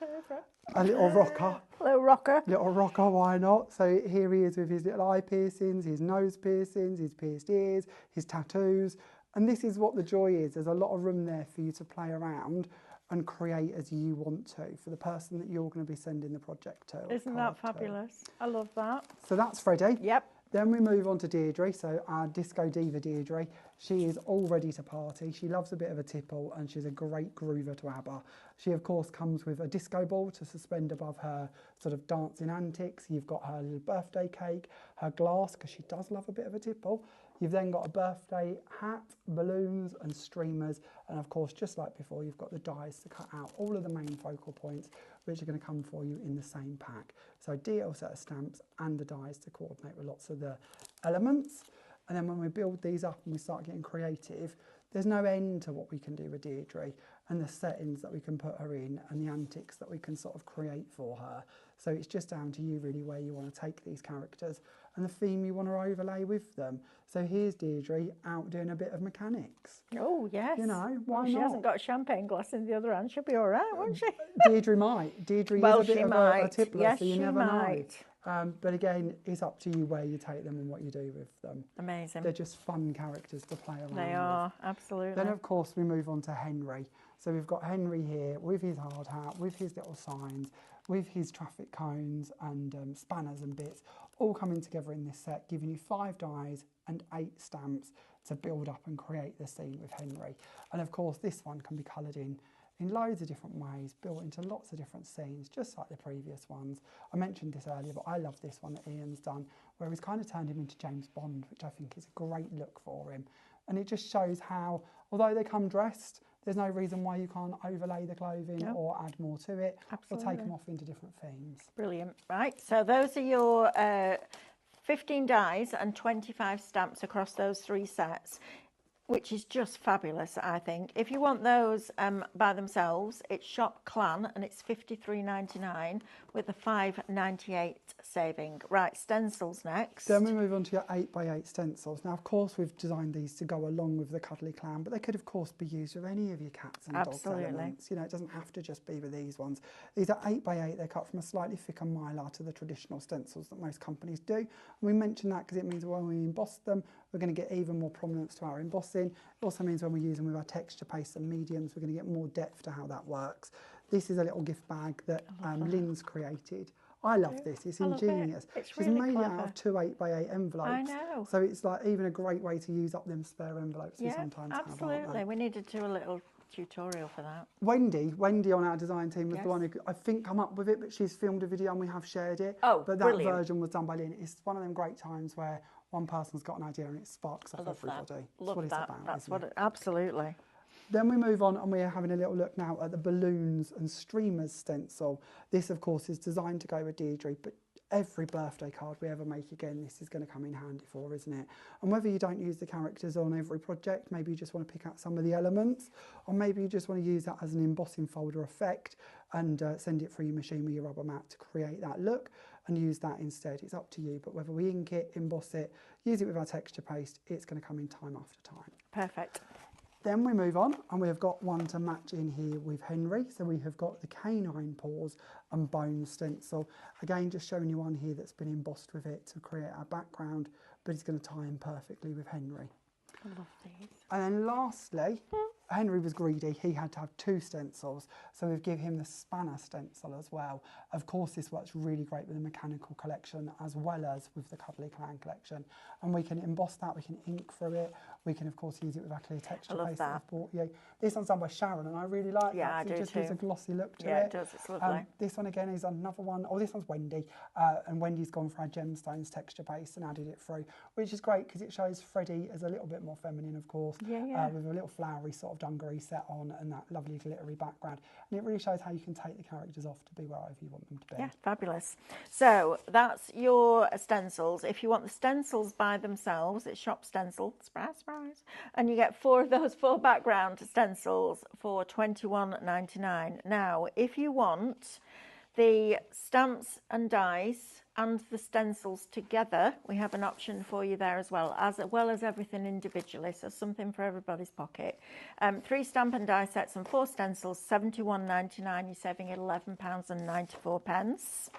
a little rocker. Little rocker. Little rocker, why not? So here he is with his little eye piercings, his nose piercings, his pierced ears, his tattoos. And this is what the joy is. There's a lot of room there for you to play around and create as you want to for the person that you're going to be sending the project to. Isn't that fabulous? I love that. So that's Freddie. Yep. Then we move on to Deirdre, so our disco diva Deirdre. She is all ready to party. She loves a bit of a tipple and she's a great groover to ABBA. She of course comes with a disco ball to suspend above her sort of dancing antics. You've got her little birthday cake, her glass, because she does love a bit of a tipple. You've then got a birthday hat, balloons and streamers, and of course, just like before, you've got the dies to cut out all of the main focal points, which are going to come for you in the same pack. So DL set of stamps and the dies to coordinate with lots of the elements. And then when we build these up and we start getting creative, there's no end to what we can do with Deirdre and the settings that we can put her in and the antics that we can sort of create for her. So it's just down to you really where you want to take these characters and the theme you want to overlay with them. So here's Deirdre out doing a bit of mechanics. Oh, yes. You know, why not? She hasn't got a champagne glass in the other hand. She'll be all right, won't she? Deirdre might. Deirdre Well, is a bit of a tippler, yes, so you she never might. know. But again, it's up to you where you take them and what you do with them. Amazing. They're just fun characters to play around with. They are, absolutely. Then, of course, we move on to Henry. So we've got Henry here with his hard hat, with his little signs, with his traffic cones and spanners and bits, all coming together in this set, giving you 5 dies and 8 stamps to build up and create the scene with Henry. And of course, this one can be coloured in loads of different ways, built into lots of different scenes, just like the previous ones. I mentioned this earlier, but I love this one that Ian's done, where he's kind of turned him into James Bond, which I think is a great look for him. And it just shows how, although they come dressed, there's no reason why you can't overlay the clothing or add more to it, or take them off into different themes. Brilliant. Right, so those are your 15 dies and 25 stamps across those 3 sets, which is just fabulous, I think. If you want those by themselves, it's Shop Clan and it's $53.99 with a $5.98 saving. Right, stencils next. Then we move on to your 8x8 stencils. Now, of course, we've designed these to go along with the Cuddly Clan, but they could, of course, be used with any of your cats and dogs elements. You know, it doesn't have to just be with these ones. These are 8x8. They're cut from a slightly thicker mylar to the traditional stencils that most companies do. And we mention that because it means when we emboss them, we're going to get even more prominence to our embossing. It also means when we use them with our texture pastes and mediums, we're going to get more depth to how that works. This is a little gift bag that Lynn's created. I love this, it's ingenious. She's really made clever. it out of 2 8x8 envelopes. I know. So it's like even a great way to use up them spare envelopes we sometimes have, aren't they? We needed to do a little tutorial for that. Wendy on our design team was the one who I think come up with it, but she's filmed a video and we have shared it. Oh, but that brilliant. version was done by Lynn. It's one of them great times where one person's got an idea and it sparks up everybody. Love That's what that. it's about. That's what it, absolutely. Then we move on and we're having a little look now at the balloons and streamers stencil. This, of course, is designed to go with Deirdre, but every birthday card we ever make again, this is going to come in handy for, isn't it? And whether you don't use the characters on every project, maybe you just want to pick out some of the elements, or maybe you just want to use that as an embossing folder effect and send it through your machine with your rubber mat to create that look and use that instead. It's up to you, but whether we ink it, emboss it, use it with our texture paste, it's going to come in time after time. Perfect. Then we move on and we have got one to match in here with Henry. So we have got the canine paws and bone stencil. Again, just showing you one here that's been embossed with it to create our background, but it's going to tie in perfectly with Henry. I love these. And then lastly, Henry was greedy. He had to have 2 stencils, so we've given him the spanner stencil as well. Of course, this works really great with the mechanical collection as well as with the Cuddly Clan collection. And we can emboss that, we can ink through it, we can, of course, use it with our clear texture paste that I've bought you. This one's done by Sharon, and I really like that. It just gives a glossy look to it. Yeah, it does. It's lovely. This one, again, is another one. Oh, this one's Wendy, and Wendy's gone for our gemstones texture paste and added it through, which is great because it shows Freddie as a little bit more feminine, of course, with a little flowery sort of dungaree set on and that lovely glittery background. And it really shows how you can take the characters off to be wherever you want them to be. Yeah, fabulous. So that's your stencils. If you want the stencils by themselves, it's Shop Stencil, surprise, surprise. And you get 4 of those 4 background stencils for $21.99. Now, if you want the stamps and dies and the stencils together, we have an option for you there as well as everything individually, so something for everybody's pocket. 3 stamp and die sets and 4 stencils, $71.99. You're saving £11.94.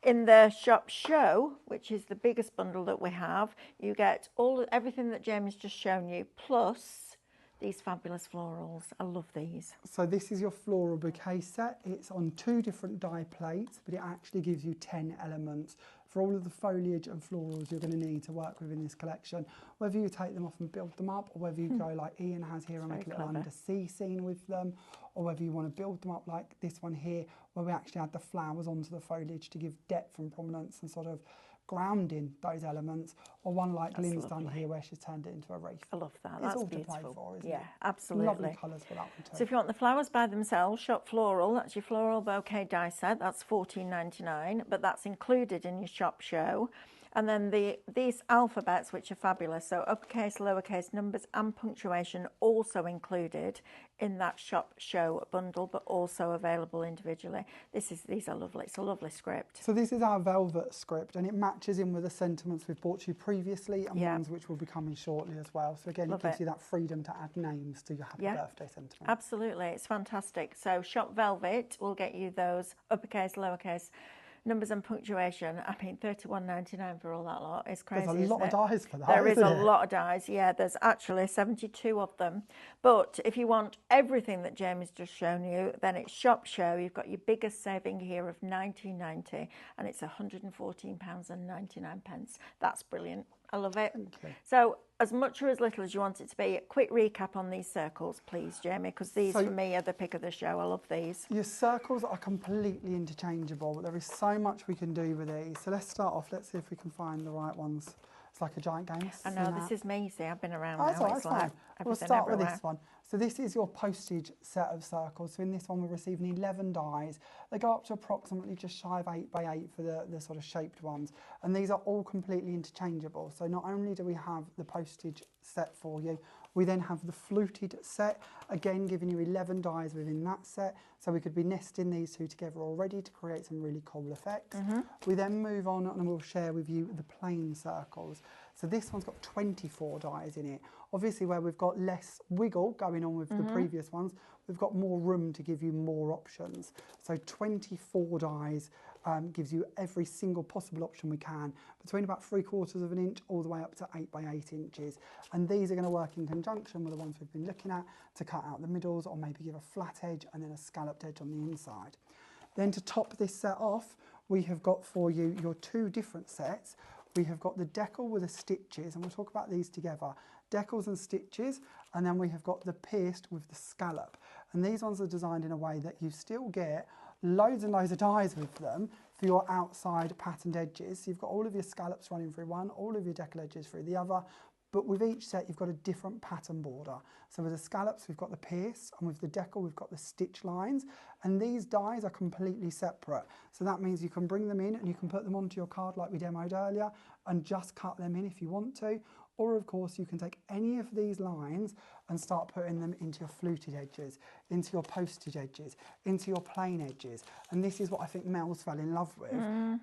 In the shop show, which is the biggest bundle that we have, you get everything that Jamie's just shown you, plus these fabulous florals. I love these. So this is your floral bouquet set. It's on 2 different die plates, but it actually gives you 10 elements for all of the foliage and florals you're going to need to work with in this collection. Whether you take them off and build them up, or whether you go like Ian has here and make a little undersea scene with them, or whether you want to build them up like this one here, where we actually add the flowers onto the foliage to give depth and prominence and sort of grounding those elements, or one like Lynn's done here where she's turned it into a wreath. I love that. It's That's all beautiful. to play for, isn't it? Yeah, absolutely. Lovely colours for that one too. So if you want the flowers by themselves, Shop Floral, that's your floral bouquet die set, that's $14.99, but that's included in your shop show. And then these alphabets, which are fabulous, so uppercase, lowercase, numbers and punctuation also included in that shop show bundle, but also available individually. These are lovely. It's a lovely script. So this is our velvet script, and it matches in with the sentiments we've brought you previously and Yeah. ones which will be coming shortly as well. So again, Love it gives it. you that freedom to add names to your happy Yeah. birthday sentiment. Absolutely, it's fantastic. So shop velvet will get you those uppercase, lowercase, numbers and punctuation. I mean, $31.99 for all that lot is crazy. There's a lot of dies for that. There is isn't a it? lot of dies. Yeah, there's actually 72 of them. But if you want everything that Jamie's just shown you, then it's Shop Show. You've got your biggest saving here of $19.90, and it's £114.99. That's brilliant. I love it. Thank you. So as much or as little as you want it to be, a quick recap on these circles, please, Jamie, because these for me are the pick of the show. I love these. Your circles are completely interchangeable. There is so much we can do with these. So let's start off. Let's see if we can find the right ones. It's like a giant game. I know, this is me, see, I've been around Oh, now. that's all right, It's that's like fine. We'll everything start everywhere. with this one. So this is your postage set of circles. So in this one, we're receiving 11 dies. They go up to approximately just shy of 8 by 8 for the sort of shaped ones. And these are all completely interchangeable. So not only do we have the postage set for you, we then have the fluted set, again giving you 11 dies within that set. So we could be nesting these two together already to create some really cool effects. We then move on and we'll share with you the plain circles. So this one's got 24 dies in it. Obviously where we've got less wiggle going on with the previous ones, we've got more room to give you more options. So 24 dies gives you every single possible option we can, between about 3/4 of an inch all the way up to 8 by 8 inches. And these are going to work in conjunction with the ones we've been looking at to cut out the middles or maybe give a flat edge and then a scalloped edge on the inside. Then to top this set off, we have got for you your two different sets. We have got the decal with the stitches, and we'll talk about these together. Decals and stitches, and then we have got the pierced with the scallop. And these ones are designed in a way that you still get loads and loads of dies with them for your outside patterned edges. So you've got all of your scallops running through one, all of your decal edges through the other, but with each set you've got a different pattern border. So with the scallops we've got the pierce, and with the decal we've got the stitch lines, and these dies are completely separate. So that means you can bring them in and you can put them onto your card like we demoed earlier and just cut them in if you want to. Or of course you can take any of these lines and start putting them into your fluted edges, into your postage edges, into your plain edges. And this is what I think Mel's fell in love with,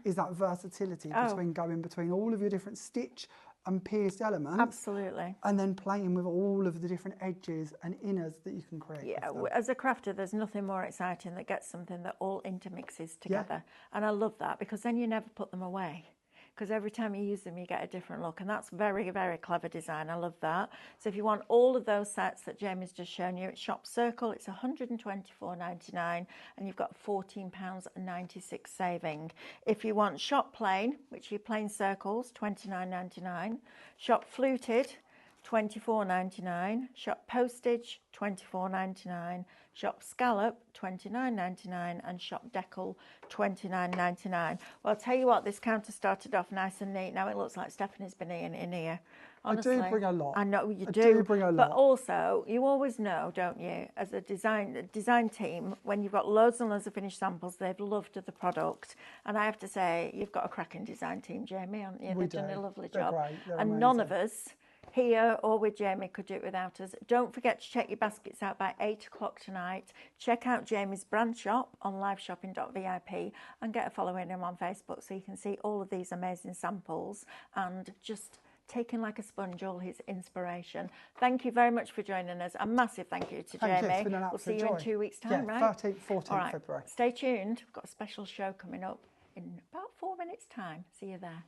is that versatility between going between all of your different stitch and pierced elements. Absolutely. And then playing with all of the different edges and inners that you can create. Yeah, as a crafter, there's nothing more exciting that gets something that all intermixes together. And I love that, because then you never put them away. Because every time you use them, you get a different look. And that's very, very clever design. I love that. So if you want all of those sets that Jamie's just shown you, at Shop Circle, it's £124.99, and you've got £14.96 saving. If you want Shop Plain, which are your plain circles, $29.99. Shop Fluted, $24.99. Shop Postage, $24.99. Shop Scallop, $29.99, and Shop Decal, $29.99. Well, I'll tell you what, this counter started off nice and neat. Now it looks like Stephanie's been in here. Honestly, I do bring a lot. I know you I do. do bring a lot. But also, you always know, don't you, as a design team, when you've got loads and loads of finished samples, they've loved the product. And I have to say, you've got a cracking design team, Jamie, haven't you? They've done a lovely job. They're great. They're and amazing. none of us here or with Jamie could do it without us. Don't forget to check your baskets out by 8 o'clock tonight. Check out Jamie's brand shop on liveshopping.vip and get a following him on Facebook so you can see all of these amazing samples and just take in like a sponge all his inspiration. Thank you very much for joining us. A massive thank you to Thank you. Jamie. It's been an We'll see absolute you joy. in 2 weeks' time, Yeah, right? 13th, 14th All right. February. Stay tuned. We've got a special show coming up in about 4 minutes' time. See you there.